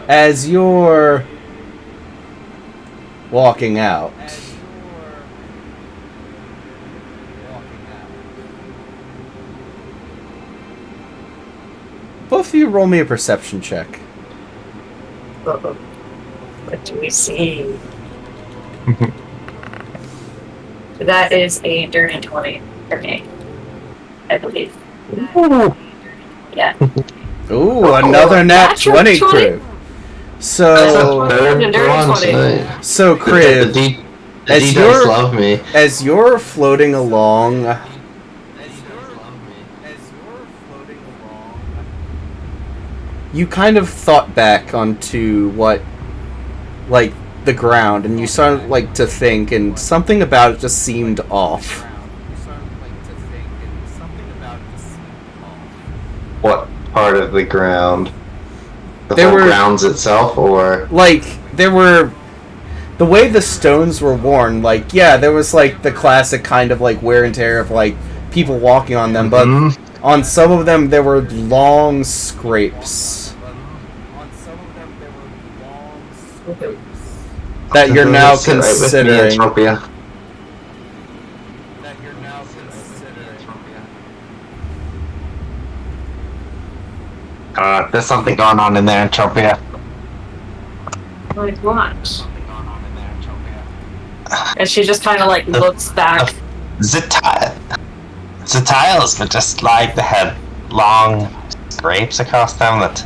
as you're walking out, both of you roll me a perception check. What do we see? That is a dirty 20 for me, I believe. Ooh. Yeah. Ooh, another nat natural 20, 20? Crib. So, Crib, The as D you're- does love me. as you're floating along, you kind of thought back onto what, like, the ground, and you started, like, to think, and something about it just seemed off. What part of the ground? The There whole were- grounds itself, or Like, there were... The way the stones were worn, like, yeah, there was, like, the classic kind of, like, wear and tear of, like, people walking on them, but on some of them, there were long scrapes. That you're now Sit right with me, considering. Entropia. There's something going on in there, Entropia. Like what? And she just kind of like looks back. The tiles, but just like they had long scrapes across them that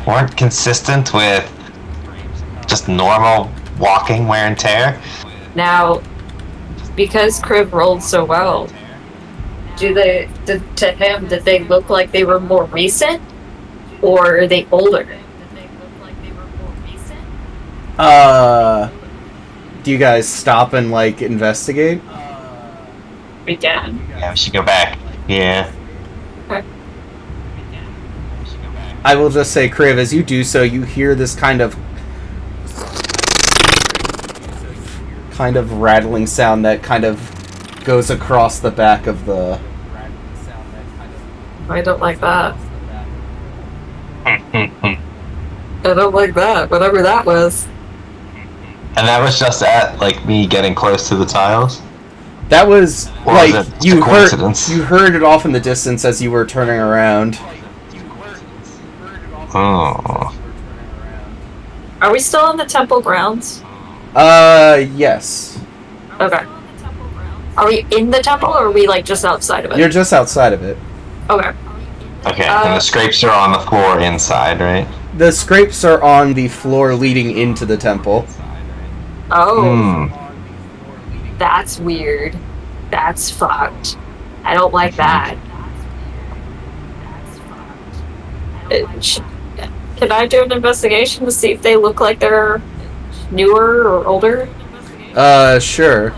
weren't consistent with just normal walking wear and tear. Now, because Crib rolled so well, to him, did they look like they were more recent? Or are they older? Do you guys stop and, like, investigate? We can. Yeah, we should go back. Yeah. I will just say, Crib, as you do so, you hear this kind of rattling sound that kind of goes across the back of the... I don't like that. I don't like that, whatever that was. And that was just at, like, me getting close to the tiles? That was, Or like, was it just you a coincidence? heard it off in the distance as you were turning around. Oh. Are we still on the temple grounds? Yes. Okay. Are we in the temple, or are we, like, just outside of it? You're just outside of it. Okay. Okay, and the scrapes are on the floor inside, right? The scrapes are on the floor leading into the temple. Oh. That's weird. That's fucked. I don't like that. Can I do an investigation to see if they look like they're newer or older? Sure.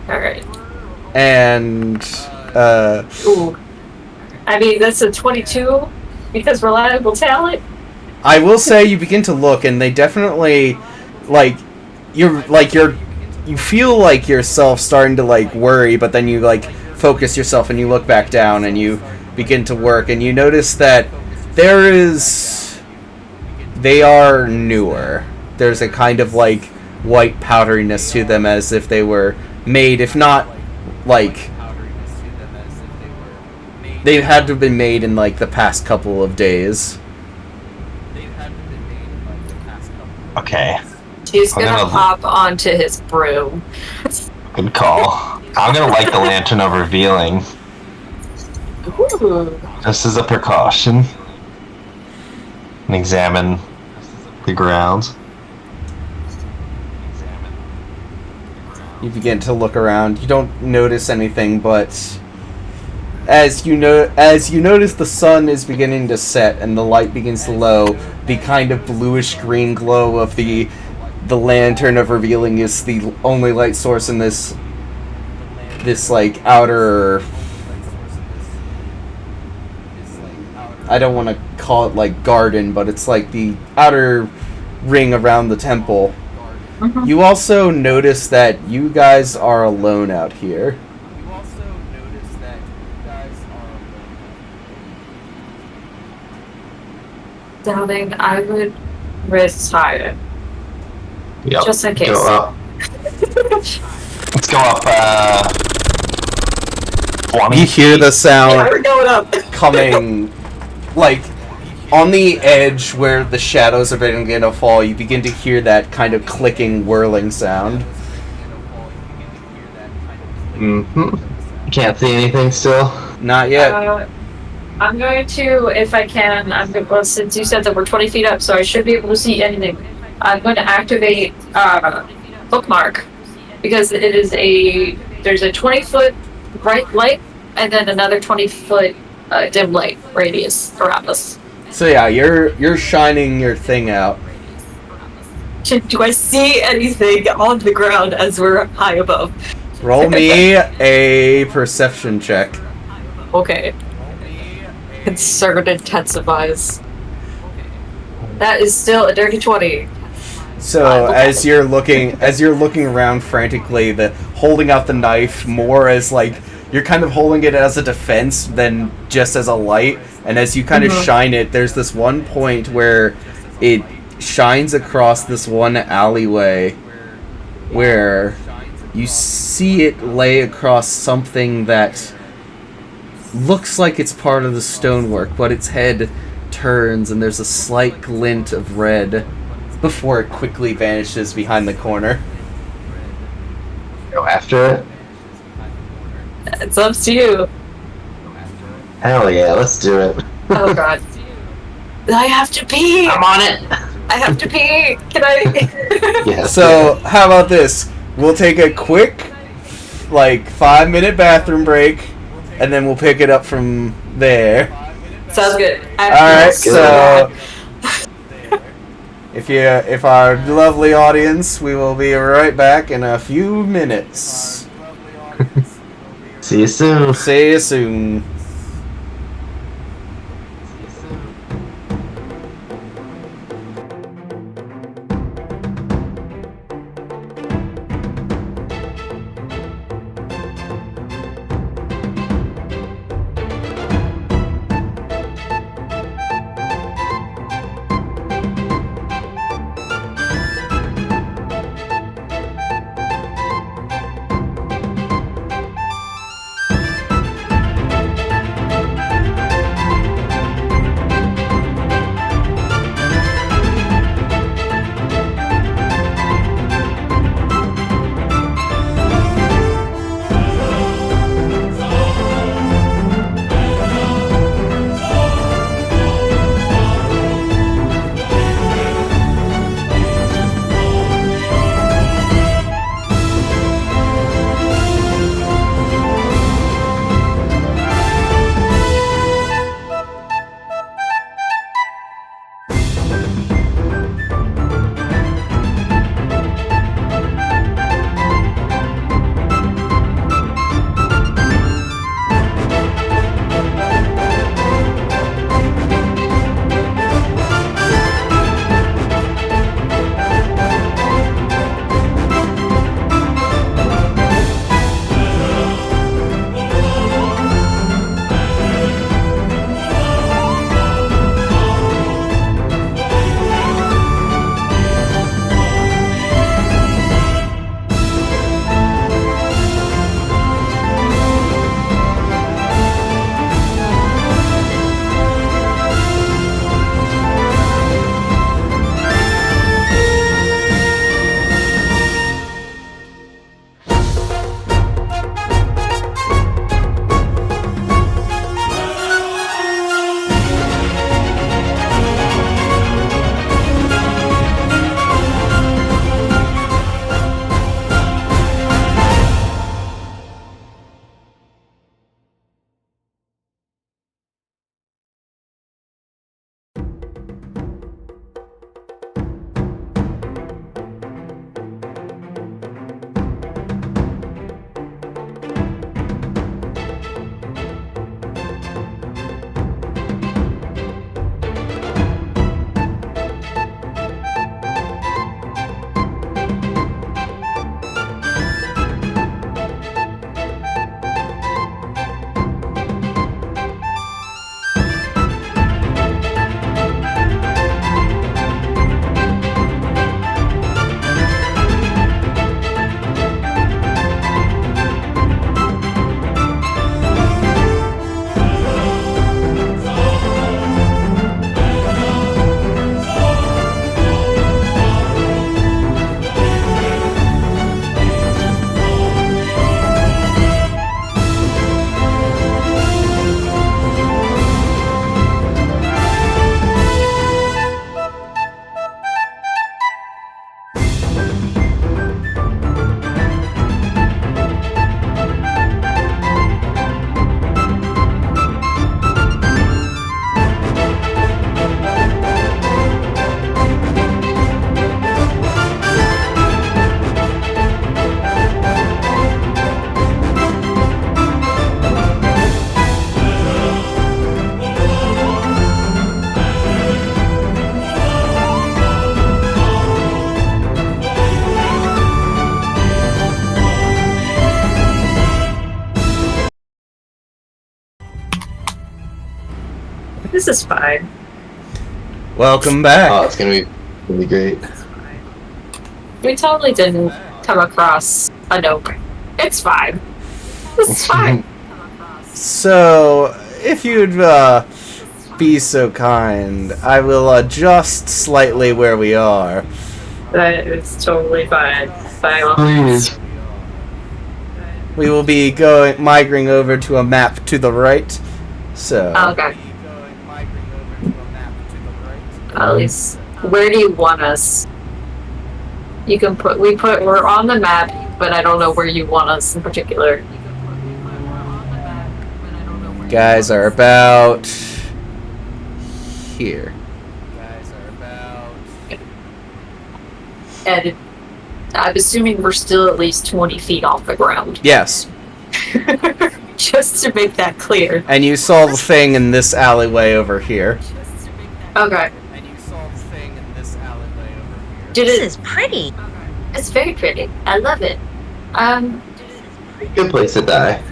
Alright. And, Ooh. I mean, that's a 22 because reliable talent. I will say you begin to look, and they definitely, you feel like yourself starting to, worry, but then you, focus yourself and you look back down and you begin to work, and you notice that they are newer. There's a kind of, white powderiness to them, as if they were made, if not, they had to have been made in, the past couple of days. Okay. He's gonna hop onto his broom. Good call. I'm gonna light the lantern of revealing. Ooh. Just as a precaution. And examine the grounds. You begin to look around. You don't notice anything, but as you notice the sun is beginning to set and the light begins to low, the kind of bluish green glow of the lantern of revealing is the only light source in this outer, I don't want to call it garden, but it's the outer ring around the temple. Mm-hmm. You also notice that you guys are alone out here. Doubting, I would retire. Yep. Just in case. Go up. Let's go up, 20 You hear the sound Yeah, we're going up. coming, on the edge where the shadows are beginning to fall. You begin to hear that kind of clicking, whirling sound. Mm-hmm. Can't see anything still? Not yet. I'm going to, if I can, well, since you said that we're 20 feet up, so I should be able to see anything. I'm going to activate bookmark, because there's a 20-foot bright light and then another 20-foot dim light radius around us. So yeah, you're shining your thing out. Do I see anything on the ground as we're high above? Roll me a perception check. Okay. Concern intensifies. That is still a dirty 20. So Okay. as you're looking around frantically, holding out the knife more as you're kind of holding it as a defense than just as a light, and as you kind of shine it, there's this one point where it shines across this one alleyway where you see it lay across something that looks like it's part of the stonework, but its head turns and there's a slight glint of red before it quickly vanishes behind the corner. Go after it? It's up to you. Hell yeah, let's do it. Oh god. I have to pee! I'm on it! I have to pee! Can I? Yes. So, how about this? We'll take a quick, 5-minute bathroom break, and then we'll pick it up from there. Sounds good. Alright, so if our lovely audience, we will be right back in a few minutes. See you soon. See you soon. This is fine. Welcome back. Oh, it's gonna be great. We totally didn't come across a nope. It's fine. This is fine. So, if you'd be so kind, I will adjust slightly where we are. That is totally fine. Please. We will be migrating over to a map to the right. So. Okay. At least, where do you want us? You can we're on the map, but I don't know where you want us in particular. Guys are about here. And I'm assuming we're still at least 20 feet off the ground. Yes. Just to make that clear. And you saw the thing in this alleyway over here. Okay. This is pretty. It's very pretty. I love it. Good place to die.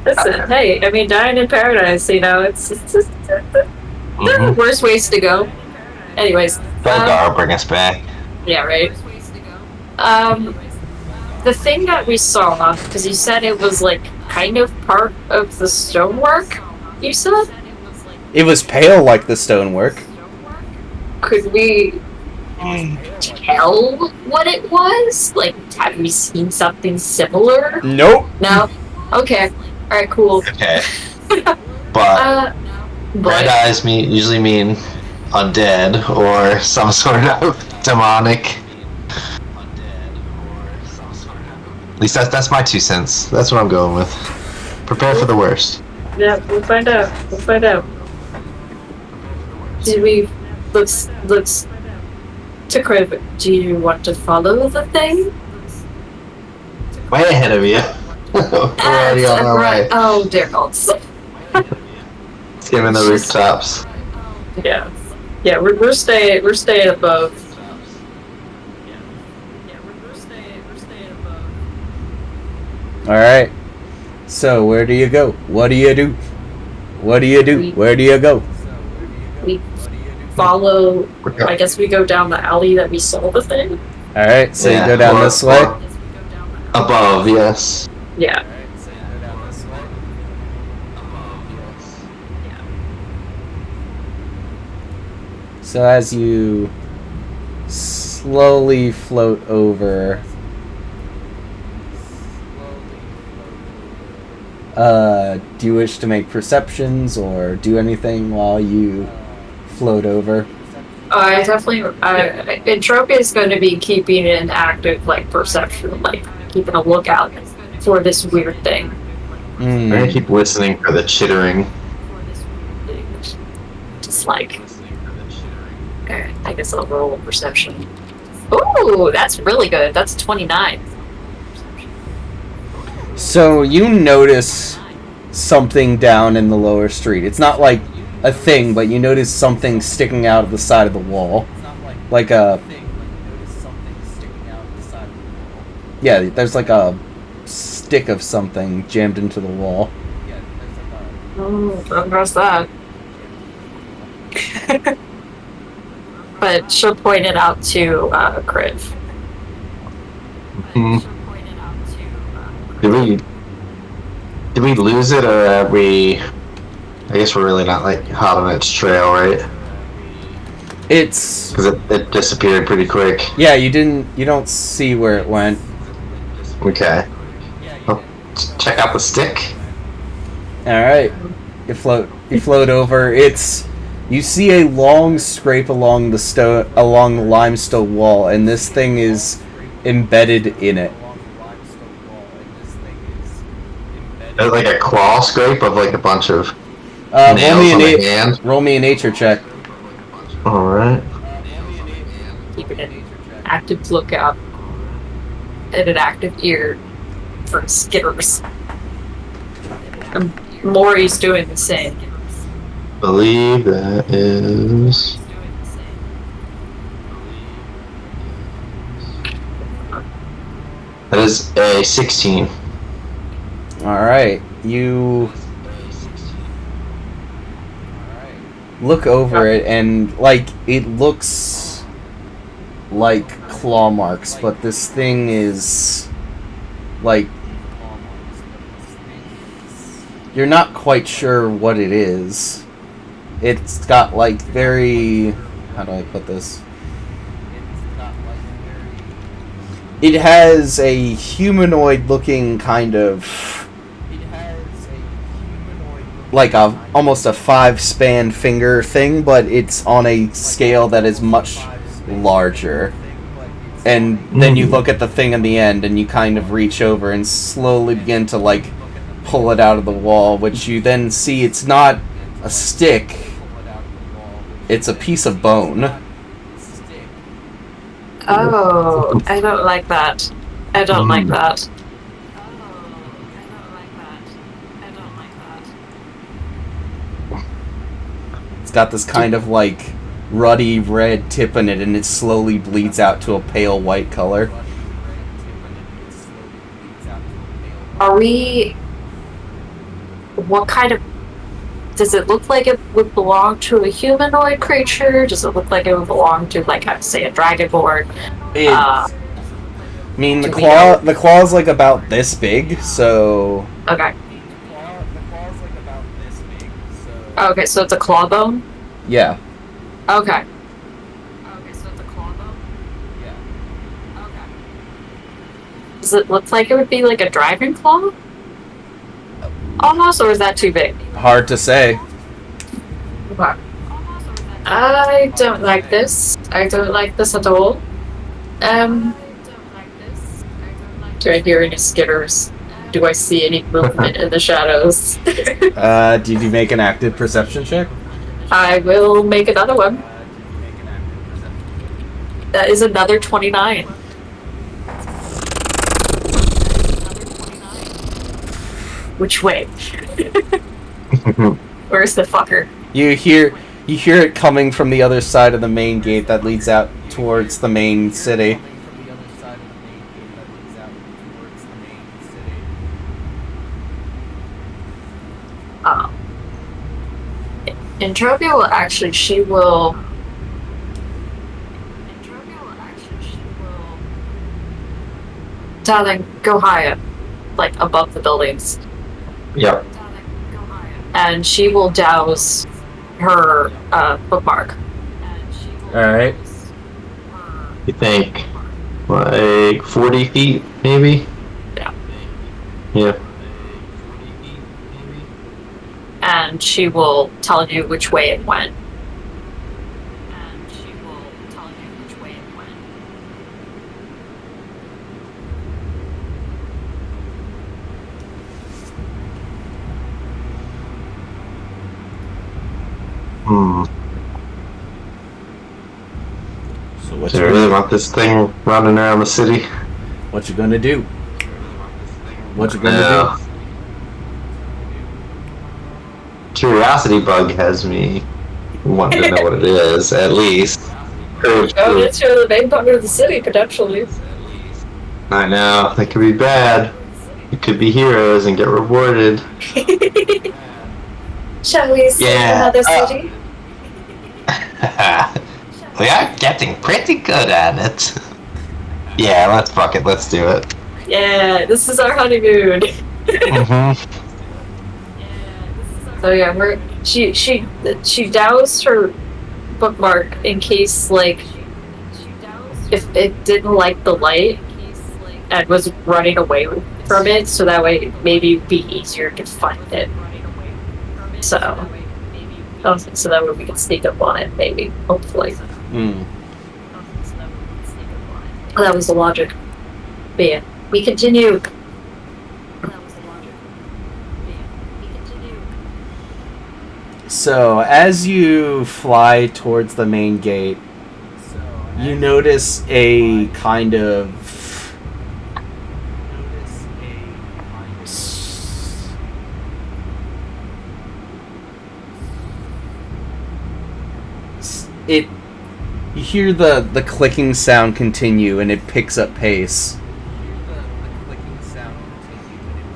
Listen, hey, I mean, dying in paradise, you know, it's just, there are worse ways to go. Anyways. Belgar will bring us back. Yeah, right. The thing that we saw, because you said it was, like, kind of part of the stonework, you said? It was pale like the stonework. Could we tell what it was? Like, have we seen something similar? Nope. No? Okay. Alright, cool. Okay. But red eyes usually mean undead or some sort of demonic. At least that's my 2 cents. That's what I'm going with. Prepare for the worst. Yeah, we'll find out. We'll find out. Do we... Looks to Crib, do you want to follow the thing? Way ahead of you. We're already on our way. Oh, dear God. Skimming the rooftops. Yeah. Yeah, we're staying above. Alright. So, where do you go? What do you do? What do you do? Where do you go? We follow... I guess we go down the alley that we saw the thing. Alright, so you go down this way? Above, yes. Yeah. So as you slowly float over, do you wish to make perceptions or do anything while you float over? I definitely... Entropia is going to be keeping an active, like, perception, like, keeping a lookout for this weird thing. I'm gonna keep listening for the chittering. Just like... I guess I'll roll a perception. Ooh, that's really good. That's 29. So you notice something down in the lower street. It's not like a thing, but you notice something sticking out of the side of the wall. Like a... Yeah, there's like a stick of something jammed into the wall. Don't trust that. But she'll point it out to Kriv. Did we lose it, or are we... I guess we're really not, like, hot on its trail, right? It's... Because it disappeared pretty quick. Yeah, you don't see where it went. Okay. Well, check out the stick. Alright. You float over. You see a long scrape along the limestone wall, and this thing is embedded in it. There's like a claw scrape of like a bunch of nails on the hand. Roll me a nature check. Alright. Keeping an active lookout and an active ear for skitters. And Maury's doing the same. Believe that is... That is a 16. Alright. You look over it, and, like, it looks like claw marks, but this thing is, like, you're not quite sure what it is. It's got, like, very... How do I put this? It has a humanoid-looking kind of... like almost a 5-span finger thing, but it's on a scale that is much larger. And then you look at the thing in the end, and you kind of reach over and slowly begin to, like, pull it out of the wall, which you then see it's not a stick, it's a piece of bone. Oh, I don't like that. I don't like that. It's got this kind of, like, ruddy red tip in it, and it slowly bleeds out to a pale white color. Are we... What kind of... Does it look like it would belong to a humanoid creature? Does it look like it would belong to, like, I'd say, a dragonborn? I mean, the claw's, like, about this big, so... Okay. Okay, so it's a claw bone? Yeah. Okay. Okay, so it's a claw bone? Yeah. Okay. Does it look like it would be like a dragon claw? Almost, or is that too big? Hard to say. Okay. I don't like this. I don't like this at all. Do I hear any skitters? Do I see any movement in the shadows? Did you make an active perception check? I will make another one. That is another 29. Which way? Where's the fucker? You hear it coming from the other side of the main gate that leads out towards the main city. Entropia will actually, she will darling, go higher, like above the buildings. Yep. And she will douse her bookmark. Alright. You think like 40 feet, maybe? Yeah. Yeah. And she will tell you which way it went. So what Do you really want this thing running around the city? What you gonna do? What you gonna do? Curiosity bug has me wanting to know what it is, at least. Oh, it's the main part of the city, potentially. I know, that could be bad. We could be heroes and get rewarded. Shall we see another city? We are getting pretty good at it. Yeah, let's do it. Yeah, this is our honeymoon. So yeah, she doused her bookmark in case, like, if it didn't like the light and was running away from it, so that way maybe it'd be easier to find it. So that way we can sneak up on it, maybe, hopefully. That was the logic. But yeah, we continue. So, as you fly towards the main gate, you notice a kind of... You hear the clicking sound continue, and it picks up pace.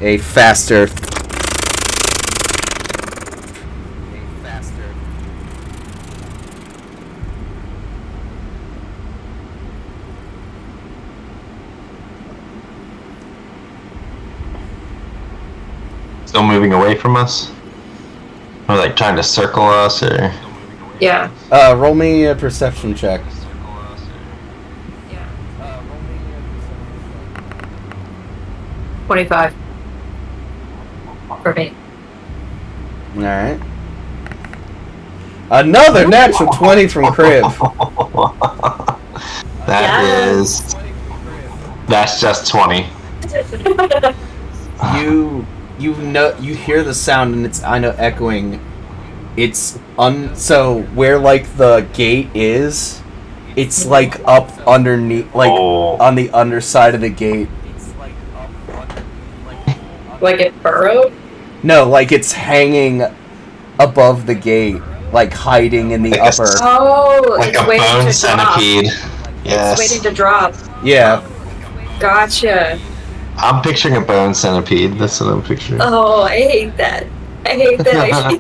A faster... Still moving away from us? Or like trying to circle us, or? Yeah. Roll me a perception check. 25. For me. Alright. Another natural 20 from Crib. That's just 20. You hear the sound, and it's, I know, echoing. It's so where like the gate is, it's like up underneath, like on the underside of the gate. Like it burrowed? No, like it's hanging above the gate, like hiding in the Like upper. Like a bone centipede. Yes. It's waiting to drop. Yeah. Gotcha. I'm picturing a bone centipede. That's what I'm picturing. Oh, I hate that. I hate that.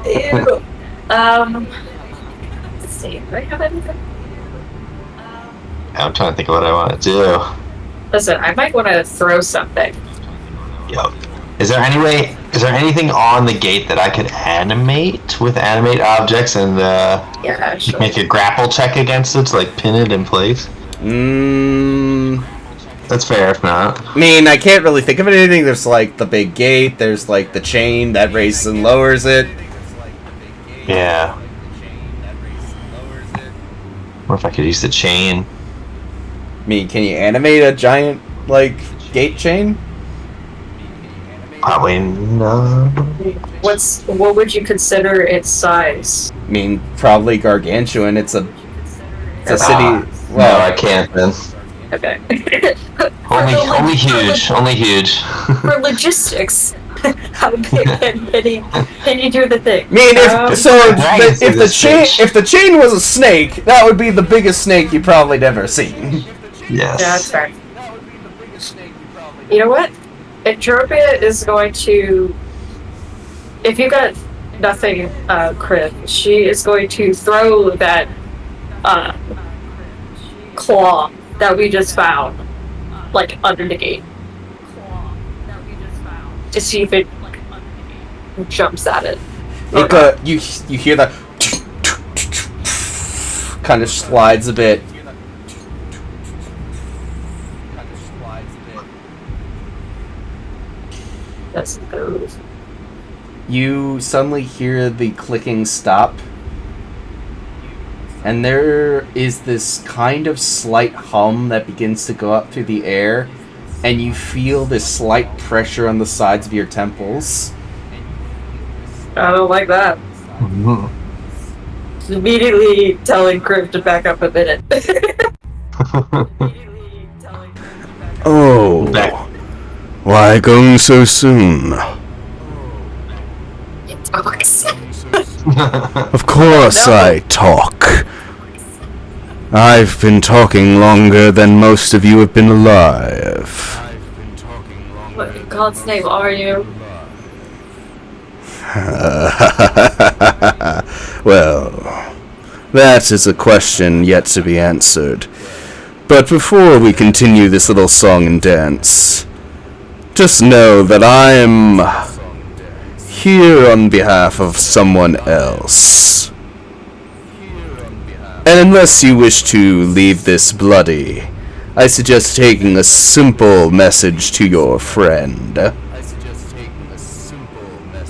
Ew. Let's see. Do I have anything? I'm trying to think of what I want to do. Listen, I might want to throw something. Yep. Is there anything on the gate that I could animate with animate objects and Yeah, sure. make a grapple check against it to like pin it in place? That's fair if not. I mean, I can't really think of anything. There's like the big gate, there's like the chain that raises and lowers it. Yeah. Or if I could use the chain. I mean, can you animate a giant, like, gate chain? Probably no. What would you consider its size? I mean, probably gargantuan. It's a city. No, I can't then. Okay. Only huge. Only huge. For logistics, how big can you do the thing? I mean, if the chain was a snake, that would be the biggest snake you probably ever seen. Yes. Yeah, that's fair. You know what? Entropia is going to. If you got nothing, Crib, she is going to throw that claw that we just found, like, under the gate. To see if it jumps at it. You hear that kind of slides a bit. That's those. You suddenly hear the clicking stop, and there is this kind of slight hum that begins to go up through the air, and you feel this slight pressure on the sides of your temples. I don't like that. Just immediately telling Crib to back up a minute. Oh, why going so soon? Of course I talk. I've been talking longer than most of you have been alive. What in God's name are you? Well, that is a question yet to be answered. But before we continue this little song and dance, just know that I'm here on behalf of someone else. And unless you wish to leave this bloody, I suggest taking a simple message to your friend.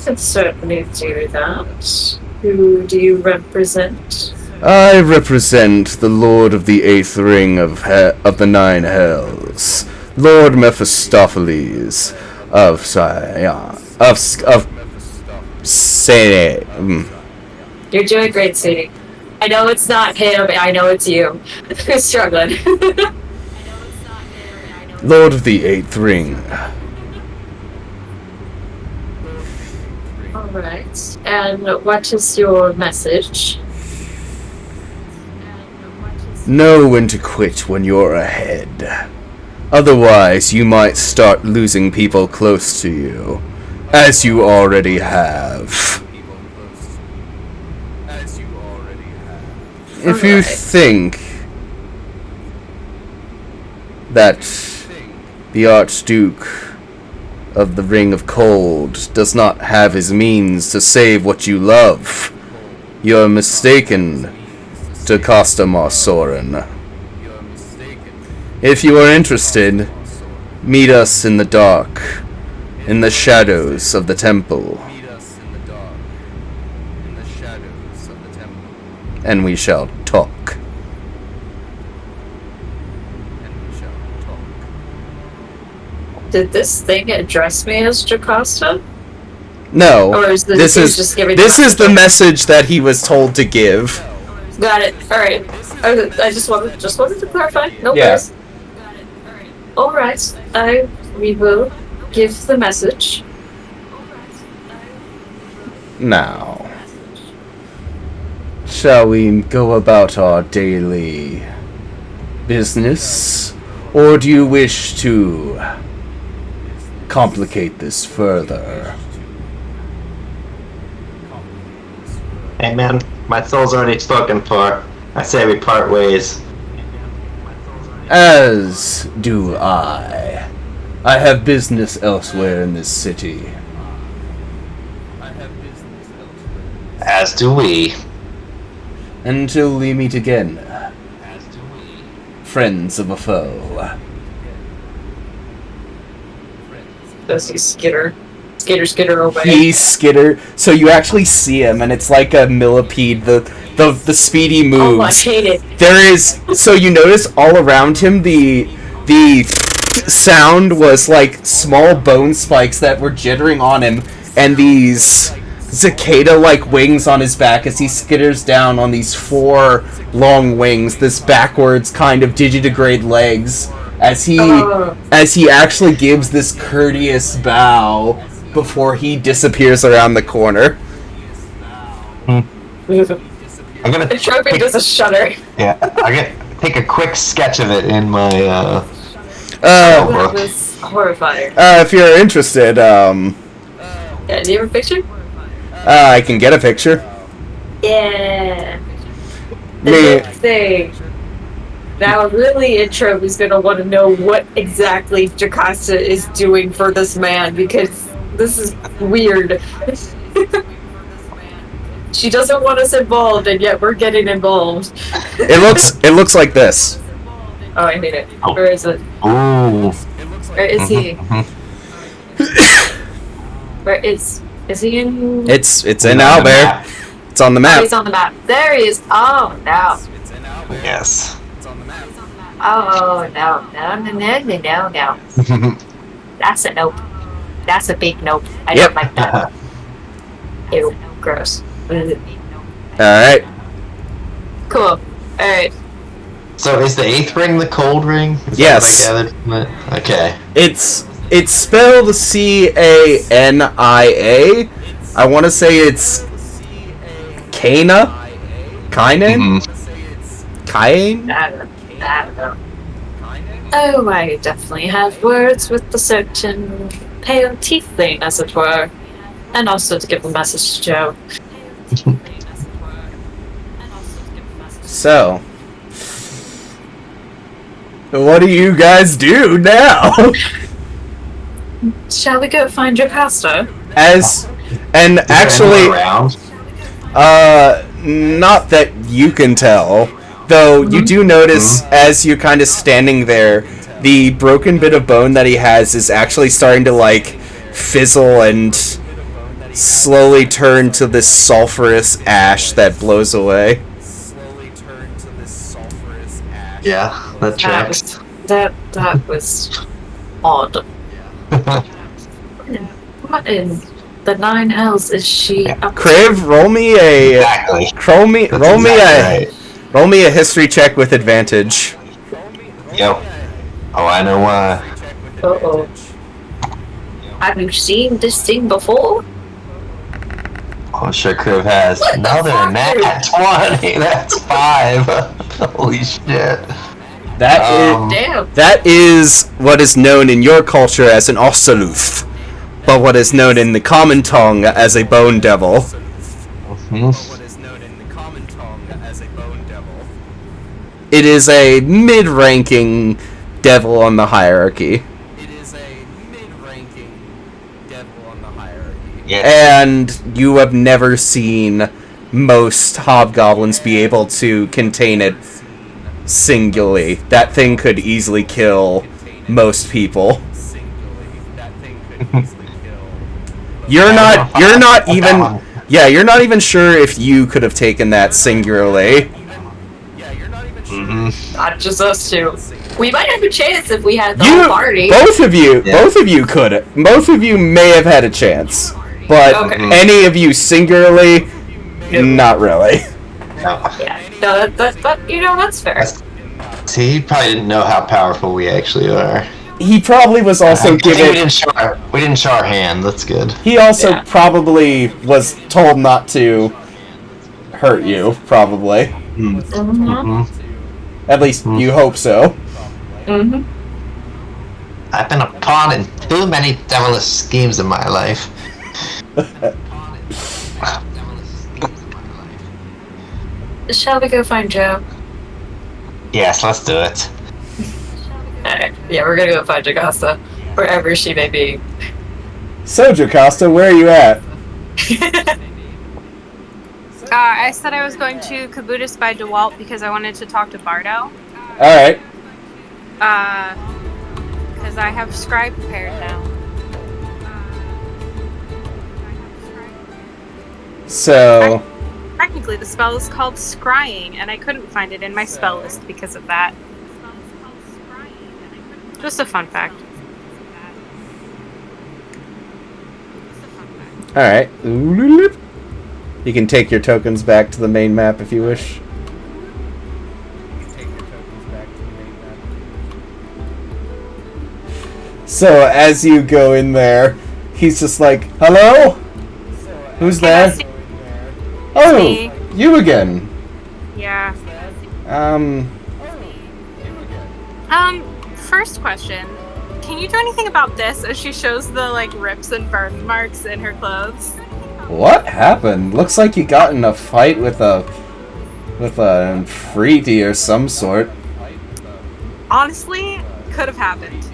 Can certainly do that. Who do you represent? I represent the Lord of the Eighth Ring of the Nine Hells, Lord Mephistopheles of Say. You're doing great, Sadie. I know it's not him, I know it's you. Who's struggling? Lord of the Eighth Ring. Alright. And what is your message? Know when to quit when you're ahead. Otherwise, you might start losing people close to you, as you already have. If you think that the Archduke of the Ring of Cold does not have his means to save what you love, you are mistaken, Jocasta Soren. If you are interested, meet us in the dark, in the shadows of the temple. And we shall talk. Did this thing address me as Jocasta? No, Or is this is just giving the message that he was told to give. Got it. All right. I just wanted to clarify. No Yeah. worries. All right. We will give the message. Now, shall we go about our daily business, or do you wish to complicate this further? Hey man, my soul's already spoken for. I say we part ways. As do I. I have business elsewhere in this city. As do we. Until we meet again, friends of a foe. Does he skitter away? He skitter. So you actually see him, and it's like a millipede. The speedy moves. Oh, I hate it. There is. So you notice all around him the sound was like small bone spikes that were jittering on him, and these cicada-like wings on his back as he skitters down on these 4 long wings. This backwards kind of digidegrade legs as he actually gives this courteous bow before he disappears around the corner. I'm gonna Trophy does a shudder. Yeah, I'm gonna take a quick sketch of it in my That book. was horrifying. If you're interested, Yeah, do you have a picture? I can get a picture. Yeah. The Me- next thing. Now, really, Intro is going to want to know what exactly Jocasta is doing for this man, because this is weird. She doesn't want us involved, and yet we're getting involved. It looks like this. Oh, I hate it. Where is it? Ooh. Where is he? Where is he in? It's in Owlbear. It's on the Oh, map. he's on the map. There he is. Oh, no. Yes. Oh, no. That's a nope. That's a big nope. I Yep. don't like that. Ew, gross. Alright. Cool. Alright. So is the 8th ring the cold ring? Is that Yes. what I gathered from it? Okay. It's spelled Cania. I want to say it's Kana? Kainen? Kain? I don't know. Oh, I definitely have words with the certain pale tiefling, as it were. And also to give a message to Joe. So, what do you guys do now? Shall we go find Jocasta? And Is there actually, anyone around? not that you can tell, though you do notice as you're kind of standing there, the broken bit of bone that he has is actually starting to like fizzle and slowly turn to this sulfurous ash that blows away. Yeah, that tracks. That was odd. What in the 9 hells is she up to? Kriv, roll me a Exactly. roll me That's roll me exactly a roll me a history check with advantage. right. Yep. Oh, I know why. Uh-oh. Have you seen this thing before? Oh, sure Kriv has. What the Another fuck, nat 20. That's 5. Holy shit. Damn. That is what is known in your culture as an Ostaluth, but what is known in the common tongue as a bone devil. Mhm. It is a mid-ranking devil on the hierarchy. Yeah. And you have never seen most hobgoblins be able to contain it singularly. That thing could easily kill most people. You're not even sure if you could have taken that singularly. Not just us two. We might have a chance if we had the whole party. Both of you could. Both of you may have had a chance, but any of you singularly, not really. Yeah, no, that's fair. See, he probably didn't know how powerful we actually are. He probably was also given. We didn't show our hand. That's good. He also probably was told not to hurt you. Probably. At least you hope so. I've been a pawn in too many devilish schemes in my life. Shall we go find Joe? Yes, let's do it. Alright, yeah, we're gonna go find Jocasta, wherever she may be. So, Jocasta, where are you at? I said I was going to Kabutus by DeWalt because I wanted to talk to Bardo. Alright. Because I have Scry prepared now. So... Technically, the spell is called Scrying, and I couldn't find it in my spell list because of that. Just a fun fact. Alright. You can take your tokens back to the main map if you wish. So, as you go in there, he's just like, hello? Who's there? Oh, me. You again. Yeah. First question. Can you do anything about this as she shows the, rips and birthmarks in her clothes? What happened? Looks like you got in a fight with a freaky or some sort. Honestly, could have happened.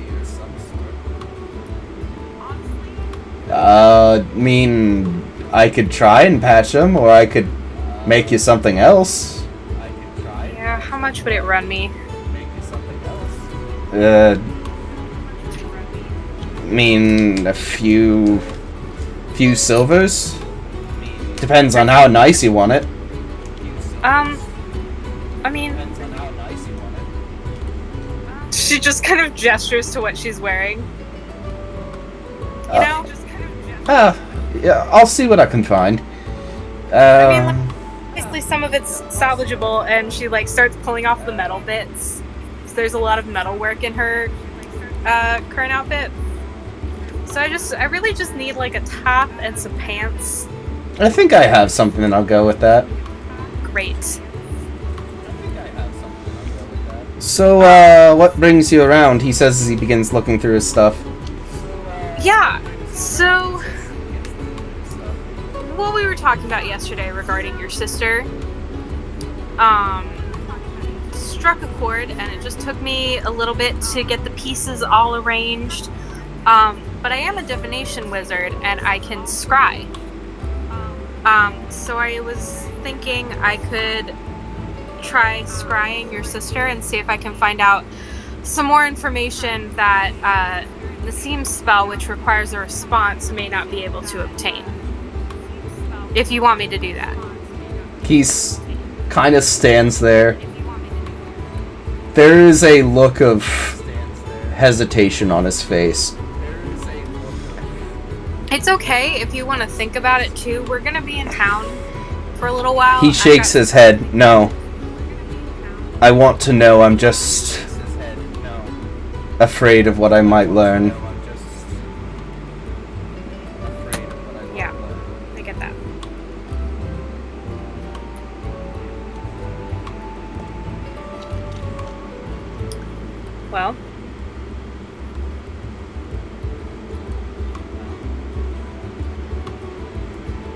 I could try and patch him, or I could make you something else. Yeah, how much would it run me? A few silvers? Depends on how nice you want it. She just kind of gestures to what she's wearing. You know? Yeah, I'll see what I can find. Basically some of it's salvageable, and she, starts pulling off the metal bits. So there's a lot of metal work in her, current outfit. So I really just need, a top and some pants. I think I have something, and I'll go with that. Great. So, what brings you around? He says as he begins looking through his stuff. Yeah, so... what we were talking about yesterday regarding your sister, struck a chord, and it just took me a little bit to get the pieces all arranged. But I am a divination wizard, and I can scry. So I was thinking I could try scrying your sister and see if I can find out some more information that the Seam spell, which requires a response, may not be able to obtain. If you want me to do that. He's kind of stands there. There is a look of hesitation on his face. It's okay if you want to think about it too. We're gonna be in town for a little while. He shakes his head. No. I want to know. I'm just afraid of what I might learn. Yeah, I get that. Well,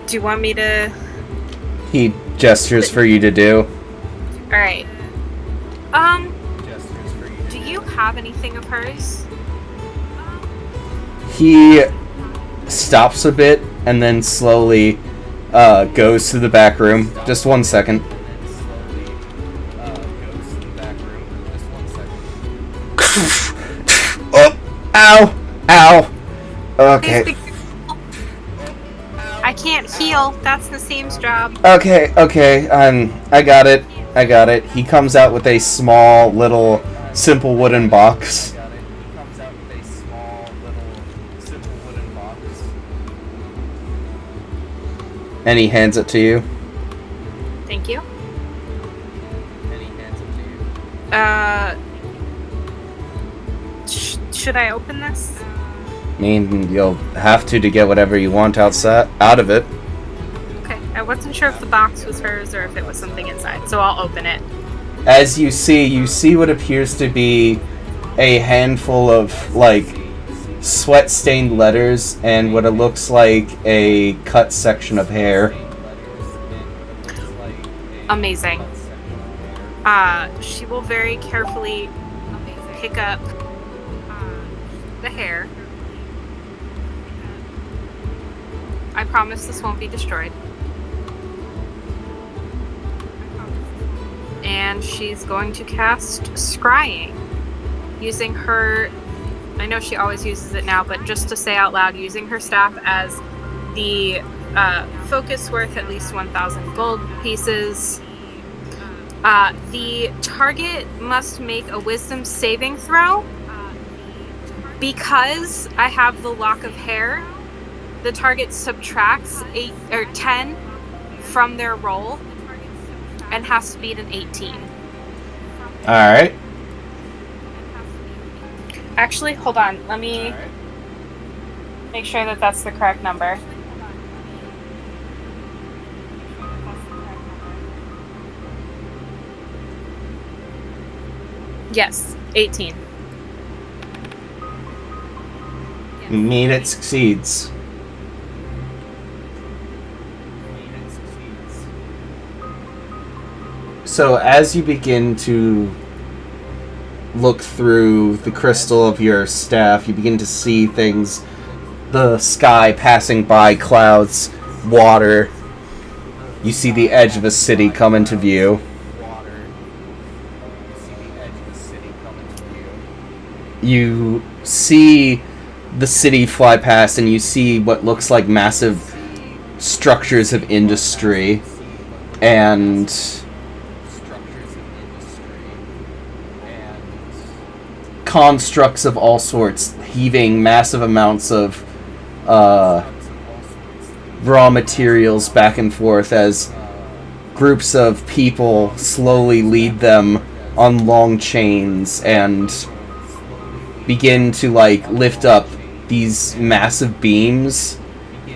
do you want me to... He gestures for you to do. Alright. Do you have anything of hers? He stops a bit and then slowly goes to the back room. Just 1 second. Oh! Ow! Ow! Okay. I can't heal. That's Nassim's job. Okay. I got it. He comes out with a small, little, simple wooden box. And he hands it to you. Thank you. Should I open this? I mean, you'll have to get whatever you want out of it. Okay, I wasn't sure if the box was hers or if it was something inside, so I'll open it. As you see what appears to be a handful of, like, sweat-stained letters and what it looks like a cut section of hair. Amazing. She will very carefully pick up the hair. I promise this won't be destroyed. And she's going to cast Scrying using her, I know she always uses it now, but just to say out loud, using her staff as the focus worth at least 1,000 gold pieces. The target must make a wisdom saving throw. Because I have the lock of hair, the target subtracts 8 or 10 from their roll and has to beat an 18. Alright. Actually, hold on. Let me make sure that that's the correct number. Yes, 18. Mean it succeeds. So as you begin to look through the crystal of your staff, you begin to see things, the sky passing by, clouds, water. You see the edge of a city come into view. You see the city fly past and you see what looks like massive structures of industry and constructs of all sorts heaving massive amounts of raw materials back and forth as groups of people slowly lead them on long chains and begin to like lift up these massive beams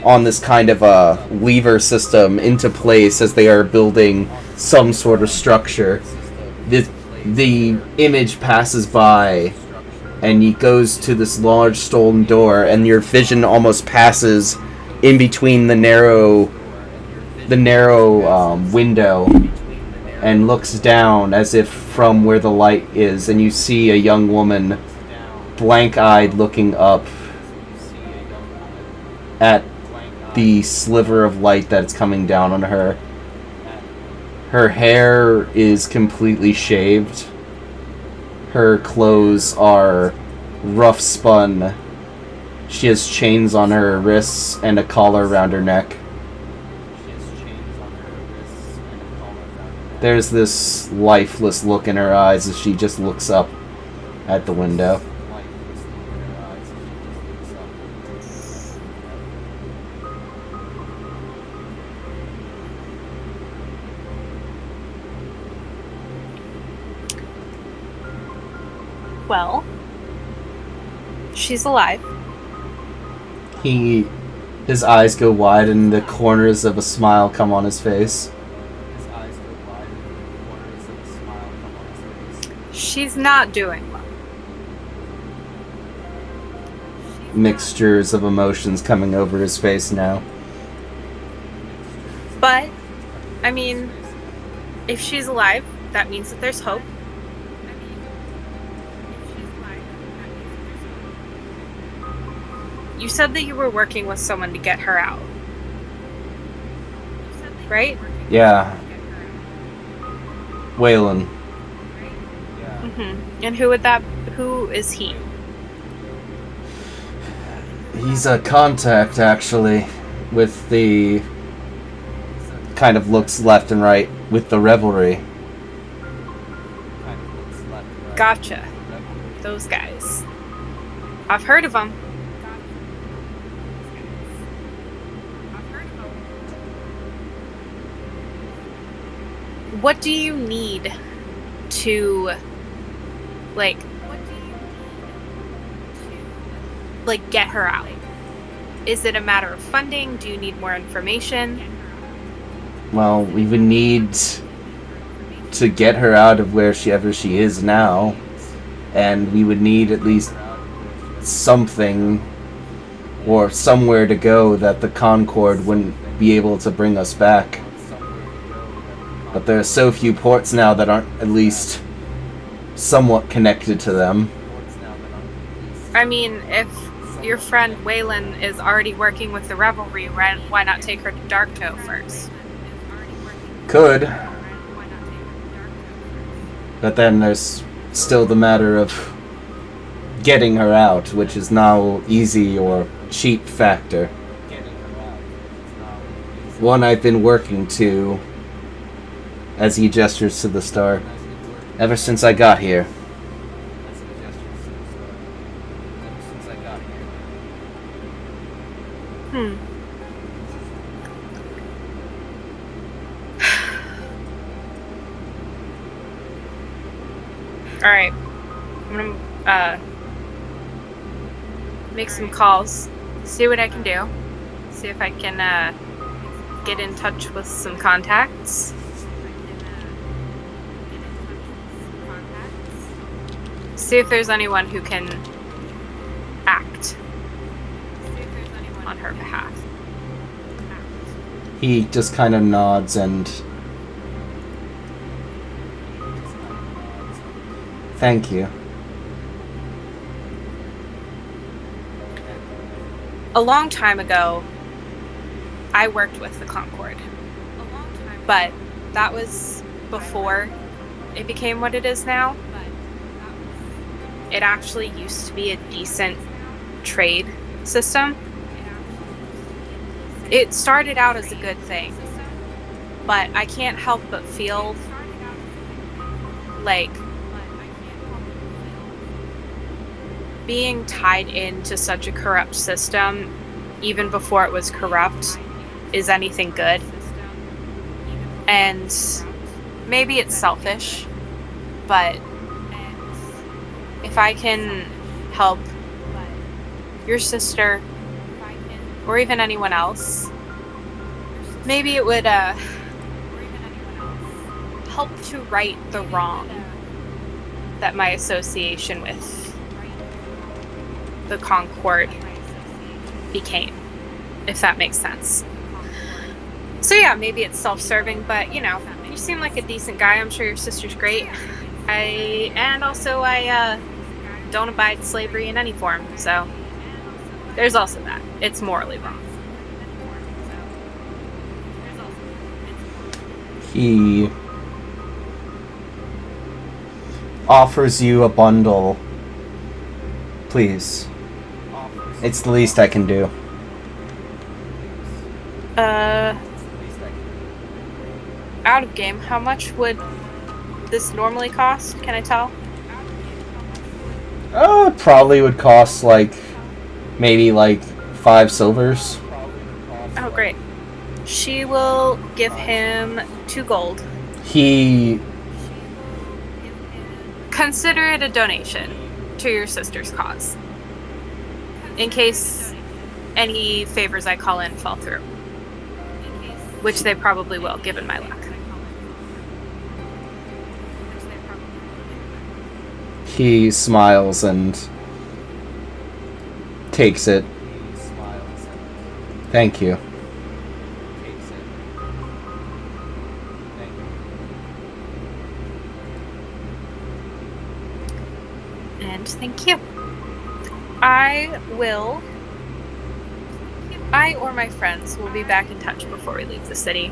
on this kind of a lever system into place as they are building some sort of structure. The image passes by and he goes to this large stone door and your vision almost passes in between the narrow window and looks down as if from where the light is, and you see a young woman blank-eyed looking up at the sliver of light that's coming down on her. Her hair is completely shaved. Her clothes are rough spun. She has chains on her wrists and a collar around her neck. There's this lifeless look in her eyes as she just looks up at the window. Well, she's alive. His eyes go wide and the corners of a smile come on his face. She's not doing well. Mixtures of emotions coming over his face now. But, I mean, if she's alive, that means that there's hope. You said that you were working with someone to get her out. Right? Yeah. Waylon. Mm-hmm. And who is he? He's a contact, actually, with the... kind of looks left and right with the Revelry. Gotcha. Those guys. I've heard of them. What do you need to, like, get her out? Is it a matter of funding? Do you need more information? Well, we would need to get her out of wherever she is now, and we would need at least something or somewhere to go that the Concord wouldn't be able to bring us back. But there are so few ports now that aren't at least somewhat connected to them. I mean, if your friend Waylon is already working with the Revelry, why not take her to Darktoe first? Could. But then there's still the matter of getting her out, which is no easy or cheap factor. One I've been working to, as he gestures to the star, ever since I got here. Alright. I'm gonna make some calls, see what I can do, see if I can get in touch with some contacts. See if there's anyone who can act on her behalf. He just kind of nods and... Thank you. A long time ago, I worked with the Concord. But that was before it became what it is now. It actually used to be a decent trade system. It started out as a good thing, but I can't help but feel like being tied into such a corrupt system, even before it was corrupt, is anything good. And maybe it's selfish, but if I can help your sister or even anyone else, maybe it would help to right the wrong that my association with the Concord became, if that makes sense. So yeah, maybe it's self-serving, but you know, you seem like a decent guy. I'm sure your sister's great. I don't abide slavery in any form, so there's also that. It's morally wrong. He offers you a bundle. Please. It's the least I can do. Out of game, how much would this normally cost? Can I tell? Probably would cost maybe 5 silvers. Oh, great. She will give him 2 gold. He... Consider it a donation to your sister's cause, in case any favors I call in fall through, which they probably will, given my luck. He smiles and takes it. Thank you. And thank you. I will I or my friends will be back in touch before we leave the city.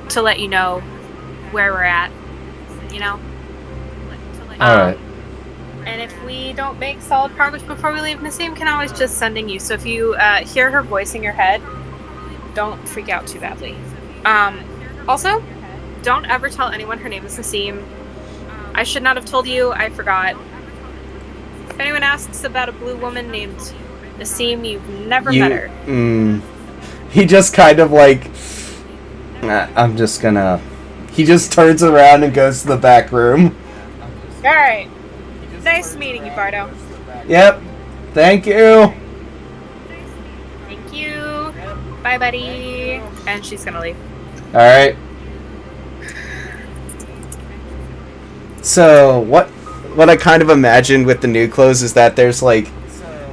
To let you know where we're at. You know? Alright. And if we don't make solid progress before we leave, Nassim can always just sending you. So if you hear her voice in your head, don't freak out too badly. Also, don't ever tell anyone her name is Nassim. I should not have told you. I forgot. If anyone asks about a blue woman named Nassim, you've never met her. He just kind of like... I'm just gonna... He just turns around and goes to the back room. Alright. Nice meeting you, Bardo. Yep. Thank you. Thank you. Bye, buddy. And she's gonna leave. Alright. So, what I kind of imagined with the new clothes is that there's like...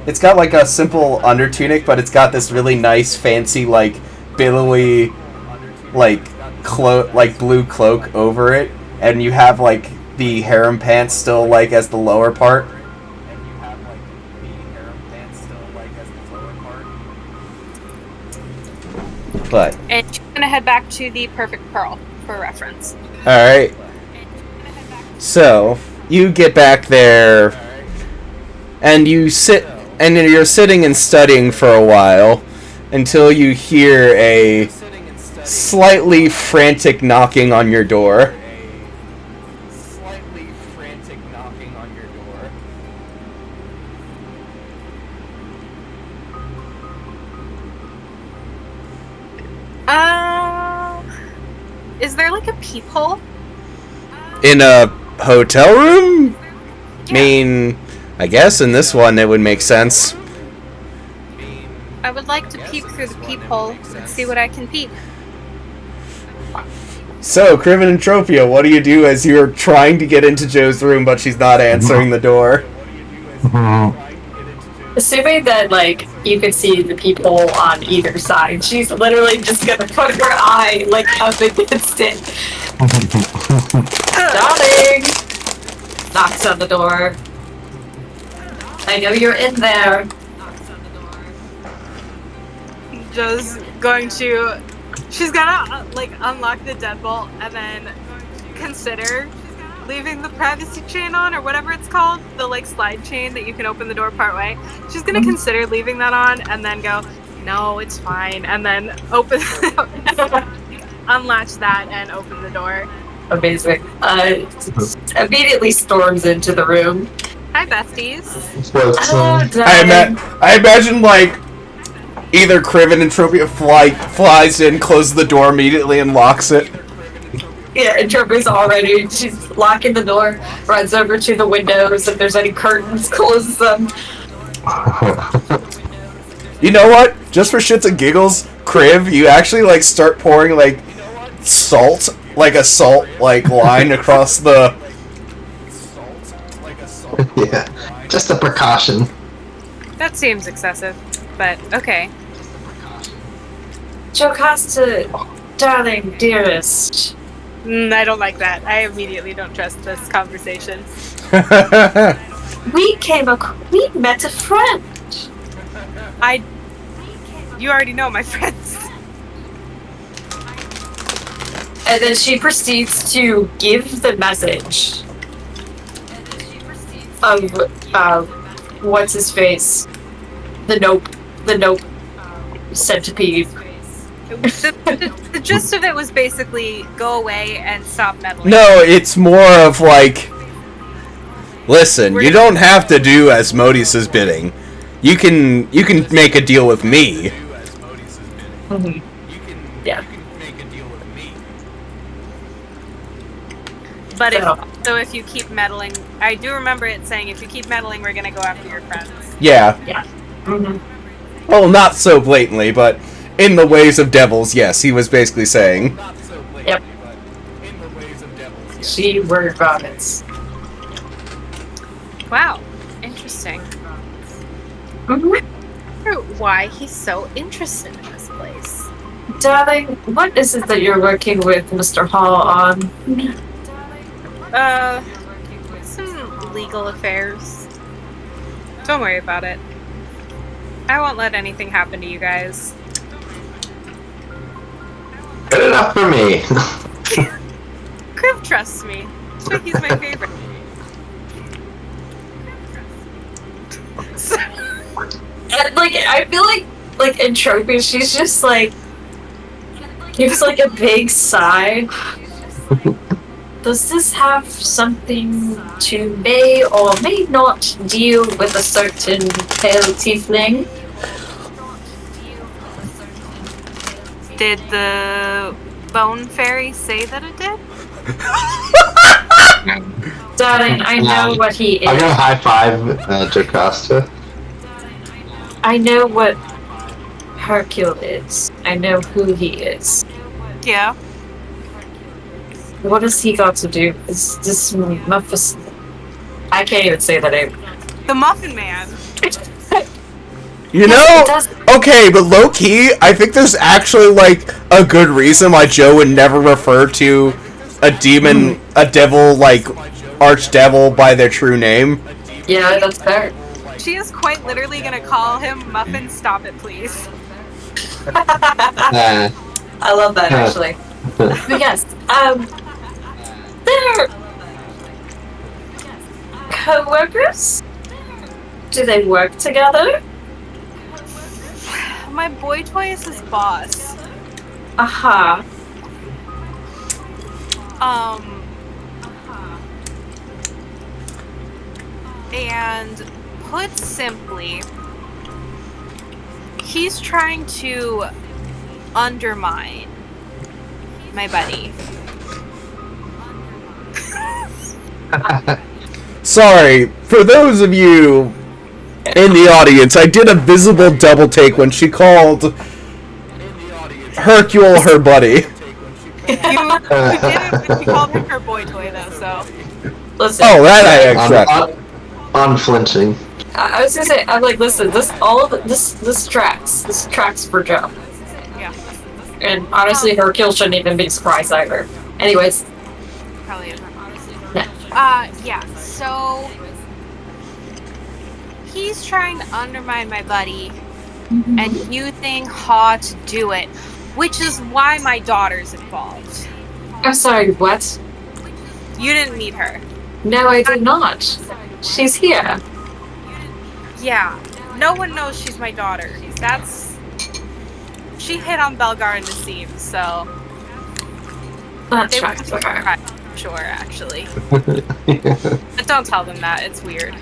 It's got like a simple under tunic, but it's got this really nice, fancy, like, billowy, like, blue cloak over it. And you have, like, the harem pants still, like, as the lower part. But... And she's gonna head back to the Perfect Pearl, for reference. Alright. So, you get back there, and you're sitting and studying for a while, until you hear a slightly frantic knocking on your door. Is there like a peephole? In a hotel room? I mean, I guess in this one it would make sense. I would like to peep through the peephole and see what I can peep. So, Criven and Tropia, what do you do as you're trying to get into Joe's room, but she's not answering the door? Assuming that, like, you could see the people on either side, she's literally just gonna put her eye, like, up against it. Darling! Knocks on the door. I know you're in there. Joe's going to... She's gonna, like, unlock the deadbolt and then consider leaving the privacy chain on, or whatever it's called, the, like, slide chain that you can open the door part way. She's gonna consider leaving that on and then go, no, it's fine, and then open... unlatch that and open the door. Amazing. Immediately storms into the room. Hi, besties. Oh, darling. I imagine, like, either Criven and Tropia flies in, closes the door immediately, and locks it. Yeah, and Tropia's already, she's locking the door, runs over to the windows, if there's any curtains, closes them. You know what? Just for shits and giggles, Criv, you actually, like, start pouring, like, salt, like a salt, like, line across the... Yeah, just a precaution. That seems excessive, but okay. Jocasta, darling, dearest. I don't like that. I immediately don't trust this conversation. We met a friend. You already know my friends. And then she proceeds to give the message of, what's his face? The nope centipede. The gist of it was basically go away and stop meddling. No, it's more of like, listen, you don't have to do Asmodeus' bidding. You can make a deal with me. Mm-hmm. Yeah. But if you keep meddling, I do remember it saying if you keep meddling, we're gonna go after your friends. Yeah. Yeah. Mm-hmm. Well, not so blatantly, but in the ways of devils, yes, he was basically saying. Yep. She were goddess. Wow, interesting. Mm-hmm. Why he's so interested in this place. Darling, what is it that you're working with Mr. Hall on? Some legal affairs. Don't worry about it. I won't let anything happen to you guys. Good enough for me. Criv trusts me. He's my favorite. So, And, like, I feel like in Trophy, she's just like, gives like a big sigh. Does this have something to may or may not deal with a certain pale tiefling? did the bone fairy say that it did? Darling, I know what he I'm is. gonna high five Jocasta. I know what Hercule is. I know who he is. Yeah. What has he got to do? Is this Muffus? I can't even say the name. The Muffin Man. You Yes, know, it does. okay, but low key, I think there's actually like a good reason why Joe would never refer to a demon, a devil, like archdevil by their true name. Yeah, that's fair. She is quite literally gonna call him Muffin. Stop it, please. Uh, I love that actually. But yes, they're co-workers. Do they work together? My boy toy is his boss. Aha. And put simply, he's trying to undermine my buddy. Sorry, for those of you in the audience, I did a visible double take when she called Hercule her buddy. You did it when you called him her boy toy, though, so. Listen. Oh, that I accept. Unflinching. I was gonna say, I'm like, listen, this tracks. This tracks for Joe. Yeah. And honestly, Hercule shouldn't even be surprised either. Anyways, Probably isn't. Yeah. Yeah, so he's trying to undermine my buddy and using Haw to do it, which is why my daughter's involved. I'm sorry, what? You didn't meet her. No, I did not. She's here. Yeah, no one knows she's my daughter. She hit on Belgar and Nassim, so That they tracks for her. I'm sure, actually. But don't tell them that, it's weird.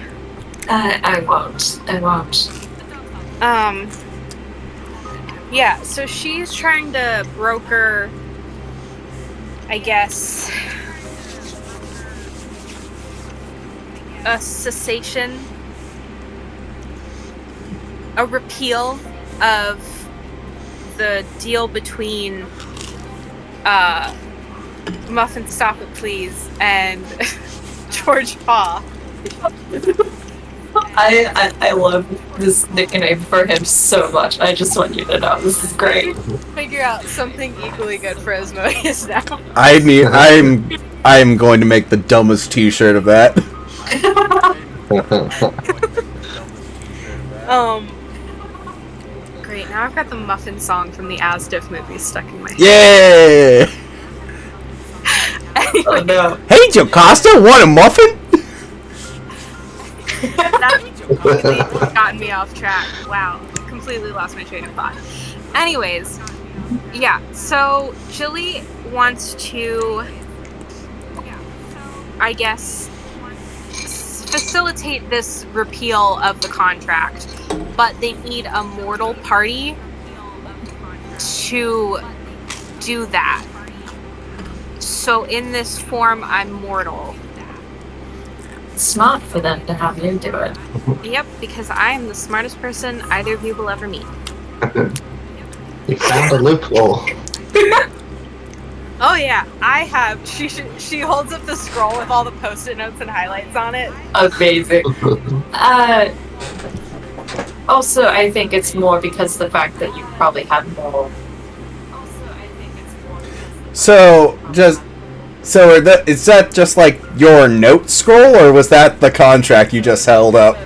I won't. I won't. Yeah, so she's trying to broker, I guess, a cessation, a repeal of the deal between Muffin Stop It Please and George Haw. I love this nickname for him so much. I just want you to know this is great. Figure out something equally good for Asmodeus now. I'm going to make the dumbest T-shirt of that. Great, now I've got the Muffin song from the Asdiff movie stuck in my head. Yeah! Oh no. Hey, Jocasta, want a muffin? That completely gotten me off track. Wow, completely lost my train of thought. Anyways, yeah, so Jilly wants to, I guess, facilitate this repeal of the contract, but they need a mortal party to do that. So in this form, I'm mortal. Smart for them to have you do it. Yep, because I am the smartest person either of you will ever meet. You found a loophole. Oh yeah, I have. She holds up the scroll with all the post-it notes and highlights on it. Amazing. Also, I think it's more because the fact that you probably have more. Is that just like your note scroll, or was that the contract you just held up?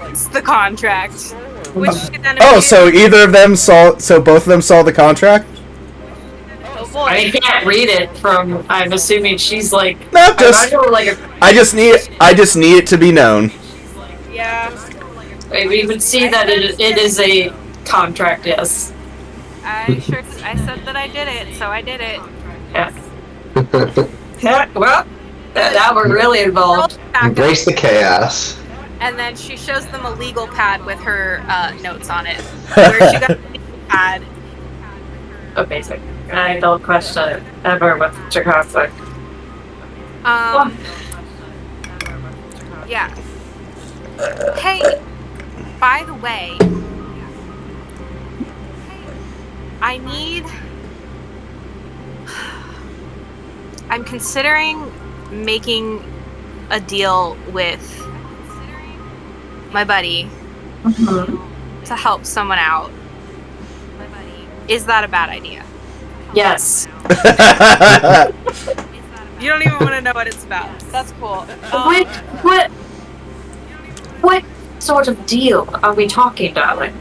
It's the contract. Which then Oh, so either of them saw. So both of them saw the contract. Oh boy. I can't read it from. I'm assuming she's like. No, just. I like a, I just need it to be known. Yeah. we would see that it is a contract. Yes. I said that I did it, so I did it. Yeah. Yeah. Well, now we're really involved. Embrace the chaos. And then she shows them a legal pad with her notes on it. Where she got the legal pad. Amazing. I don't question it ever with Chicago. Yeah. Hey, by the way, I'm considering making a deal with my buddy to help someone out. Is that a bad idea? Yes. You don't even want to know what it's about. That's cool. What sort of deal are we talking, darling?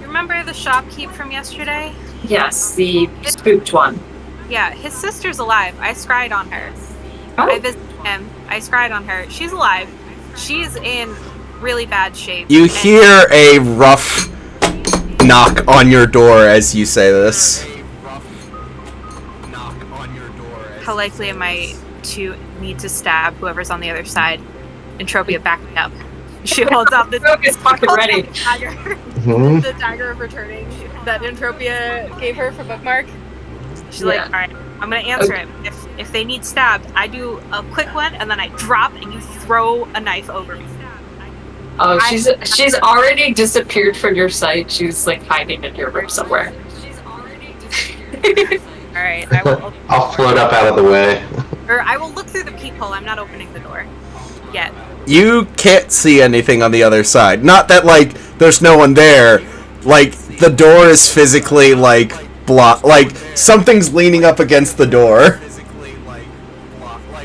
You remember the shopkeep from yesterday? Yes, the spooked one. Yeah, his sister's alive. I scryed on her. Oh. I visited him. I scryed on her. She's alive. She's in really bad shape. You and- hear a rough knock on your door as you say this. How likely am I to need to stab whoever's on the other side? Entropia, back me up. She holds out the It's fucking ready. dagger. Mhm. The dagger of returning that Entropia gave her for bookmark. She's like, all right, I'm gonna answer it. If they need stabbed, I do a quick one and then I drop and you throw a knife over me. Oh, she's already disappeared from your sight. She's like hiding in your room somewhere. All right, I will. Open the I'll door. float up out of the way. Or I will look through the peephole. I'm not opening the door yet. You can't see anything on the other side. Not that, like, there's no one there. Like, the door is physically, like, blocked. Like, something's leaning up against the door.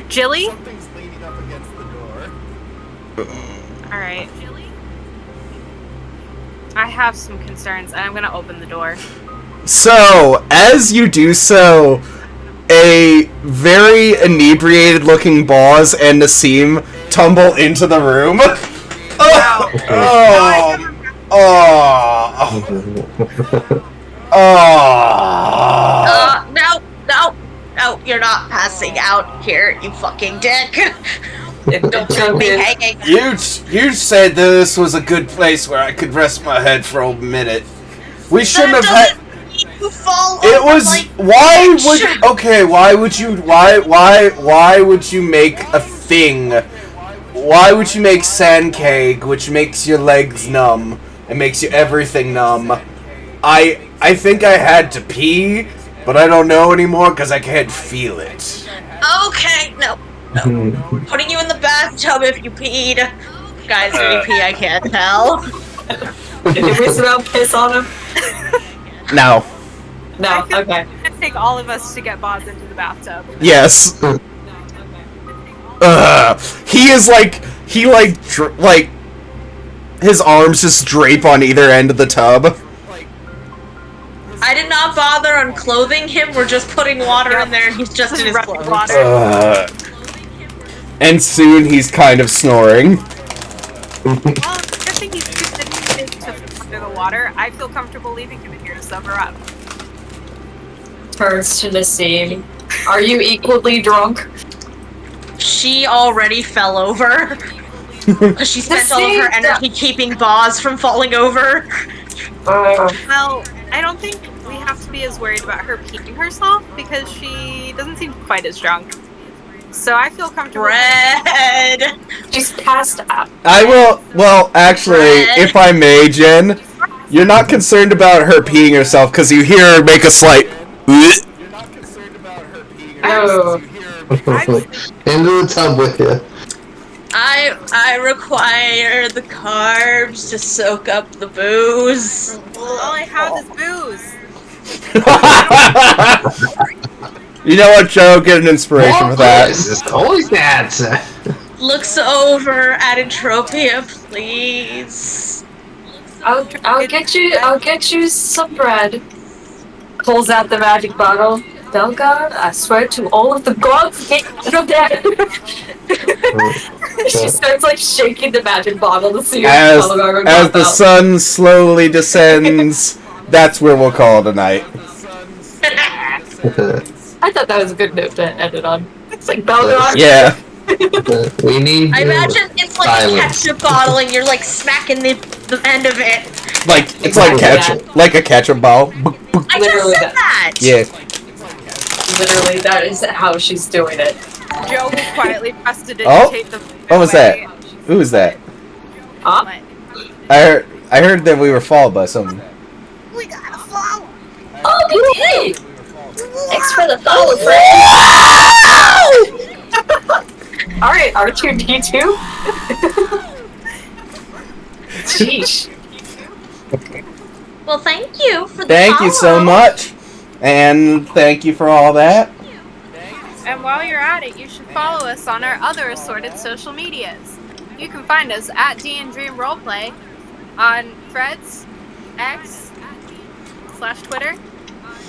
Jilly? All right. I have some concerns, and I'm gonna open the door. So, as you do so, a very inebriated-looking Boz and Nassim tumble into the room. Wow. No, you're not passing out here, you fucking dick. Don't leave me hanging. You said this was a good place where I could rest my head for a minute. We shouldn't have had. You fall It over was. like Why bitch. would? Okay, why would you? Why would you make a thing? Why would you make sand cake, which makes your legs numb and makes you everything numb? I think I had to pee, but I don't know anymore because I can't feel it. Okay, no. Putting you in the bathtub if you peed. Guys, if you pee, I can't tell. Did we smell piss on him? No. No. Okay. It'd take all of us to get Boz into the bathtub. Yes. He is like his arms just drape on either end of the tub. I did not bother unclothing him. We're just putting water in there and he's just in his Running clothes. water. And soon he's kind of snoring. Well, good thing he's too big to under the water. I feel comfortable leaving him in here to sober up. Turns to Nassim. Are you equally drunk? She already fell over. Because she spent all of her energy keeping Boz from falling over. Well, I don't think we have to be as worried about her peeing herself because she doesn't seem quite as drunk. So I feel comfortable. Red! She's passed out. I will. Well, actually, if I may, Jen, you're not concerned about her peeing herself because you hear her make a slight. Oh. Into the tub with you. I require the carbs to soak up the booze. All I have is booze. You know what, Joe? Get an inspiration for that. This is always that. Looks over at Entropia, please. I'll get you some bread. Pulls out the magic bottle. Belgar, I swear to all of the gods, get from there. She starts like shaking the magic bottle to see if Belgar would As pop the out. sun slowly descends, that's where we'll call it a night. I thought that was a good note to end it on. It's like Belgar. Yeah. We need. I imagine it's like silence. a ketchup bottle and you're like smacking the end of it. Like it's like ketchup, like a ketchup bottle. I Literally just said that. Yeah. Literally, that is how she's doing it. Joe will quietly prestidigitate Oh, the. what was that? Who was that? Huh? I heard that we were followed by someone. We gotta follow. Oh, we did! Thanks for the follow, friend. Alright, R2D2. Sheesh. Well, thank you for the Thank you so follow. much, and thank you for all that. And while you're at it, you should follow us on our other assorted social medias. You can find us at DnDream Roleplay on Threads, X/Twitter,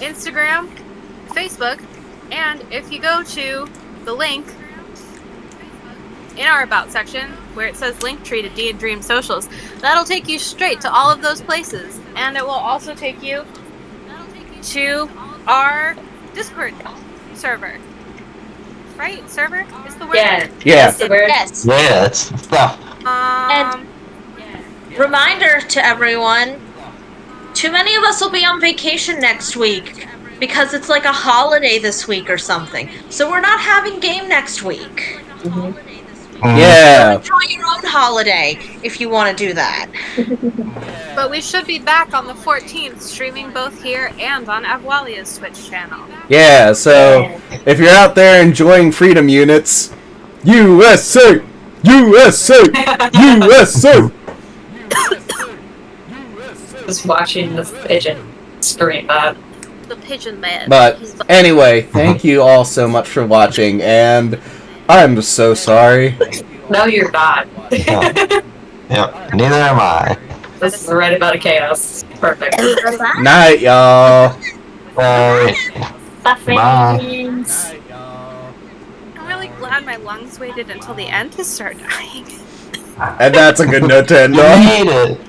Instagram, Facebook, and if you go to the link in our About section where it says Linktree to DnDream Socials, that'll take you straight to all of those places, and it will also take you to our Discord server. Right? Server is the word? Yeah. Yeah. That's the word. Yes. Yeah, that's stuff. And reminder to everyone, too many of us will be on vacation next week because it's like a holiday this week or something. So we're not having game next week. Yeah. Enjoy your own holiday if you want to do that. But we should be back on the 14th, streaming both here and on Avwalia's Twitch channel. Yeah, so if you're out there enjoying freedom units, USA! USA! USA! Just watching this pigeon scream that. The Pigeon Man. But anyway, thank you all so much for watching, and I'm so sorry. No, you're not. Yep, neither am I. This is the right amount of chaos. Perfect. Night, y'all. Bye. Friends. I'm really glad my lungs waited until the end to start dying. And that's a good note to end You on. made it.